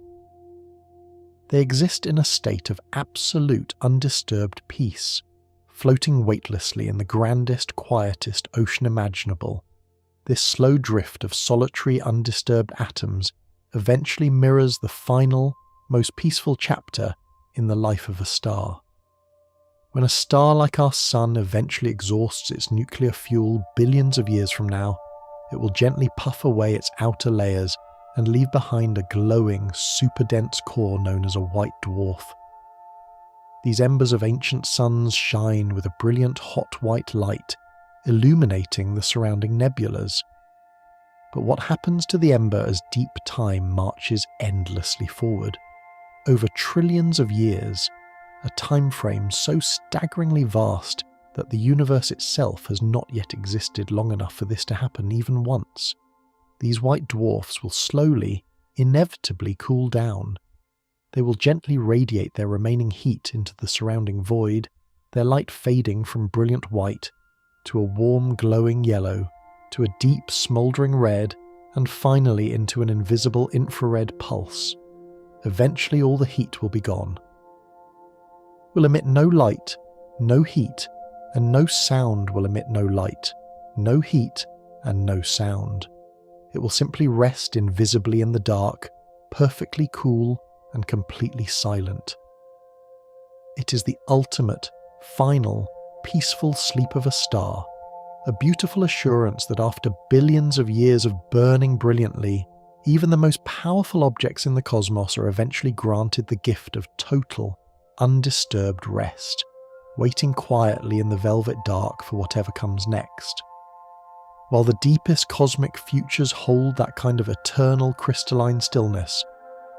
They exist in a state of absolute undisturbed peace, floating weightlessly in the grandest, quietest ocean imaginable. This slow drift of solitary, undisturbed atoms eventually mirrors the final, most peaceful chapter in the life of a star. When a star like our Sun eventually exhausts its nuclear fuel billions of years from now, it will gently puff away its outer layers and leave behind a glowing, super-dense core known as a white dwarf. These embers of ancient suns shine with a brilliant hot white light, illuminating the surrounding nebulas. But what happens to the ember as deep time marches endlessly forward? Over trillions of years, a time frame so staggeringly vast that the universe itself has not yet existed long enough for this to happen even once. These white dwarfs will slowly, inevitably cool down. They will gently radiate their remaining heat into the surrounding void, their light fading from brilliant white to a warm glowing yellow, to a deep smouldering red, and finally into an invisible infrared pulse. Eventually all the heat will be gone. Will emit no light, no heat, and no sound will emit no light, no heat, and no sound. It will simply rest invisibly in the dark, perfectly cool and completely silent. It is the ultimate, final, peaceful sleep of a star, a beautiful assurance that after billions of years of burning brilliantly, even the most powerful objects in the cosmos are eventually granted the gift of total, undisturbed rest, waiting quietly in the velvet dark for whatever comes next. While the deepest cosmic futures hold that kind of eternal crystalline stillness,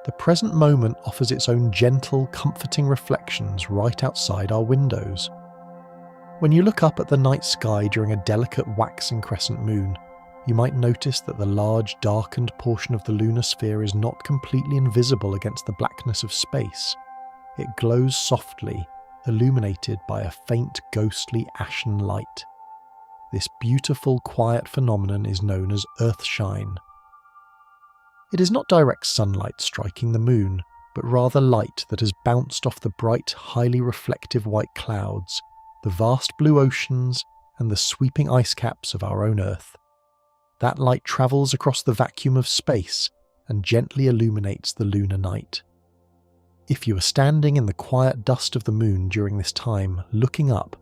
the present moment offers its own gentle, comforting reflections right outside our windows. When you look up at the night sky during a delicate waxing crescent moon, you might notice that the large, darkened portion of the lunar sphere is not completely invisible against the blackness of space. It glows softly, illuminated by a faint, ghostly, ashen light. This beautiful, quiet phenomenon is known as Earthshine. It is not direct sunlight striking the moon, but rather light that has bounced off the bright, highly reflective white clouds, the vast blue oceans, and the sweeping ice caps of our own Earth. That light travels across the vacuum of space and gently illuminates the lunar night. If you were standing in the quiet dust of the moon during this time, looking up,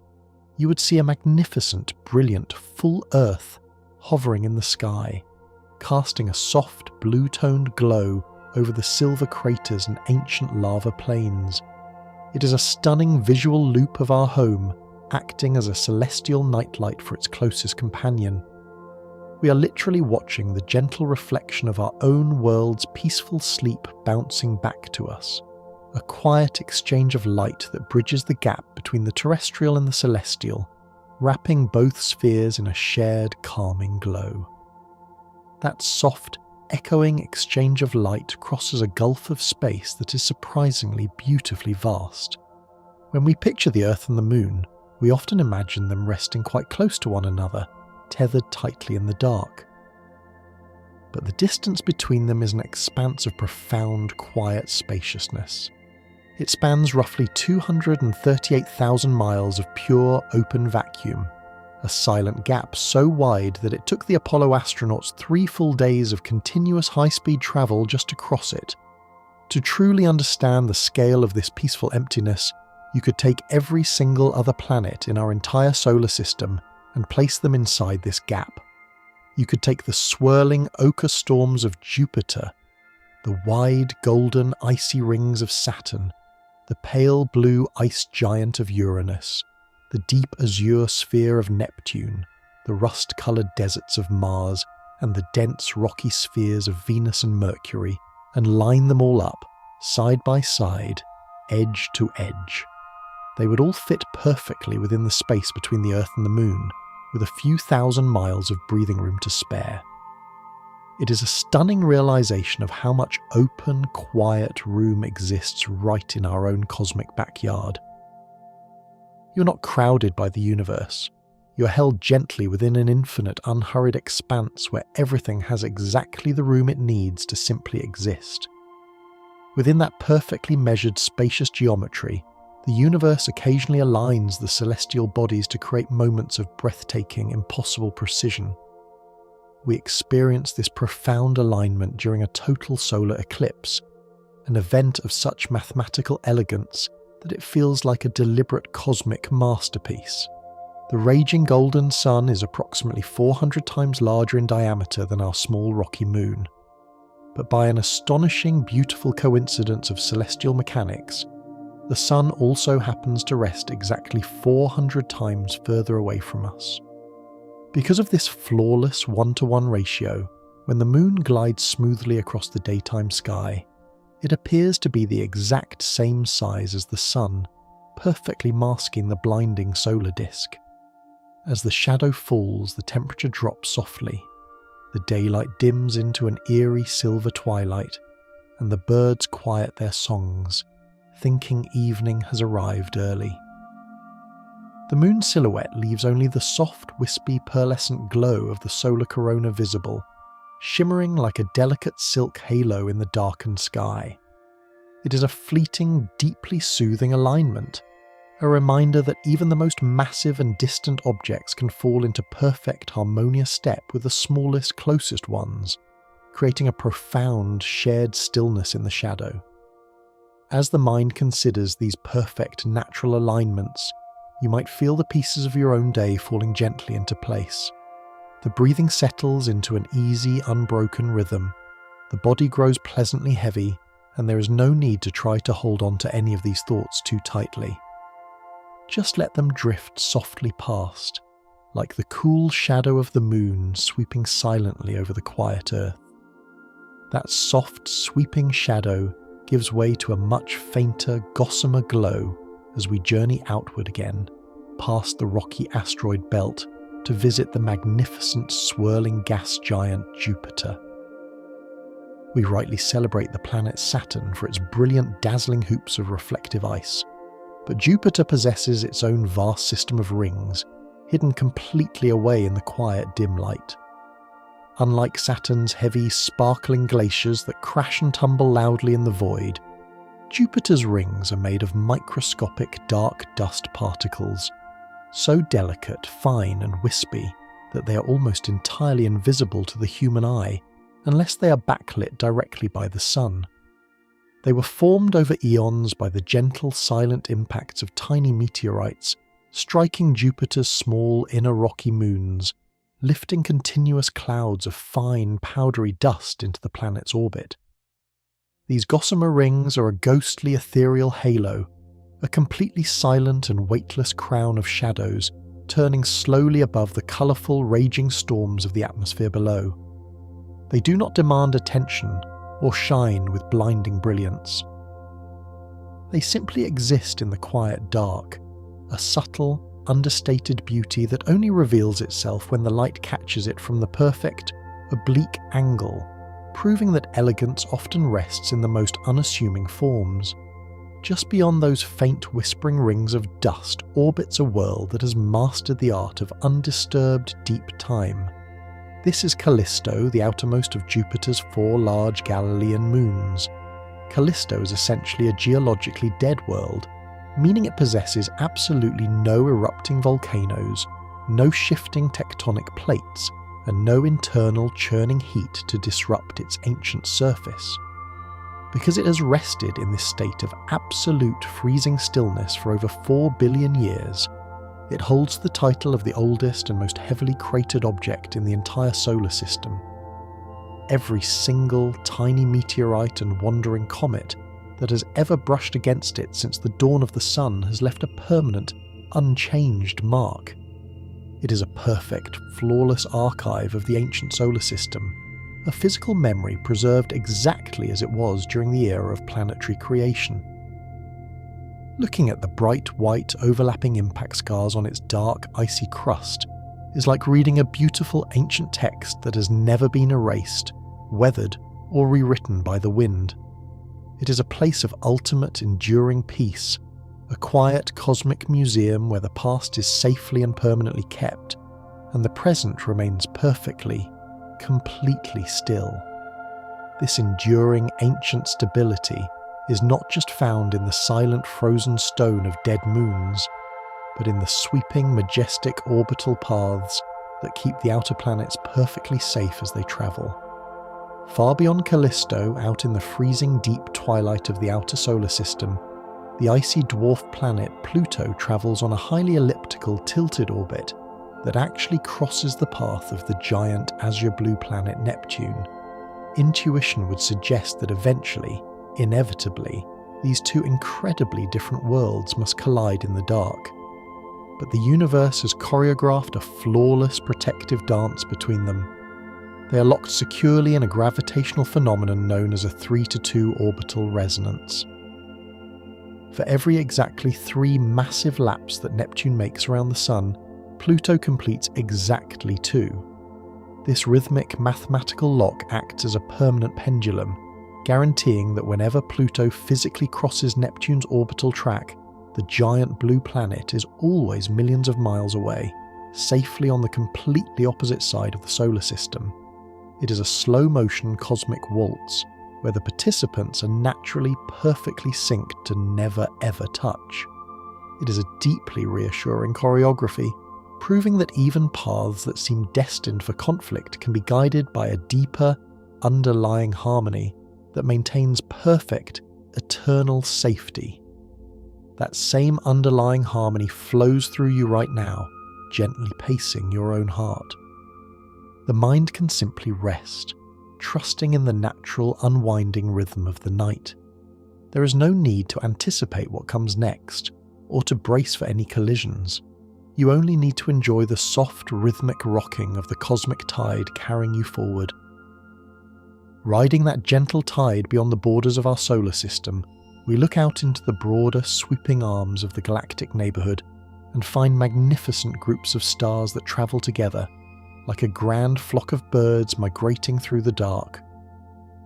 you would see a magnificent, brilliant, full Earth hovering in the sky, casting a soft, blue-toned glow over the silver craters and ancient lava plains. It is a stunning visual loop of our home, acting as a celestial nightlight for its closest companion. We are literally watching the gentle reflection of our own world's peaceful sleep bouncing back to us, a quiet exchange of light that bridges the gap between the terrestrial and the celestial, wrapping both spheres in a shared calming glow. That soft, echoing exchange of light crosses a gulf of space that is surprisingly beautifully vast. When we picture the Earth and the Moon, we often imagine them resting quite close to one another, tethered tightly in the dark. But the distance between them is an expanse of profound, quiet spaciousness. It spans roughly 238,000 miles of pure, open vacuum, a silent gap so wide that it took the Apollo astronauts 3 full days of continuous high-speed travel just to cross it. To truly understand the scale of this peaceful emptiness, you could take every single other planet in our entire solar system and place them inside this gap. You could take the swirling ochre storms of Jupiter, the wide, golden, icy rings of Saturn, the pale blue ice giant of Uranus, the deep azure sphere of Neptune, the rust-coloured deserts of Mars, and the dense rocky spheres of Venus and Mercury, and line them all up, side by side, edge to edge. They would all fit perfectly within the space between the Earth and the Moon, with a few thousand miles of breathing room to spare. It is a stunning realization of how much open, quiet room exists right in our own cosmic backyard, You're not crowded by the universe. You're held gently within an infinite, unhurried expanse where everything has exactly the room it needs to simply exist. Within that perfectly measured spacious geometry, the universe occasionally aligns the celestial bodies to create moments of breathtaking, impossible precision. We experience this profound alignment during a total solar eclipse, an event of such mathematical elegance that it feels like a deliberate cosmic masterpiece. The raging golden sun is approximately 400 times larger in diameter than our small rocky moon. But by an astonishing, beautiful coincidence of celestial mechanics, the sun also happens to rest exactly 400 times further away from us. Because of this flawless one-to-one ratio, when the moon glides smoothly across the daytime sky, it appears to be the exact same size as the sun, perfectly masking the blinding solar disk. As the shadow falls, the temperature drops softly. The daylight dims into an eerie silver twilight, and the birds quiet their songs, thinking evening has arrived early. The moon's silhouette leaves only the soft, wispy, pearlescent glow of the solar corona visible, shimmering like a delicate silk halo in the darkened sky. It is a fleeting, deeply soothing alignment, a reminder that even the most massive and distant objects can fall into perfect, harmonious step with the smallest, closest ones, creating a profound, shared stillness in the shadow. As the mind considers these perfect, natural alignments, you might feel the pieces of your own day falling gently into place. The breathing settles into an easy, unbroken rhythm. The body grows pleasantly heavy, and there is no need to try to hold on to any of these thoughts too tightly. Just let them drift softly past, like the cool shadow of the moon sweeping silently over the quiet earth. That soft, sweeping shadow gives way to a much fainter, gossamer glow as we journey outward again, past the rocky asteroid belt to visit the magnificent swirling gas giant Jupiter. We rightly celebrate the planet Saturn for its brilliant, dazzling hoops of reflective ice, but Jupiter possesses its own vast system of rings, hidden completely away in the quiet, dim light. Unlike Saturn's heavy, sparkling glaciers that crash and tumble loudly in the void, Jupiter's rings are made of microscopic dark dust particles, so delicate, fine and wispy that they are almost entirely invisible to the human eye unless they are backlit directly by the sun. They were formed over eons by the gentle, silent impacts of tiny meteorites striking Jupiter's small inner rocky moons, lifting continuous clouds of fine, powdery dust into the planet's orbit. These gossamer rings are a ghostly, ethereal halo, a completely silent and weightless crown of shadows turning slowly above the colourful, raging storms of the atmosphere below. They do not demand attention or shine with blinding brilliance. They simply exist in the quiet dark, a subtle, understated beauty that only reveals itself when the light catches it from the perfect, oblique angle, proving that elegance often rests in the most unassuming forms. Just beyond those faint whispering rings of dust orbits a world that has mastered the art of undisturbed, deep time. This is Callisto, the outermost of Jupiter's 4 large Galilean moons. Callisto is essentially a geologically dead world, meaning it possesses absolutely no erupting volcanoes, no shifting tectonic plates, and no internal churning heat to disrupt its ancient surface. Because it has rested in this state of absolute freezing stillness for over 4 billion years, it holds the title of the oldest and most heavily cratered object in the entire solar system. Every single tiny meteorite and wandering comet that has ever brushed against it since the dawn of the sun has left a permanent, unchanged mark. It is a perfect, flawless archive of the ancient solar system, a physical memory preserved exactly as it was during the era of planetary creation. Looking at the bright white overlapping impact scars on its dark, icy crust is like reading a beautiful ancient text that has never been erased, weathered, or rewritten by the wind. It is a place of ultimate, enduring peace, a quiet cosmic museum where the past is safely and permanently kept, and the present remains perfectly, completely still. This enduring ancient stability is not just found in the silent frozen stone of dead moons, but in the sweeping, majestic orbital paths that keep the outer planets perfectly safe as they travel. Far beyond Callisto, out in the freezing deep twilight of the outer solar system, the icy dwarf planet Pluto travels on a highly elliptical, tilted orbit that actually crosses the path of the giant azure blue planet Neptune. Intuition would suggest that eventually, inevitably, these two incredibly different worlds must collide in the dark. But the universe has choreographed a flawless protective dance between them. They are locked securely in a gravitational phenomenon known as a 3-to-2 orbital resonance. For every exactly 3 massive laps that Neptune makes around the Sun, Pluto completes exactly 2. This rhythmic mathematical lock acts as a permanent pendulum, guaranteeing that whenever Pluto physically crosses Neptune's orbital track, the giant blue planet is always millions of miles away, safely on the completely opposite side of the solar system. It is a slow-motion cosmic waltz, where the participants are naturally perfectly synced to never ever touch. It is a deeply reassuring choreography, proving that even paths that seem destined for conflict can be guided by a deeper, underlying harmony that maintains perfect, eternal safety. That same underlying harmony flows through you right now, gently pacing your own heart. The mind can simply rest, trusting in the natural unwinding rhythm of the night. There is no need to anticipate what comes next, or to brace for any collisions. You only need to enjoy the soft rhythmic rocking of the cosmic tide carrying you forward. Riding that gentle tide beyond the borders of our solar system, we look out into the broader, sweeping arms of the galactic neighbourhood and find magnificent groups of stars that travel together, like a grand flock of birds migrating through the dark.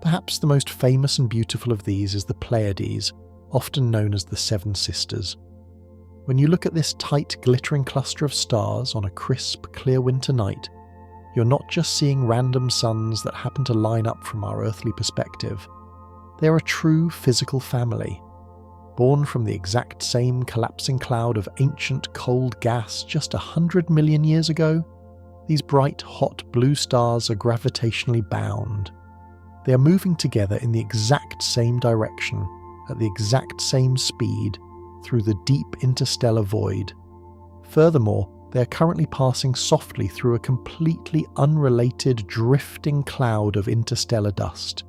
Perhaps the most famous and beautiful of these is the Pleiades, often known as the Seven Sisters. When you look at this tight, glittering cluster of stars on a crisp, clear winter night, you're not just seeing random suns that happen to line up from our earthly perspective. They're a true physical family. Born from the exact same collapsing cloud of ancient cold gas just 100 million years ago, these bright, hot blue stars are gravitationally bound. They are moving together in the exact same direction, at the exact same speed, through the deep interstellar void. Furthermore, they are currently passing softly through a completely unrelated drifting cloud of interstellar dust.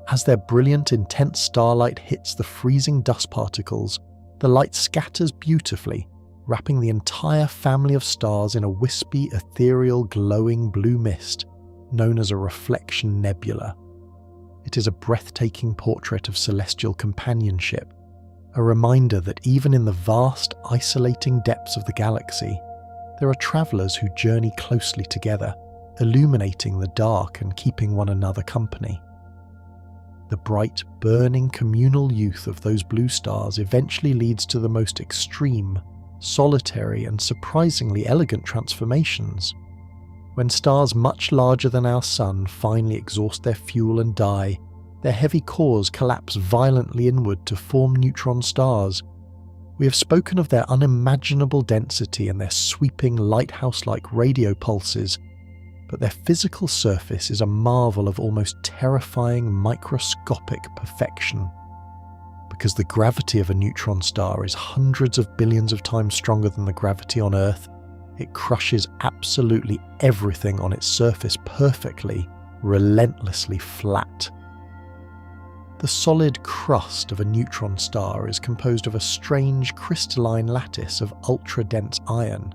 As their brilliant, intense starlight hits the freezing dust particles, the light scatters beautifully, wrapping the entire family of stars in a wispy, ethereal, glowing blue mist, known as a reflection nebula. It is a breathtaking portrait of celestial companionship, a reminder that even in the vast, isolating depths of the galaxy, there are travellers who journey closely together, illuminating the dark and keeping one another company. The bright, burning communal youth of those blue stars eventually leads to the most extreme, solitary and surprisingly elegant transformations. When stars much larger than our Sun finally exhaust their fuel and die, their heavy cores collapse violently inward to form neutron stars. We have spoken of their unimaginable density and their sweeping lighthouse-like radio pulses, but their physical surface is a marvel of almost terrifying microscopic perfection. Because the gravity of a neutron star is hundreds of billions of times stronger than the gravity on Earth, it crushes absolutely everything on its surface perfectly, relentlessly flat. The solid crust of a neutron star is composed of a strange crystalline lattice of ultra-dense iron,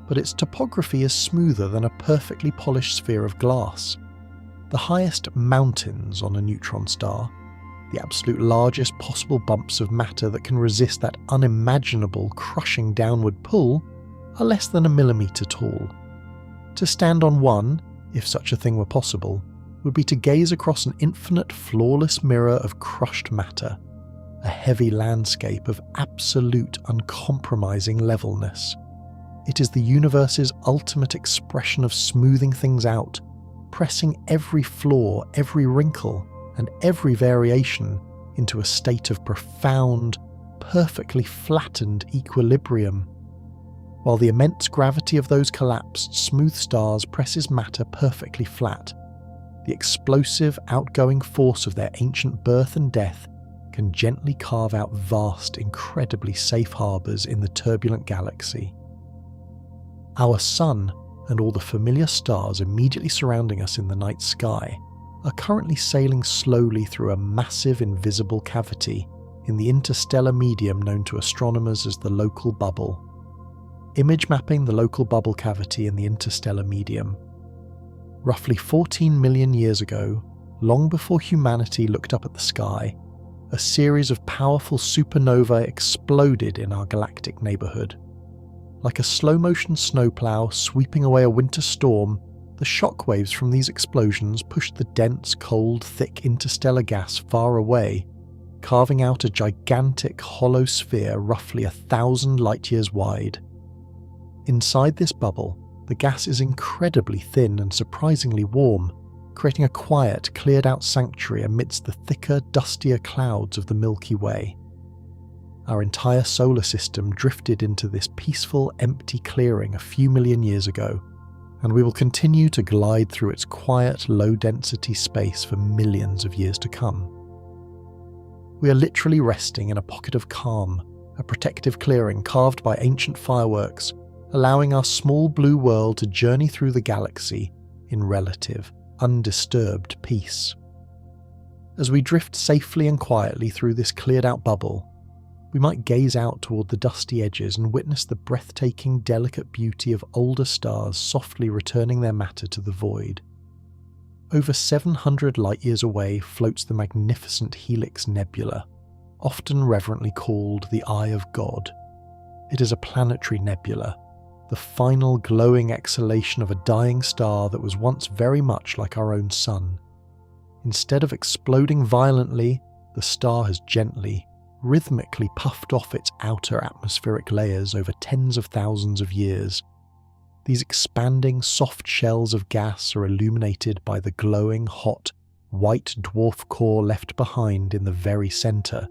but its topography is smoother than a perfectly polished sphere of glass. The highest mountains on a neutron star, the absolute largest possible bumps of matter that can resist that unimaginable crushing downward pull, are less than a millimetre tall. To stand on one, if such a thing were possible, would be to gaze across an infinite flawless mirror of crushed matter. a heavy landscape of absolute uncompromising levelness. It is the universe's ultimate expression of smoothing things out, pressing every flaw, every wrinkle, and every variation into a state of profound, perfectly flattened equilibrium. While the immense gravity of those collapsed, smooth stars presses matter perfectly flat, the explosive, outgoing force of their ancient birth and death can gently carve out vast, incredibly safe harbours in the turbulent galaxy. Our Sun, and all the familiar stars immediately surrounding us in the night sky, are currently sailing slowly through a massive invisible cavity in the interstellar medium known to astronomers as the local bubble. Image mapping the local bubble cavity in the interstellar medium. Roughly 14 million years ago, long before humanity looked up at the sky, a series of powerful supernovae exploded in our galactic neighbourhood. Like a slow-motion snowplow sweeping away a winter storm, the shockwaves from these explosions pushed the dense, cold, thick interstellar gas far away, carving out a gigantic hollow sphere roughly 1,000 light-years wide. Inside this bubble, the gas is incredibly thin and surprisingly warm, creating a quiet, cleared-out sanctuary amidst the thicker, dustier clouds of the Milky Way. Our entire solar system drifted into this peaceful, empty clearing a few million years ago, and we will continue to glide through its quiet, low-density space for millions of years to come. We are literally resting in a pocket of calm, a protective clearing carved by ancient fireworks, allowing our small blue world to journey through the galaxy in relative, undisturbed peace. As we drift safely and quietly through this cleared-out bubble, we might gaze out toward the dusty edges and witness the breathtaking, delicate beauty of older stars softly returning their matter to the void. Over 700 light-years away floats the magnificent Helix Nebula, often reverently called the Eye of God. It is a planetary nebula, the final glowing exhalation of a dying star that was once very much like our own Sun. Instead of exploding violently, the star has gently, rhythmically puffed off its outer atmospheric layers over tens of thousands of years. These expanding soft shells of gas are illuminated by the glowing, hot, white dwarf core left behind in the very centre,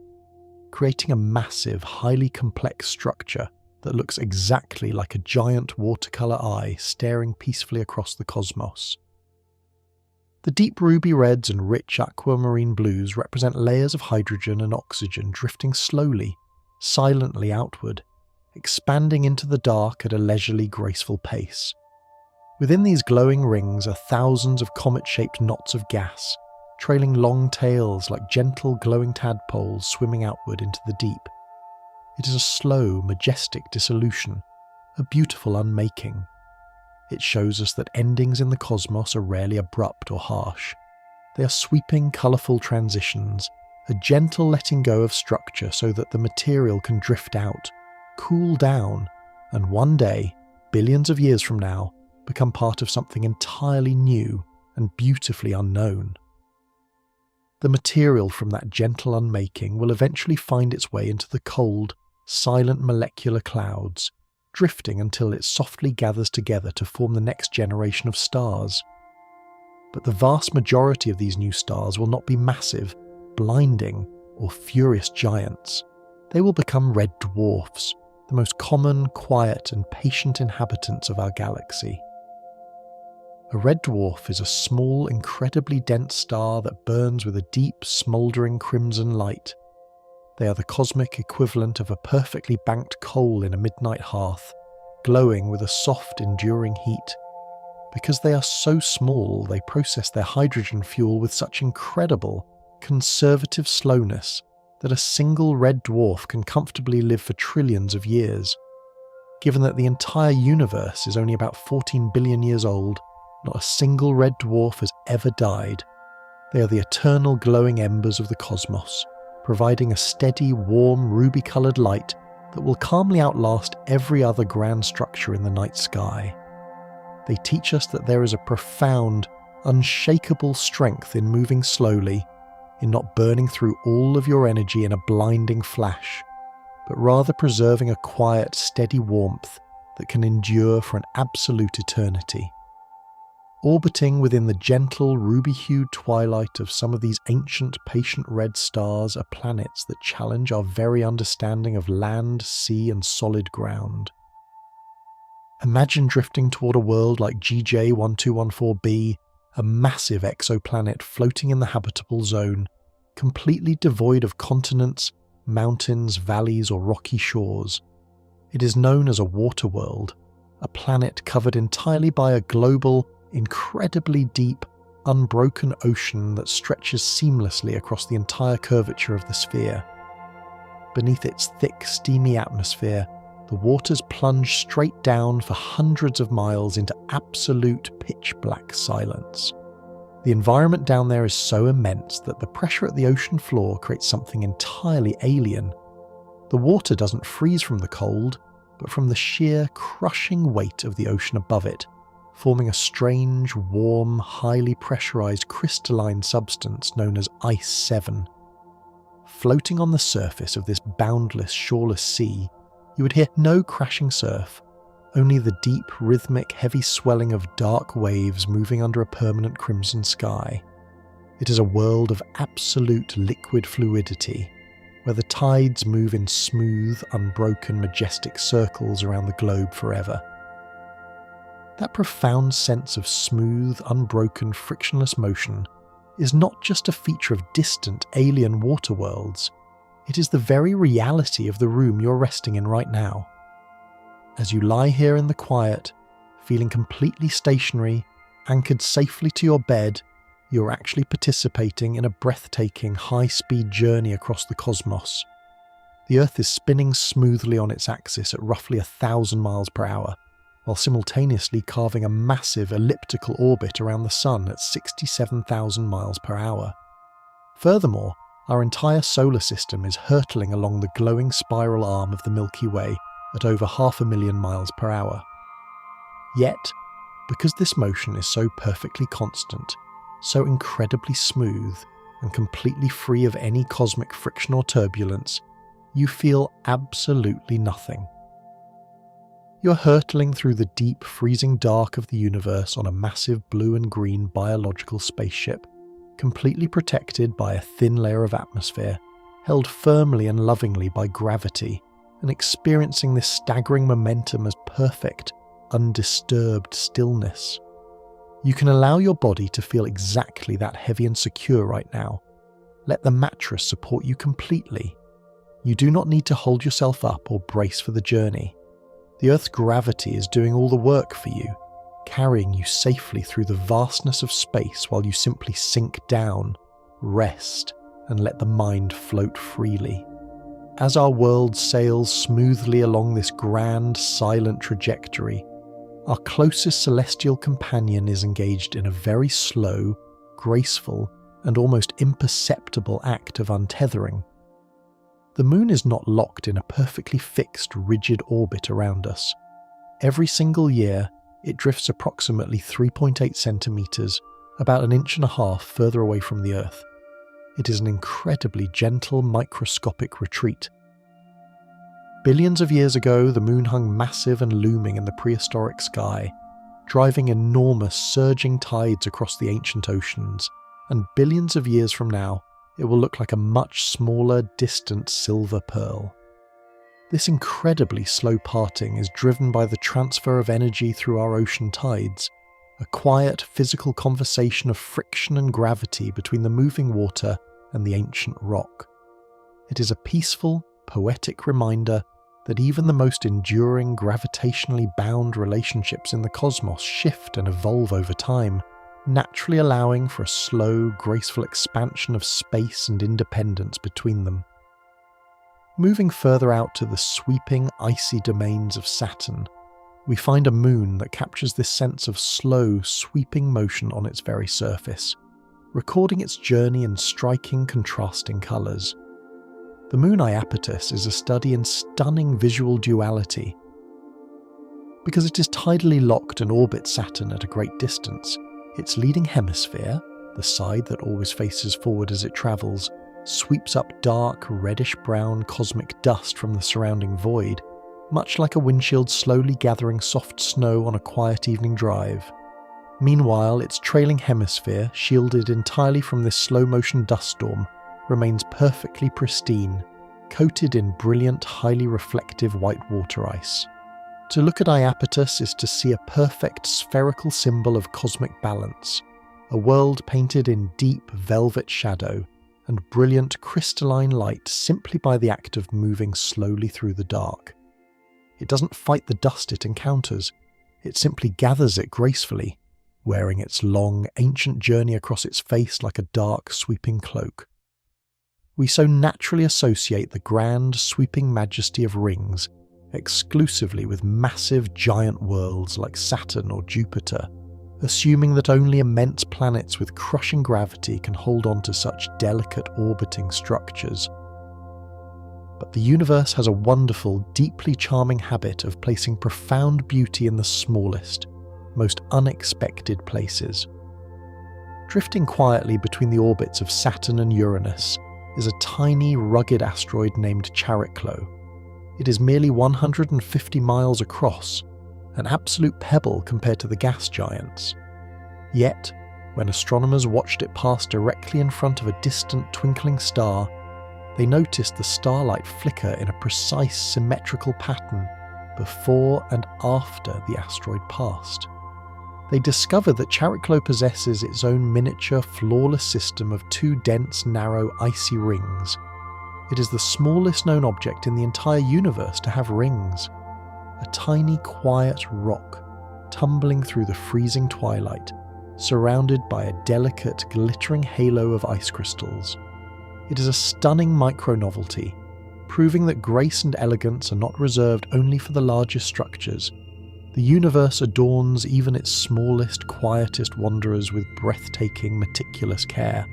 creating a massive, highly complex structure that looks exactly like a giant watercolour eye staring peacefully across the cosmos. The deep ruby reds and rich aquamarine blues represent layers of hydrogen and oxygen drifting slowly, silently outward, expanding into the dark at a leisurely, graceful pace. Within these glowing rings are thousands of comet-shaped knots of gas, trailing long tails like gentle glowing tadpoles swimming outward into the deep. It is a slow, majestic dissolution, a beautiful unmaking. It shows us that endings in the cosmos are rarely abrupt or harsh. They are sweeping, colourful transitions, a gentle letting go of structure so that the material can drift out, cool down, and one day, billions of years from now, become part of something entirely new and beautifully unknown. The material from that gentle unmaking will eventually find its way into the cold, silent molecular clouds, drifting until it softly gathers together to form the next generation of stars. But the vast majority of these new stars will not be massive, blinding, or furious giants. They will become red dwarfs, the most common, quiet, and patient inhabitants of our galaxy. A red dwarf is a small, incredibly dense star that burns with a deep, smouldering crimson light. They are the cosmic equivalent of a perfectly banked coal in a midnight hearth, glowing with a soft, enduring heat. Because they are so small, they process their hydrogen fuel with such incredible, conservative slowness that a single red dwarf can comfortably live for trillions of years. Given that the entire universe is only about 14 billion years old, not a single red dwarf has ever died. They are the eternal glowing embers of the cosmos, providing a steady, warm, ruby-coloured light that will calmly outlast every other grand structure in the night sky. They teach us that there is a profound, unshakable strength in moving slowly, in not burning through all of your energy in a blinding flash, but rather preserving a quiet, steady warmth that can endure for an absolute eternity. Orbiting within the gentle, ruby-hued twilight of some of these ancient, patient red stars are planets that challenge our very understanding of land, sea, and solid ground. Imagine drifting toward a world like GJ1214b, a massive exoplanet floating in the habitable zone, completely devoid of continents, mountains, valleys, or rocky shores. It is known as a water world, a planet covered entirely by a global, incredibly deep, unbroken ocean that stretches seamlessly across the entire curvature of the sphere. Beneath its thick, steamy atmosphere, the waters plunge straight down for hundreds of miles into absolute pitch-black silence. The environment down there is so immense that the pressure at the ocean floor creates something entirely alien. The water doesn't freeze from the cold, but from the sheer, crushing weight of the ocean above it, forming a strange, warm, highly pressurized crystalline substance known as Ice 7. Floating on the surface of this boundless, shoreless sea, you would hear no crashing surf, only the deep, rhythmic, heavy swelling of dark waves moving under a permanent crimson sky. It is a world of absolute liquid fluidity, where the tides move in smooth, unbroken, majestic circles around the globe forever. That profound sense of smooth, unbroken, frictionless motion is not just a feature of distant, alien water worlds. It is the very reality of the room you're resting in right now. As you lie here in the quiet, feeling completely stationary, anchored safely to your bed, you're actually participating in a breathtaking, high-speed journey across the cosmos. The Earth is spinning smoothly on its axis at roughly 1,000 miles per hour, while simultaneously carving a massive elliptical orbit around the Sun at 67,000 miles per hour. Furthermore, our entire solar system is hurtling along the glowing spiral arm of the Milky Way at over 500,000 miles per hour. Yet, because this motion is so perfectly constant, so incredibly smooth, and completely free of any cosmic friction or turbulence, you feel absolutely nothing. You're hurtling through the deep, freezing dark of the universe on a massive blue and green biological spaceship, completely protected by a thin layer of atmosphere, held firmly and lovingly by gravity, and experiencing this staggering momentum as perfect, undisturbed stillness. You can allow your body to feel exactly that heavy and secure right now. Let the mattress support you completely. You do not need to hold yourself up or brace for the journey. The Earth's gravity is doing all the work for you, carrying you safely through the vastness of space while you simply sink down, rest, and let the mind float freely. As our world sails smoothly along this grand, silent trajectory, our closest celestial companion is engaged in a very slow, graceful, and almost imperceptible act of untethering. The Moon is not locked in a perfectly fixed, rigid orbit around us. Every single year, it drifts approximately 3.8 centimeters, about 1.5 inches further away from the Earth. It is an incredibly gentle, microscopic retreat. Billions of years ago, the Moon hung massive and looming in the prehistoric sky, driving enormous, surging tides across the ancient oceans, and billions of years from now, it will look like a much smaller, distant silver pearl. This incredibly slow parting is driven by the transfer of energy through our ocean tides, a quiet, physical conversation of friction and gravity between the moving water and the ancient rock. It is a peaceful, poetic reminder that even the most enduring, gravitationally bound relationships in the cosmos shift and evolve over time, naturally allowing for a slow, graceful expansion of space and independence between them. Moving further out to the sweeping, icy domains of Saturn, we find a moon that captures this sense of slow, sweeping motion on its very surface, recording its journey in striking, contrasting colours. The moon Iapetus is a study in stunning visual duality. Because it is tidally locked and orbits Saturn at a great distance, its leading hemisphere, the the side that always faces forward as it travels, sweeps up dark, reddish-brown cosmic dust from the surrounding void, much like a windshield slowly gathering soft snow on a quiet evening drive. Meanwhile, its trailing hemisphere, shielded entirely from this slow-motion dust storm, remains perfectly pristine, coated in brilliant, highly reflective white water ice. To look at Iapetus is to see a perfect spherical symbol of cosmic balance, a world painted in deep velvet shadow and brilliant crystalline light simply by the act of moving slowly through the dark. It doesn't fight the dust it encounters, it simply gathers it gracefully, wearing its long, ancient journey across its face like a dark, sweeping cloak. We so naturally associate the grand, sweeping majesty of rings exclusively with massive, giant worlds like Saturn or Jupiter, assuming that only immense planets with crushing gravity can hold on to such delicate orbiting structures. But the universe has a wonderful, deeply charming habit of placing profound beauty in the smallest, most unexpected places. Drifting quietly between the orbits of Saturn and Uranus is a tiny, rugged asteroid named Chariklo. It is merely 150 miles across, an absolute pebble compared to the gas giants. Yet, when astronomers watched it pass directly in front of a distant twinkling star, they noticed the starlight flicker in a precise symmetrical pattern before and after the asteroid passed. They discovered that Chariklo possesses its own miniature, flawless system of two dense, narrow, icy rings. It is the smallest known object in the entire universe to have rings. A tiny, quiet rock, tumbling through the freezing twilight, surrounded by a delicate, glittering halo of ice crystals. It is a stunning micro-novelty, proving that grace and elegance are not reserved only for the largest structures. The universe adorns even its smallest, quietest wanderers with breathtaking, meticulous care.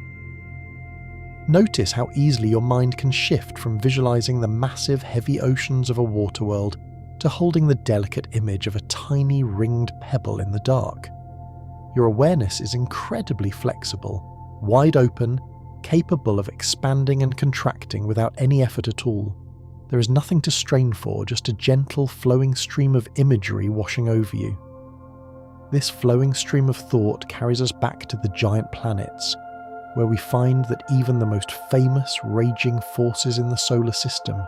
Notice how easily your mind can shift from visualizing the massive, heavy oceans of a water world to holding the delicate image of a tiny, ringed pebble in the dark. Your awareness is incredibly flexible, wide open, capable of expanding and contracting without any effort at all. There is nothing to strain for, just a gentle, flowing stream of imagery washing over you. This flowing stream of thought carries us back to the giant planets, where we find that even the most famous, raging forces in the solar system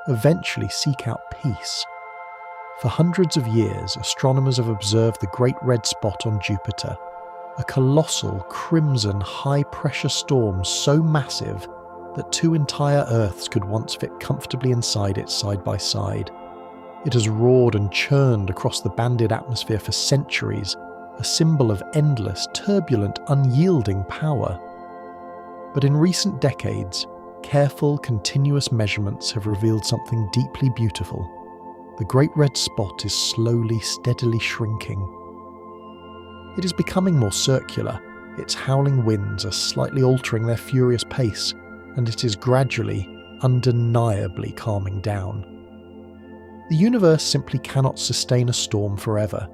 eventually seek out peace. For hundreds of years, astronomers have observed the Great Red Spot on Jupiter, a colossal, crimson, high-pressure storm so massive that two entire Earths could once fit comfortably inside it side by side. It has roared and churned across the banded atmosphere for centuries, a symbol of endless, turbulent, unyielding power. But in recent decades, careful, continuous measurements have revealed something deeply beautiful. The Great Red Spot is slowly, steadily shrinking. It is becoming more circular, its howling winds are slightly altering their furious pace, and it is gradually, undeniably calming down. The universe simply cannot sustain a storm forever.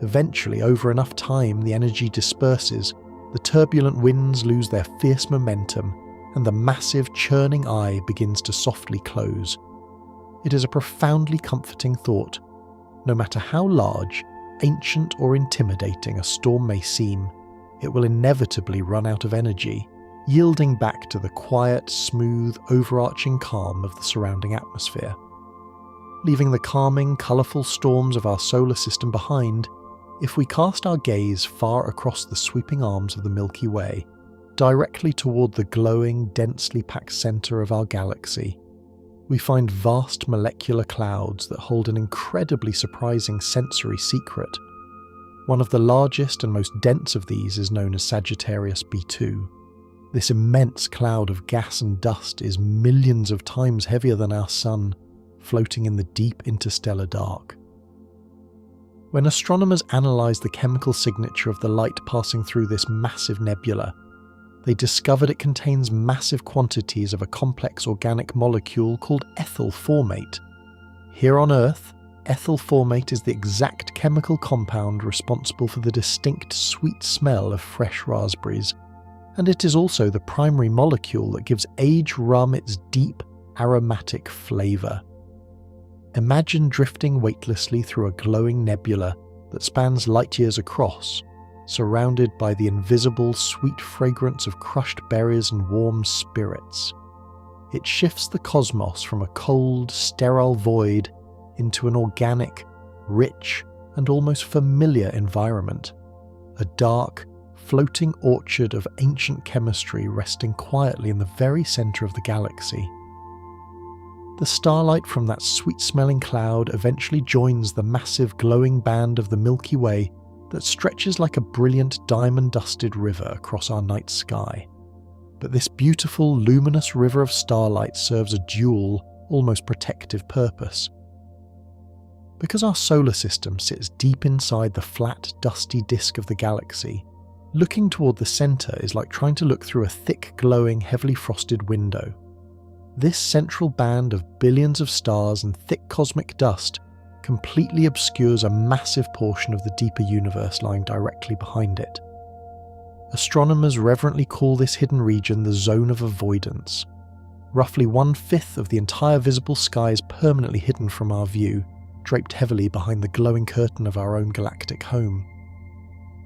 Eventually, over enough time, the energy disperses, the turbulent winds lose their fierce momentum, and the massive, churning eye begins to softly close. It is a profoundly comforting thought. No matter how large, ancient or intimidating a storm may seem, it will inevitably run out of energy, yielding back to the quiet, smooth, overarching calm of the surrounding atmosphere. Leaving the calming, colourful storms of our solar system behind, if we cast our gaze far across the sweeping arms of the Milky Way, directly toward the glowing, densely packed centre of our galaxy, we find vast molecular clouds that hold an incredibly surprising sensory secret. One of the largest and most dense of these is known as Sagittarius B2. This immense cloud of gas and dust is millions of times heavier than our Sun, floating in the deep interstellar dark. When astronomers analysed the chemical signature of the light passing through this massive nebula, they discovered it contains massive quantities of a complex organic molecule called ethyl formate. Here on Earth, ethyl formate is the exact chemical compound responsible for the distinct sweet smell of fresh raspberries. and it is also the primary molecule that gives aged rum its deep, aromatic flavour. Imagine drifting weightlessly through a glowing nebula that spans light years across, surrounded by the invisible sweet fragrance of crushed berries and warm spirits. It shifts the cosmos from a cold, sterile void into an organic, rich, and almost familiar environment. A dark, floating orchard of ancient chemistry resting quietly in the very centre of the galaxy. The starlight from that sweet-smelling cloud eventually joins the massive glowing band of the Milky Way that stretches like a brilliant diamond-dusted river across our night sky. But this beautiful, luminous river of starlight serves a dual, almost protective purpose. Because our solar system sits deep inside the flat, dusty disk of the galaxy, looking toward the centre is like trying to look through a thick, glowing, heavily frosted window. This central band of billions of stars and thick cosmic dust completely obscures a massive portion of the deeper universe lying directly behind it. Astronomers reverently call this hidden region the zone of avoidance. Roughly 1/5 of the entire visible sky is permanently hidden from our view, draped heavily behind the glowing curtain of our own galactic home.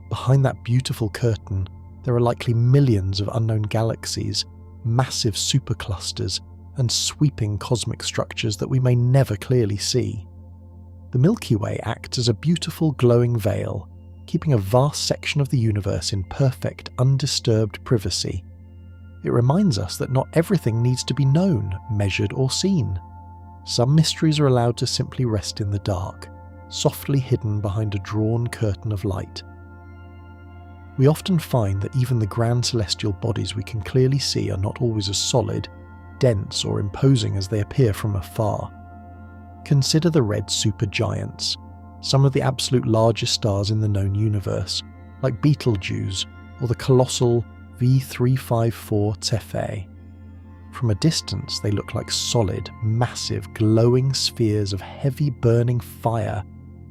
Behind that beautiful curtain, there are likely millions of unknown galaxies, massive superclusters, and sweeping cosmic structures that we may never clearly see. The Milky Way acts as a beautiful glowing veil, keeping a vast section of the universe in perfect, undisturbed privacy. It reminds us that not everything needs to be known, measured, or seen. Some mysteries are allowed to simply rest in the dark, softly hidden behind a drawn curtain of light. We often find that even the grand celestial bodies we can clearly see are not always as solid, dense, or imposing as they appear from afar. Consider the red supergiants, some of the absolute largest stars in the known universe, like Betelgeuse or the colossal V354 Cephei. From a distance, they look like solid, massive, glowing spheres of heavy burning fire,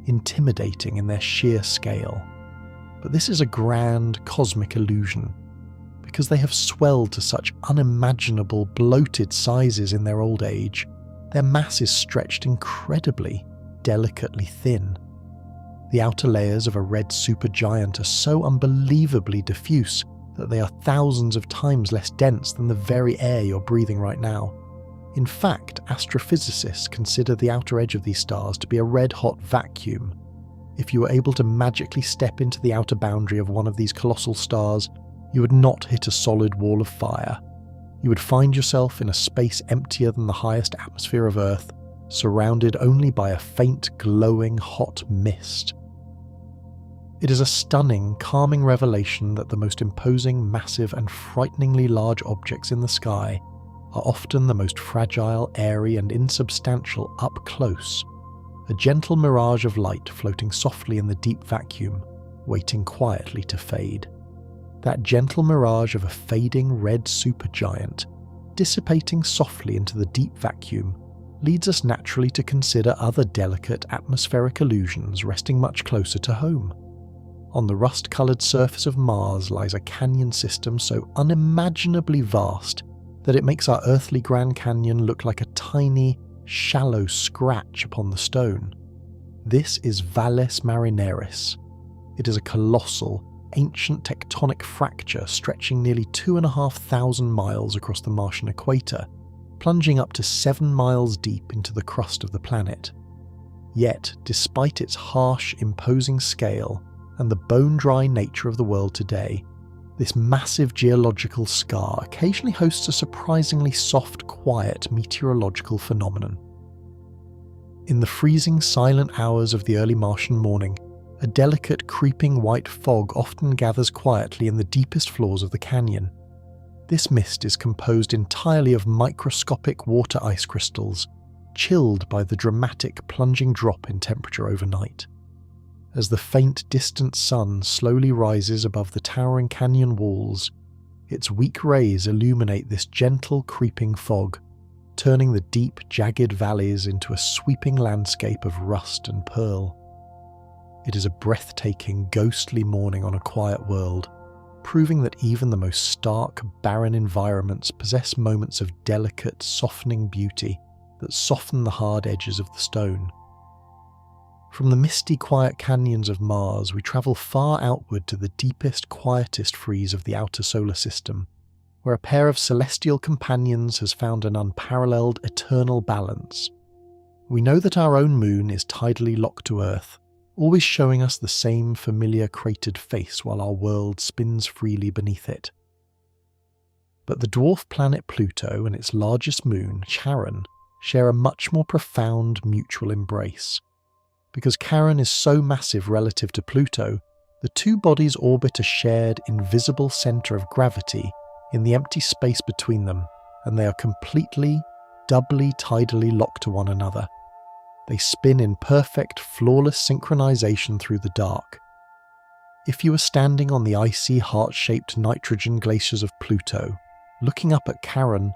intimidating in their sheer scale. But this is a grand cosmic illusion, because they have swelled to such unimaginable, bloated sizes in their old age. Their mass is stretched incredibly, delicately thin. The outer layers of a red supergiant are so unbelievably diffuse that they are thousands of times less dense than the very air you're breathing right now. In fact, astrophysicists consider the outer edge of these stars to be a red-hot vacuum. If you were able to magically step into the outer boundary of one of these colossal stars, you would not hit a solid wall of fire. You would find yourself in a space emptier than the highest atmosphere of Earth, surrounded only by a faint, glowing, hot mist. It is a stunning, calming revelation that the most imposing, massive, and frighteningly large objects in the sky are often the most fragile, airy, and insubstantial up close, a gentle mirage of light floating softly in the deep vacuum, waiting quietly to fade. That gentle mirage of a fading red supergiant, dissipating softly into the deep vacuum, leads us naturally to consider other delicate atmospheric illusions resting much closer to home. On the rust-coloured surface of Mars lies a canyon system so unimaginably vast that it makes our earthly Grand Canyon look like a tiny, shallow scratch upon the stone. This is Valles Marineris. It is a colossal, ancient tectonic fracture stretching nearly 2,500 miles across the Martian equator, plunging up to 7 miles deep into the crust of the planet. Yet, despite its harsh, imposing scale and the bone-dry nature of the world today, this massive geological scar occasionally hosts a surprisingly soft, quiet meteorological phenomenon. In the freezing, silent hours of the early Martian morning, a delicate, creeping white fog often gathers quietly in the deepest floors of the canyon. This mist is composed entirely of microscopic water ice crystals, chilled by the dramatic plunging drop in temperature overnight. As the faint, distant sun slowly rises above the towering canyon walls, its weak rays illuminate this gentle, creeping fog, turning the deep, jagged valleys into a sweeping landscape of rust and pearl. It is a breathtaking, ghostly morning on a quiet world, proving that even the most stark, barren environments possess moments of delicate, softening beauty that soften the hard edges of the stone. From the misty, quiet canyons of Mars, we travel far outward to the deepest, quietest freeze of the outer solar system, where a pair of celestial companions has found an unparalleled, eternal balance. We know that our own moon is tidally locked to Earth, always showing us the same familiar cratered face while our world spins freely beneath it. But the dwarf planet Pluto and its largest moon, Charon, share a much more profound mutual embrace. Because Charon is so massive relative to Pluto, the two bodies orbit a shared, invisible centre of gravity in the empty space between them, and they are completely, doubly tidally locked to one another. They spin in perfect, flawless synchronization through the dark. If you were standing on the icy, heart-shaped nitrogen glaciers of Pluto, looking up at Charon,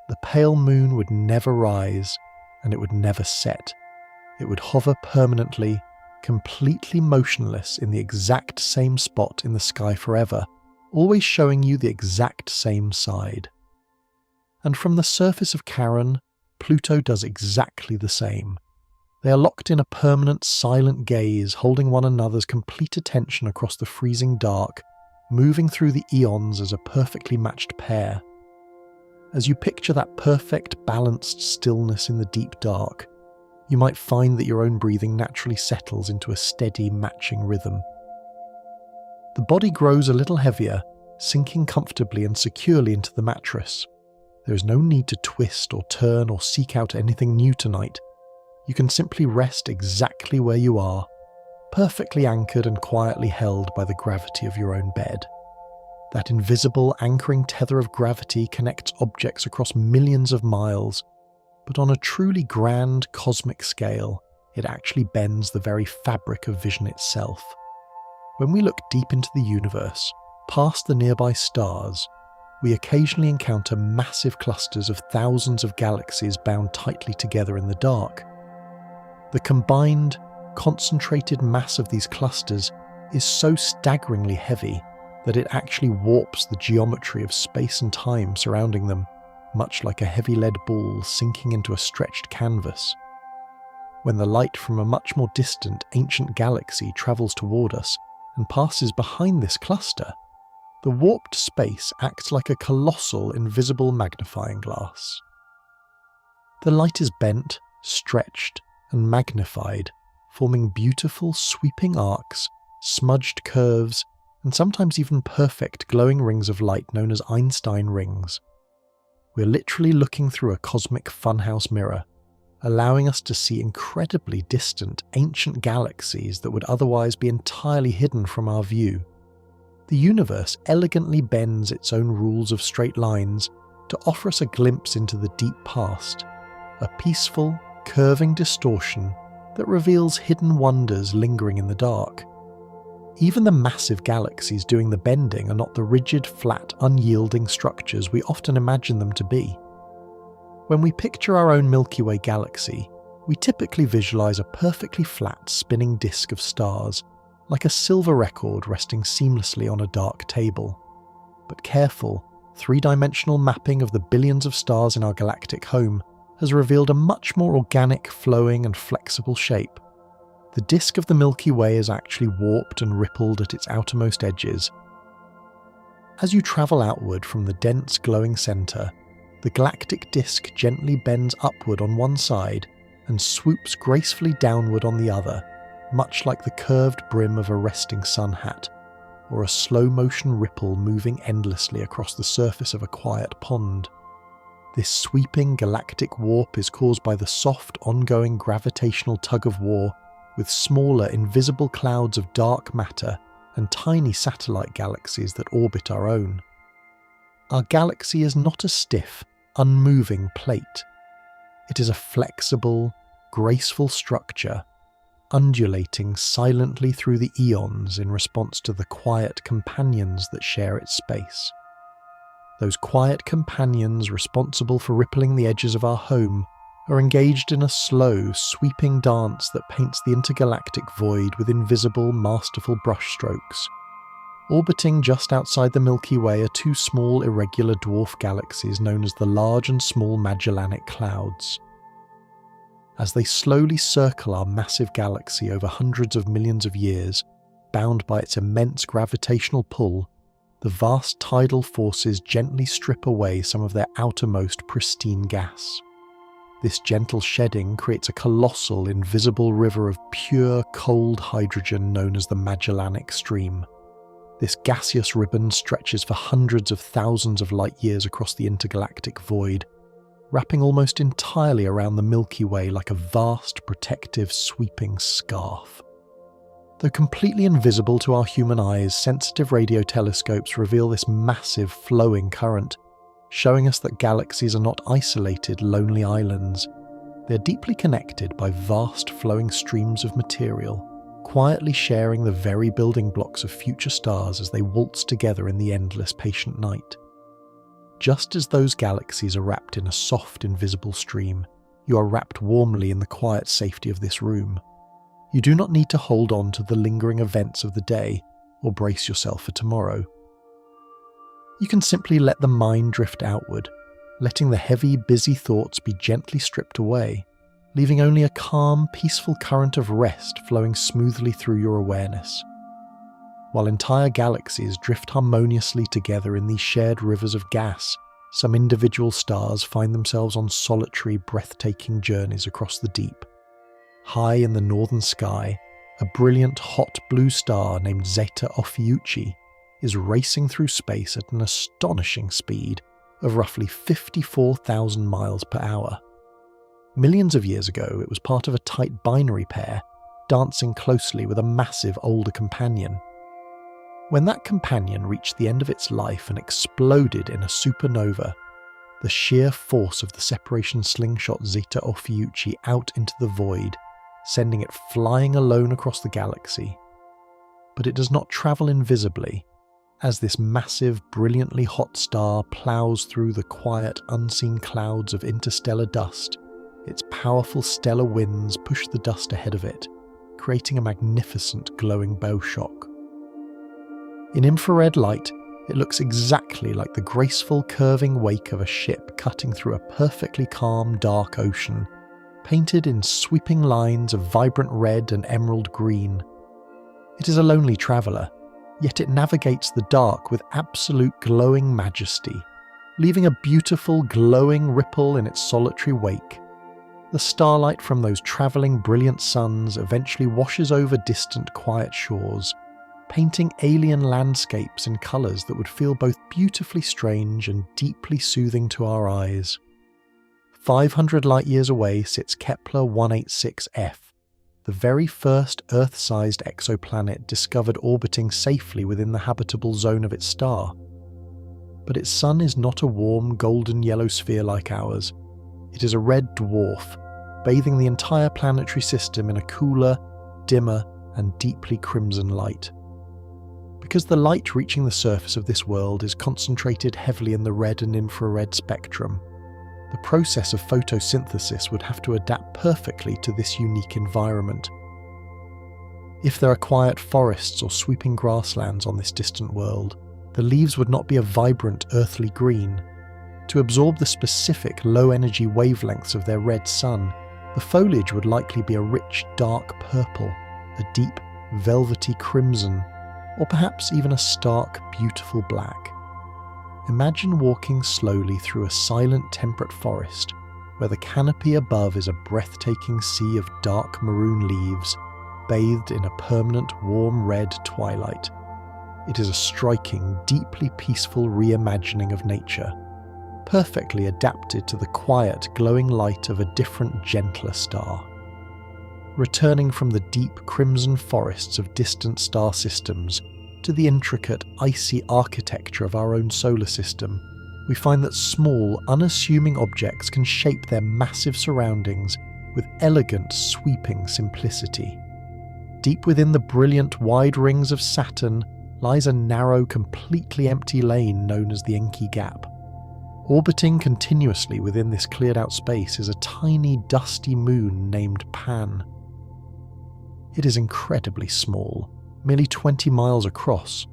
the pale moon would never rise, and it would never set. It would hover permanently, completely motionless in the exact same spot in the sky forever, always showing you the exact same side. And from the surface of Charon, Pluto does exactly the same. They are locked in a permanent, silent gaze, holding one another's complete attention across the freezing dark, moving through the eons as a perfectly matched pair. As you picture that perfect, balanced stillness in the deep dark, you might find that your own breathing naturally settles into a steady, matching rhythm. The body grows a little heavier, sinking comfortably and securely into the mattress. There is no need to twist or turn or seek out anything new tonight. You can simply rest exactly where you are, perfectly anchored and quietly held by the gravity of your own bed. That invisible, anchoring tether of gravity connects objects across millions of miles, but on a truly grand cosmic scale, it actually bends the very fabric of vision itself. When we look deep into the universe, past the nearby stars, we occasionally encounter massive clusters of thousands of galaxies bound tightly together in the dark. The combined, concentrated mass of these clusters is so staggeringly heavy that it actually warps the geometry of space and time surrounding them, much like a heavy lead ball sinking into a stretched canvas. When the light from a much more distant, ancient galaxy travels toward us and passes behind this cluster, the warped space acts like a colossal, invisible magnifying glass. The light is bent, stretched, and magnified, forming beautiful, sweeping arcs, smudged curves, and sometimes even perfect glowing rings of light known as Einstein rings. We're literally looking through a cosmic funhouse mirror, allowing us to see incredibly distant, ancient galaxies that would otherwise be entirely hidden from our view. The universe elegantly bends its own rules of straight lines to offer us a glimpse into the deep past, a peaceful, curving distortion that reveals hidden wonders lingering in the dark. Even the massive galaxies doing the bending are not the rigid, flat, unyielding structures we often imagine them to be. When we picture our own Milky Way galaxy, we typically visualize a perfectly flat, spinning disk of stars, like a silver record resting seamlessly on a dark table. But careful, three-dimensional mapping of the billions of stars in our galactic home has revealed a much more organic, flowing, and flexible shape. The disk of the Milky Way is actually warped and rippled at its outermost edges. As you travel outward from the dense, glowing centre, the galactic disk gently bends upward on one side and swoops gracefully downward on the other, much like the curved brim of a resting sun hat, or a slow-motion ripple moving endlessly across the surface of a quiet pond. This sweeping galactic warp is caused by the soft, ongoing gravitational tug-of-war with smaller, invisible clouds of dark matter and tiny satellite galaxies that orbit our own. Our galaxy is not a stiff, unmoving plate. It is a flexible, graceful structure, undulating silently through the eons in response to the quiet companions that share its space. Those quiet companions responsible for rippling the edges of our home are engaged in a slow, sweeping dance that paints the intergalactic void with invisible, masterful brushstrokes. Orbiting just outside the Milky Way are two small irregular dwarf galaxies known as the Large and Small Magellanic Clouds. As they slowly circle our massive galaxy over hundreds of millions of years, bound by its immense gravitational pull, the vast tidal forces gently strip away some of their outermost pristine gas. This gentle shedding creates a colossal, invisible river of pure, cold hydrogen known as the Magellanic Stream. This gaseous ribbon stretches for hundreds of thousands of light-years across the intergalactic void, wrapping almost entirely around the Milky Way like a vast, protective, sweeping scarf. Though completely invisible to our human eyes, sensitive radio telescopes reveal this massive, flowing current, showing us that galaxies are not isolated, lonely islands. They are deeply connected by vast, flowing streams of material, quietly sharing the very building blocks of future stars as they waltz together in the endless patient night. Just as those galaxies are wrapped in a soft, invisible stream, you are wrapped warmly in the quiet safety of this room. You do not need to hold on to the lingering events of the day or brace yourself for tomorrow. You can simply let the mind drift outward, letting the heavy, busy thoughts be gently stripped away, leaving only a calm, peaceful current of rest flowing smoothly through your awareness. While entire galaxies drift harmoniously together in these shared rivers of gas, some individual stars find themselves on solitary, breathtaking journeys across the deep. High in the northern sky, a brilliant hot blue star named Zeta Ophiuchi is racing through space at an astonishing speed of roughly 54,000 miles per hour. Millions of years ago, it was part of a tight binary pair, dancing closely with a massive older companion. When that companion reached the end of its life and exploded in a supernova, the sheer force of the separation slingshot Zeta Ophiuchi out into the void, sending it flying alone across the galaxy. But it does not travel invisibly. As this massive, brilliantly hot star plows through the quiet, unseen clouds of interstellar dust, its powerful stellar winds push the dust ahead of it, creating a magnificent glowing bow shock. In infrared light, it looks exactly like the graceful, curving wake of a ship cutting through a perfectly calm, dark ocean, painted in sweeping lines of vibrant red and emerald green. It is a lonely traveller, yet it navigates the dark with absolute glowing majesty, leaving a beautiful glowing ripple in its solitary wake. The starlight from those travelling brilliant suns eventually washes over distant quiet shores, painting alien landscapes in colours that would feel both beautifully strange and deeply soothing to our eyes. 500 light-years away sits Kepler 186f, the very first Earth-sized exoplanet discovered orbiting safely within the habitable zone of its star. But its sun is not a warm, golden yellow sphere like ours. It is a red dwarf, bathing the entire planetary system in a cooler, dimmer, and deeply crimson light. Because the light reaching the surface of this world is concentrated heavily in the red and infrared spectrum, the process of photosynthesis would have to adapt perfectly to this unique environment. If there are quiet forests or sweeping grasslands on this distant world, the leaves would not be a vibrant earthly green. To absorb the specific low-energy wavelengths of their red sun, the foliage would likely be a rich, dark purple, a deep, velvety crimson, or perhaps even a stark, beautiful black. Imagine walking slowly through a silent, temperate forest, where the canopy above is a breathtaking sea of dark maroon leaves, bathed in a permanent, warm red twilight. It is a striking, deeply peaceful reimagining of nature, perfectly adapted to the quiet, glowing light of a different, gentler star. Returning from the deep crimson forests of distant star systems to the intricate, icy architecture of our own solar system, we find that small, unassuming objects can shape their massive surroundings with elegant, sweeping simplicity. Deep within the brilliant, wide rings of Saturn lies a narrow, completely empty lane known as the Enki Gap. Orbiting continuously within this cleared-out space is a tiny, dusty moon named Pan. It is incredibly small, merely 20 miles across,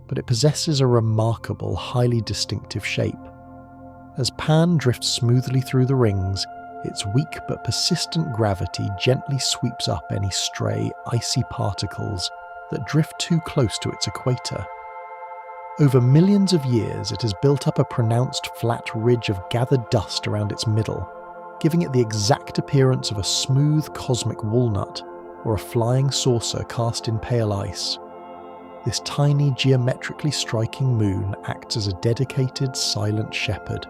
but it possesses a remarkable, highly distinctive shape. As Pan drifts smoothly through the rings, its weak but persistent gravity gently sweeps up any stray, icy particles that drift too close to its equator. Over millions of years, it has built up a pronounced flat ridge of gathered dust around its middle, giving it the exact appearance of a smooth cosmic walnut or a flying saucer cast in pale ice. This tiny, geometrically striking moon acts as a dedicated, silent shepherd.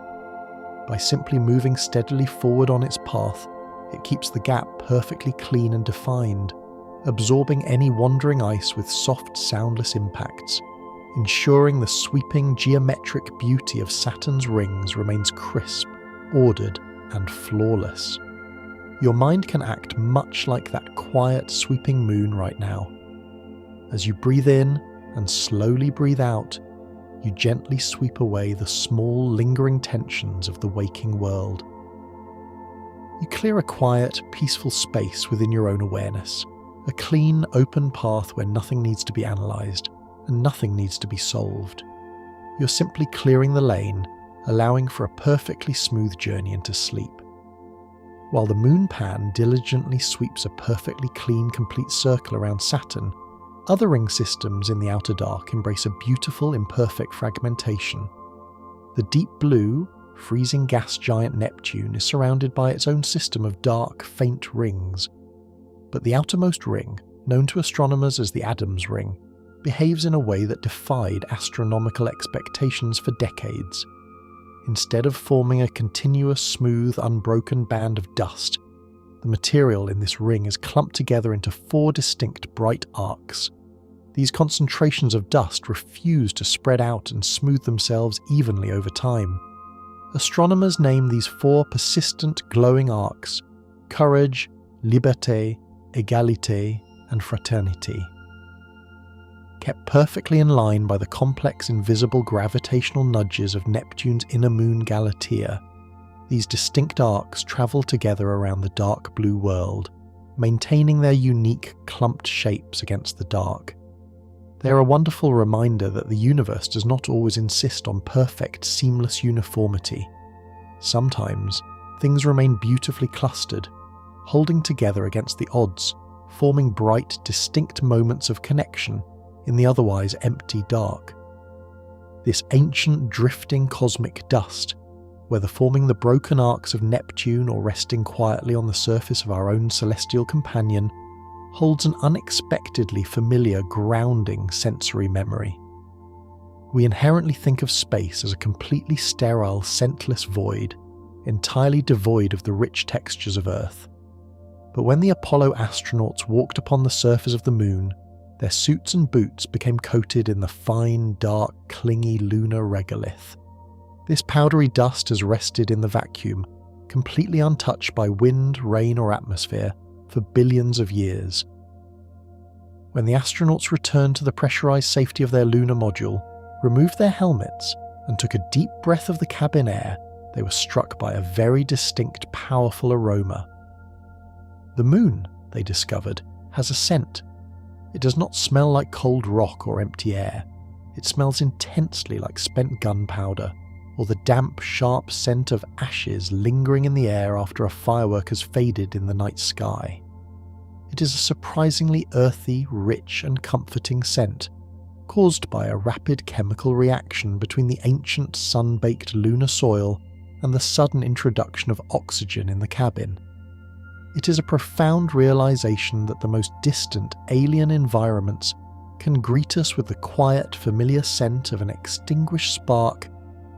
By simply moving steadily forward on its path, it keeps the gap perfectly clean and defined, absorbing any wandering ice with soft, soundless impacts, ensuring the sweeping geometric beauty of Saturn's rings remains crisp, ordered, and flawless. Your mind can act much like that quiet, sweeping moon right now. As you breathe in and slowly breathe out, you gently sweep away the small, lingering tensions of the waking world. You clear a quiet, peaceful space within your own awareness, a clean, open path where nothing needs to be analysed and nothing needs to be solved. You're simply clearing the lane, allowing for a perfectly smooth journey into sleep. While the moon Pan diligently sweeps a perfectly clean, complete circle around Saturn, other ring systems in the outer dark embrace a beautiful, imperfect fragmentation. The deep blue, freezing gas giant Neptune is surrounded by its own system of dark, faint rings. But the outermost ring, known to astronomers as the Adam's Ring, behaves in a way that defied astronomical expectations for decades. Instead of forming a continuous, smooth, unbroken band of dust, the material in this ring is clumped together into 4 distinct bright arcs. These concentrations of dust refuse to spread out and smooth themselves evenly over time. Astronomers name these 4 persistent, glowing arcs courage, liberté, égalité, and fraternité. Kept perfectly in line by the complex invisible gravitational nudges of Neptune's inner moon Galatea, these distinct arcs travel together around the dark blue world, maintaining their unique, clumped shapes against the dark. They are a wonderful reminder that the universe does not always insist on perfect, seamless uniformity. Sometimes, things remain beautifully clustered, holding together against the odds, forming bright, distinct moments of connection in the otherwise empty dark. This ancient, drifting cosmic dust, whether forming the broken arcs of Neptune or resting quietly on the surface of our own celestial companion, holds an unexpectedly familiar, grounding sensory memory. We inherently think of space as a completely sterile, scentless void, entirely devoid of the rich textures of Earth. But when the Apollo astronauts walked upon the surface of the moon, their suits and boots became coated in the fine, dark, clingy lunar regolith. This powdery dust has rested in the vacuum, completely untouched by wind, rain, or atmosphere, for billions of years. When the astronauts returned to the pressurized safety of their lunar module, removed their helmets, and took a deep breath of the cabin air, they were struck by a very distinct, powerful aroma. The moon, they discovered, has a scent. It does not smell like cold rock or empty air. It smells intensely like spent gunpowder, or the damp, sharp scent of ashes lingering in the air after a firework has faded in the night sky. It is a surprisingly earthy, rich, and comforting scent, caused by a rapid chemical reaction between the ancient sun-baked lunar soil and the sudden introduction of oxygen in the cabin. It is a profound realization that the most distant, alien environments can greet us with the quiet, familiar scent of an extinguished spark,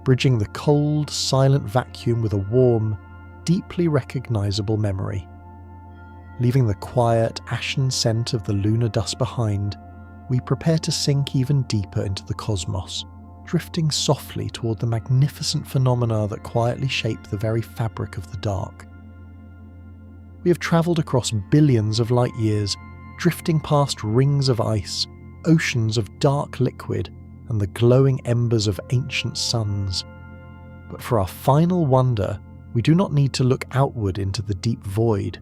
bridging the cold, silent vacuum with a warm, deeply recognizable memory. Leaving the quiet, ashen scent of the lunar dust behind, we prepare to sink even deeper into the cosmos, drifting softly toward the magnificent phenomena that quietly shape the very fabric of the dark. We have travelled across billions of light years, drifting past rings of ice, oceans of dark liquid, and the glowing embers of ancient suns. But for our final wonder, we do not need to look outward into the deep void.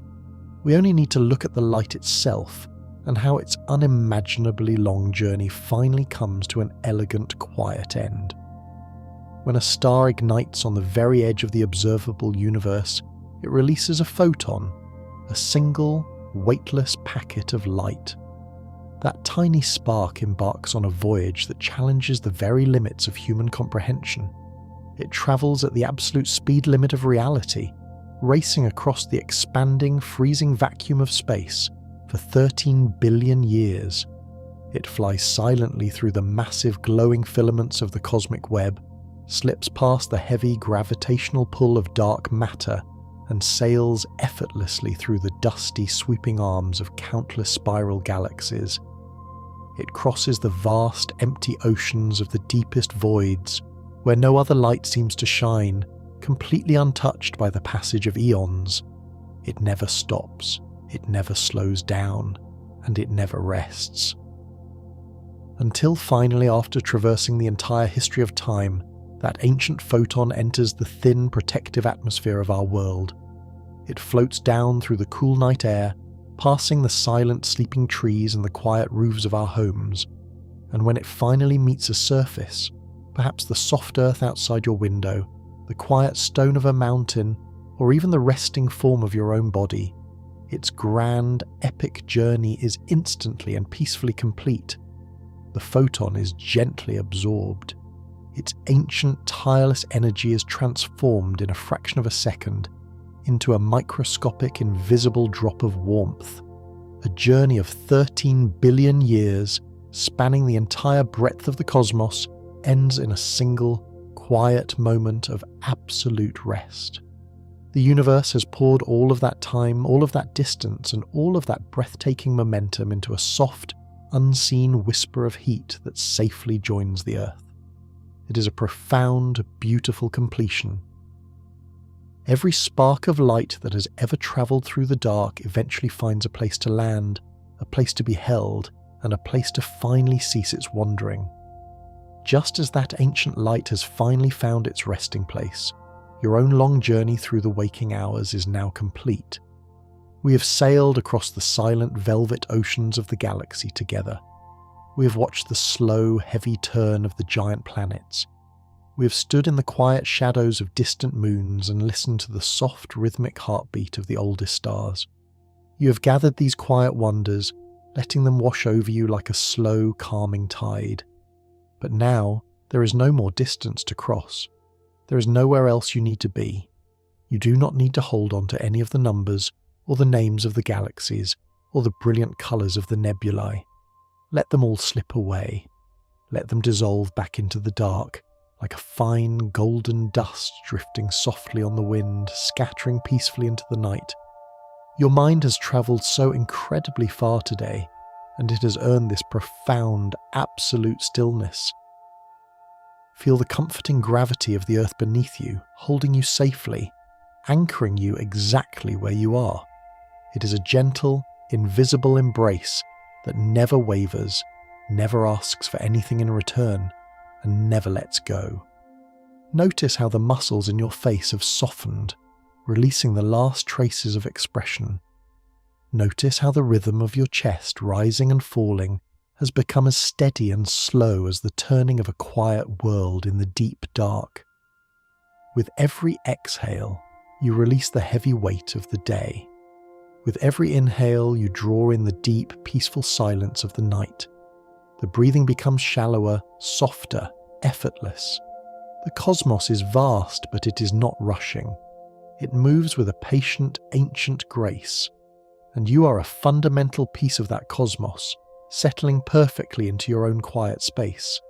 We only need to look at the light itself, and how its unimaginably long journey finally comes to an elegant, quiet end. When a star ignites on the very edge of the observable universe, it releases a photon, a single, weightless packet of light. That tiny spark embarks on a voyage that challenges the very limits of human comprehension. It travels at the absolute speed limit of reality, racing across the expanding, freezing vacuum of space for 13 billion years. It flies silently through the massive glowing filaments of the cosmic web, slips past the heavy gravitational pull of dark matter, and sails effortlessly through the dusty, sweeping arms of countless spiral galaxies. It crosses the vast, empty oceans of the deepest voids, where no other light seems to shine, completely untouched by the passage of eons. It never stops, it never slows down, and it never rests. Until finally, after traversing the entire history of time, that ancient photon enters the thin, protective atmosphere of our world. It floats down through the cool night air, passing the silent, sleeping trees and the quiet roofs of our homes, and when it finally meets a surface, perhaps the soft earth outside your window, the quiet stone of a mountain, or even the resting form of your own body, its grand, epic journey is instantly and peacefully complete. The photon is gently absorbed. Its ancient, tireless energy is transformed in a fraction of a second into a microscopic, invisible drop of warmth. A journey of 13 billion years, spanning the entire breadth of the cosmos, ends in a single, quiet moment of absolute rest. The universe has poured all of that time, all of that distance, and all of that breathtaking momentum into a soft, unseen whisper of heat that safely joins the Earth. It is a profound, beautiful completion. Every spark of light that has ever travelled through the dark eventually finds a place to land, a place to be held, and a place to finally cease its wandering. Just as that ancient light has finally found its resting place, your own long journey through the waking hours is now complete. We have sailed across the silent velvet oceans of the galaxy together. We have watched the slow, heavy turn of the giant planets. We have stood in the quiet shadows of distant moons and listened to the soft, rhythmic heartbeat of the oldest stars. You have gathered these quiet wonders, letting them wash over you like a slow, calming tide. But now, there is no more distance to cross. There is nowhere else you need to be. You do not need to hold on to any of the numbers, or the names of the galaxies, or the brilliant colours of the nebulae. Let them all slip away. Let them dissolve back into the dark, like a fine golden dust drifting softly on the wind, scattering peacefully into the night. Your mind has travelled so incredibly far today, and it has earned this profound, absolute stillness. Feel the comforting gravity of the earth beneath you, holding you safely, anchoring you exactly where you are. It is a gentle, invisible embrace that never wavers, never asks for anything in return, and never lets go. Notice how the muscles in your face have softened, releasing the last traces of expression. Notice how the rhythm of your chest rising and falling has become as steady and slow as the turning of a quiet world in the deep dark. With every exhale, you release the heavy weight of the day. With every inhale, you draw in the deep, peaceful silence of the night. The breathing becomes shallower, softer, effortless. The cosmos is vast, but it is not rushing. It moves with a patient, ancient grace. And you are a fundamental piece of that cosmos, settling perfectly into your own quiet space.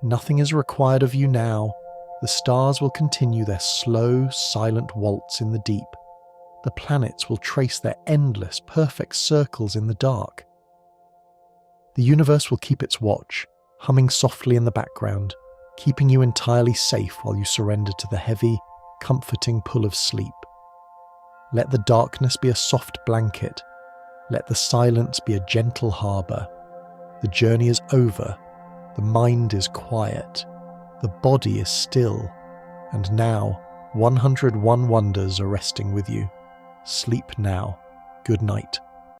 Nothing is required of you now. The stars will continue their slow, silent waltz in the deep. The planets will trace their endless, perfect circles in the dark. The universe will keep its watch, humming softly in the background, keeping you entirely safe while you surrender to the heavy, comforting pull of sleep. Let the darkness be a soft blanket. Let the silence be a gentle harbour. The journey is over. The mind is quiet. The body is still. And now, 101 wonders are resting with you. Sleep now. Good night.